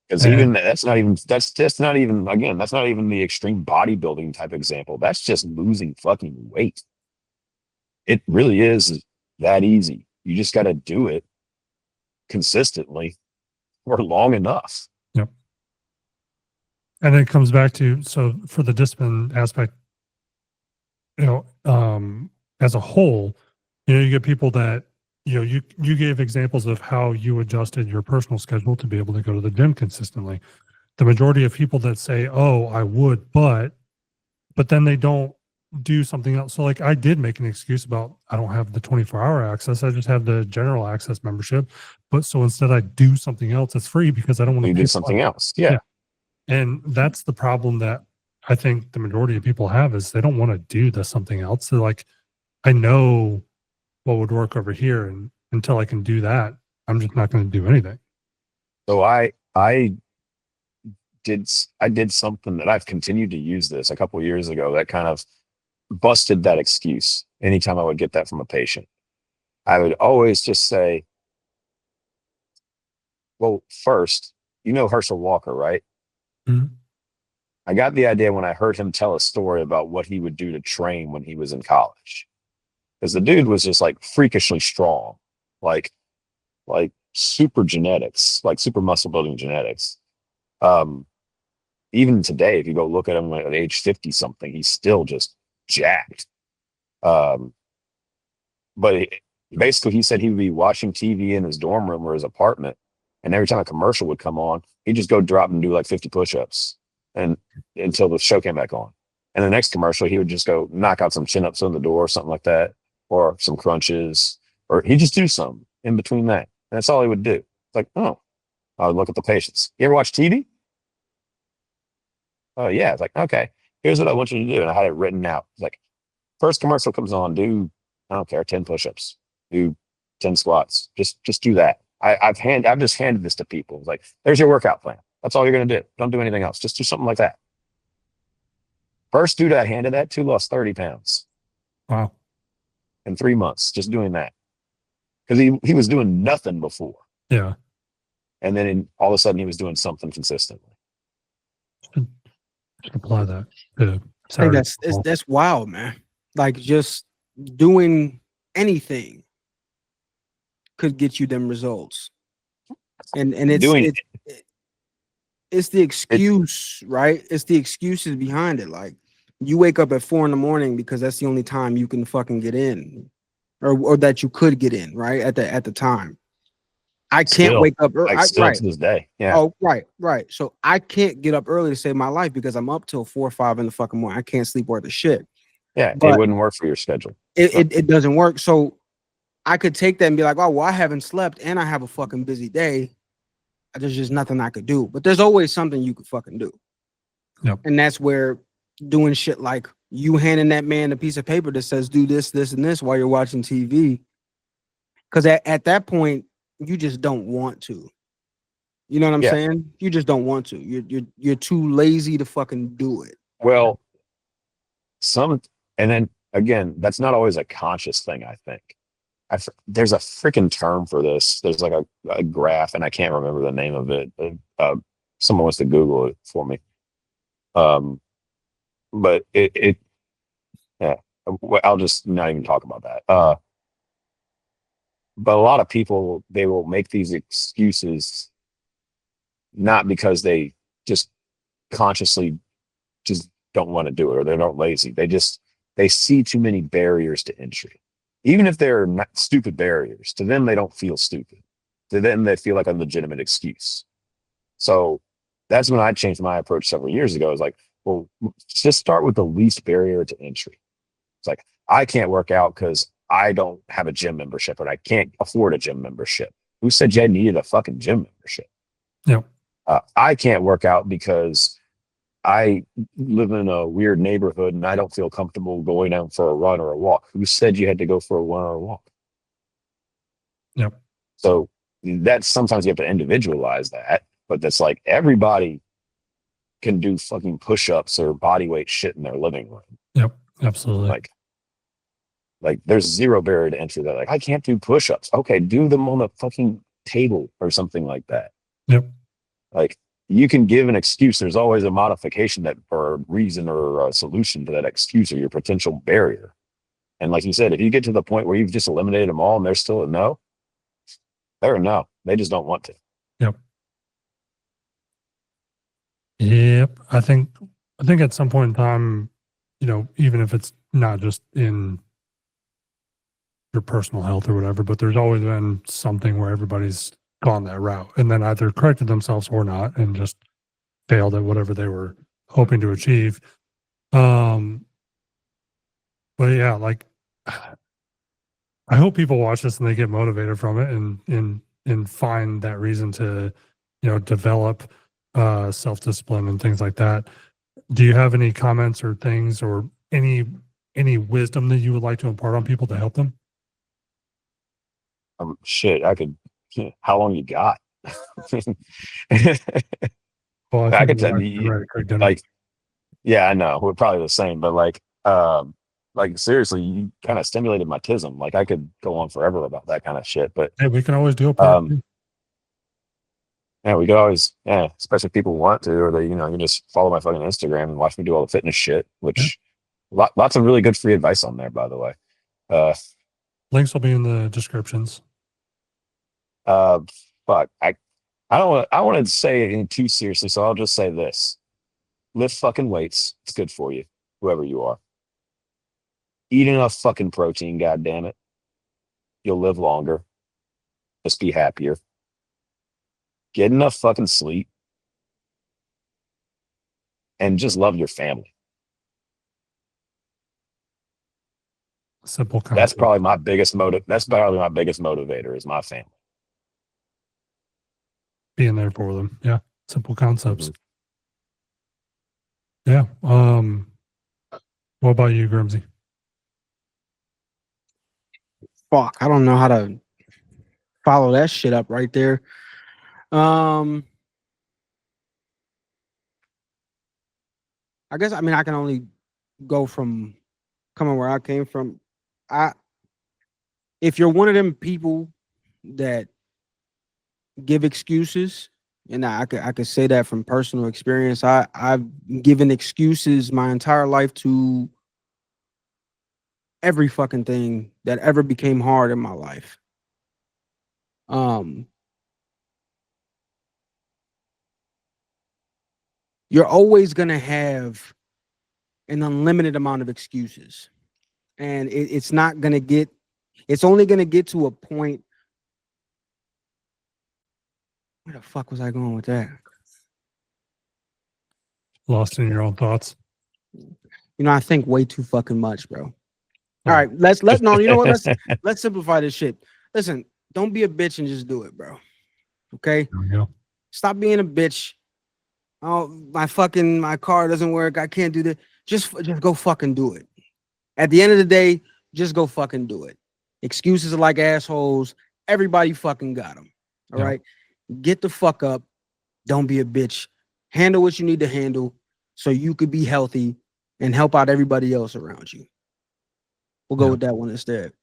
Because even that's not even the extreme bodybuilding type example. That's just losing fucking weight. It really is that easy. You just got to do it consistently for long enough. Yep. And it comes back to, so for the discipline aspect, as a whole, you get people that, you gave examples of how you adjusted your personal schedule to be able to go to the gym consistently. The majority of people that say, oh, I would, but then they don't do something else. So like I did make an excuse about, I don't have the 24-hour access. I just have the general access membership. But so instead I do something else that's free because I don't want to You do something else. Yeah. And that's the problem that I think the majority of people have, is they don't want to do the something else. They're like, I know what would work over here, and until I can do that, I'm just not going to do anything. So I did something that I've continued to use this a couple of years ago that kind of busted that excuse. Anytime I would get that from a patient, I would always just say, well, first, Herschel Walker, right? Mhm. I got the idea when I heard him tell a story about what he would do to train when he was in college. Because the dude was just like freakishly strong, like super genetics, like super muscle building genetics. Even today, if you go look at him at age 50 something, he's still just jacked. But basically, he said he would be watching TV in his dorm room or his apartment, and every time a commercial would come on, he'd just go drop and do like 50 push-ups, and until the show came back on. And the next commercial, he would just go knock out some chin-ups on the door or something like that, or some crunches, or he'd just do something in between that. And that's all he would do. It's like, oh, I would look at the patients. You ever watch TV? Oh, yeah. It's like, okay, here's what I want you to do. And I had it written out. It's like, first commercial comes on, do, I don't care, 10 push-ups, do 10 squats. Just do that. I've just handed this to people. It's like, there's your workout plan. That's all you're going to do. Don't do anything else. Just do something like that. First dude I handed that to lost 30 pounds. Wow. In 3 months, just doing that. Because he was doing nothing before. Yeah. And then all of a sudden he was doing something consistently. Just apply that to I think Saturday. that's wild, man. Like just doing anything could get you them results. And it's the excuse, right? It's the excuses behind it. Like you wake up at 4 a.m. because that's the only time you can fucking get in, or that you could get in, right? At the time. I can't Still, wake up early. still Right. to this day. Yeah. Oh, right. So I can't get up early to save my life because I'm up till 4 or 5 in the fucking morning. I can't sleep worth a shit. Yeah. But it wouldn't work for your schedule. It doesn't work. So I could take that and be like, oh, well, I haven't slept and I have a fucking busy day. There's just nothing I could do. But there's always something you could fucking do. Yep. And that's where doing shit like you handing that man a piece of paper that says do this, this, and this while you're watching TV. Because at that point, you just don't want to. You know what I'm saying? You just don't want to. You're too lazy to fucking do it. Well, and then again, that's not always a conscious thing, I think. There's a freaking term for this. There's like a graph, and I can't remember the name of it. Someone wants to Google it for me. But yeah, I'll just not even talk about that. But a lot of people, they will make these excuses not because they just consciously just don't want to do it, or they're not lazy. They see too many barriers to entry. Even if they're not stupid barriers, to them, they don't feel stupid. To them, they feel like a legitimate excuse. So that's when I changed my approach several years ago. It's like, well, just start with the least barrier to entry. It's like, I can't work out because I don't have a gym membership, and I can't afford a gym membership. Who said you needed a fucking gym membership? Yep. I can't work out because I live in a weird neighborhood and I don't feel comfortable going out for a run or a walk. Who said you had to go for a run or a walk? Yep. So that's sometimes you have to individualize that, but that's like everybody can do fucking push-ups or body weight shit in their living room. Yep. Absolutely. Like there's zero barrier to entry. That like, I can't do push-ups. Okay, do them on a fucking table or something like that. Yep. Like you can give an excuse. There's always a modification or a reason or a solution to that excuse or your potential barrier. And like you said, if you get to the point where you've just eliminated them all and they're still a no, they're a no. They just don't want to. Yep. I think at some point in time, you know, even if it's not just in your personal health or whatever, but there's always been something where everybody's gone that route and then either corrected themselves or not and just failed at whatever they were hoping to achieve. But yeah, like I hope people watch this and they get motivated from it and find that reason to, you know, develop self-discipline and things like that. Do you have any comments or things or any wisdom that you would like to impart on people to help them? Shit, I could. How long you got? Well, I could tell you, like, yeah, I know we're probably the same, but like seriously, you kind of stimulated my tism. Like I could go on forever about that kind of shit, but hey, we can always do a part two. yeah, we could always, yeah, especially if people want to, or they, you know, you just follow my fucking Instagram and watch me do all the fitness shit, which lots of really good free advice on there, by the way. Links will be in the descriptions. Fuck, I don't want to say anything too seriously, so I'll just say this: lift fucking weights. It's good for you, whoever you are. Eat enough fucking protein, goddamn it. You'll live longer. Just be happier. Get enough fucking sleep. And just love your family. Simple concept. That's probably my biggest motivator is my family. Being there for them. Yeah. Simple concepts. Mm-hmm. Yeah. What about you, Grimzy? Fuck, I don't know how to follow that shit up right there. I guess, I mean, I can only go from coming where I came from. If you're one of them people that give excuses, and I could say that from personal experience, I've given excuses my entire life to every fucking thing that ever became hard in my life. You're always gonna have an unlimited amount of excuses, and it's not gonna get. It's only gonna get to a point. Where the fuck was I going with that? Lost in your own thoughts. You know, I think way too fucking much, bro. All right, no, you know what? Let's simplify this shit. Listen, don't be a bitch and just do it, bro. Okay? There we go. Stop being a bitch. Oh, my car doesn't work. I can't do that. Just go fucking do it. At the end of the day, just go fucking do it. Excuses are like assholes. Everybody fucking got them. All right? Get the fuck up. Don't be a bitch. Handle what you need to handle so you could be healthy and help out everybody else around you. We'll go with that one instead.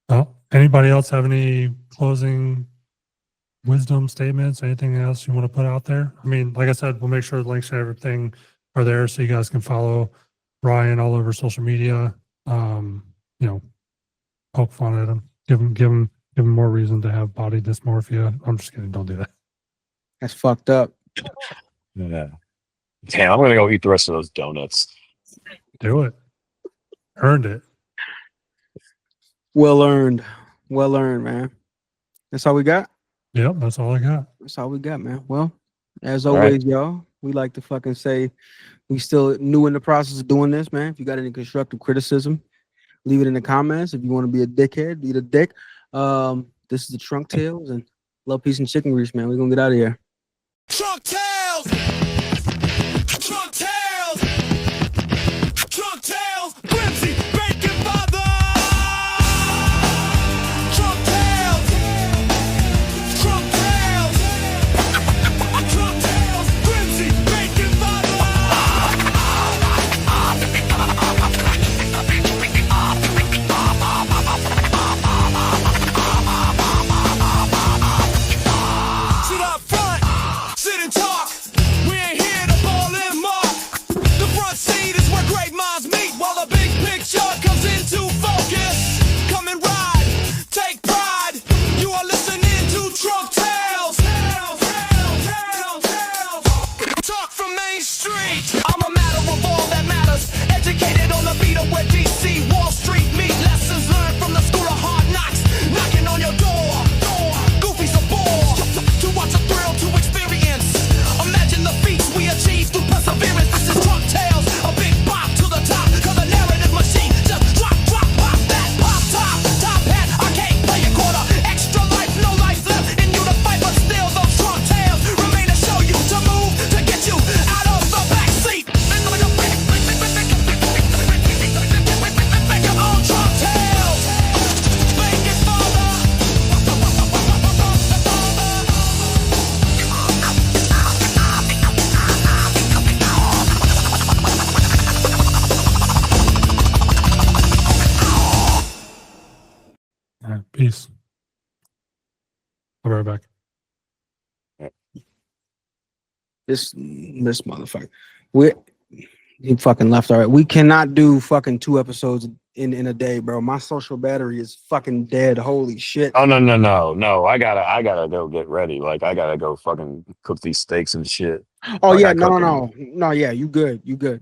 Well, anybody else have any closing wisdom statements? Anything else you want to put out there? I mean, like I said, we'll make sure the links to everything are there so you guys can follow Ryan all over social media. You know, poke fun at him, give him more reason to have body dysmorphia. I'm just kidding. Don't do that. That's fucked up. Yeah. Damn, I'm gonna go eat the rest of those donuts. Do it. Earned it. Well earned, man. That's all we got. Yep, that's all I got. That's all we got, man. Well, as always, y'all, we like to fucking say we still new in the process of doing this, man. If you got any constructive criticism, leave it in the comments. If you want to be a dickhead, be the dick. This is the Trunk Tales and love, peace, and chicken grease, man. We're gonna get out of here. Trunk Tales! Trunk Tales! Trunk Tales! Grimzy, Bacon Father! Trunk Tales! Trunk Tales! Trunk Tales! Grimzy, Bacon Father! Sit up front! Sit and talk! Peace. I'll be right back. This motherfucker. He fucking left. All right. We cannot do fucking 2 episodes in a day, bro. My social battery is fucking dead. Holy shit. Oh no! I gotta go get ready. Like I gotta go fucking cook these steaks and shit. Oh Like, yeah, I no, cook no, no. No, yeah, you good. You good.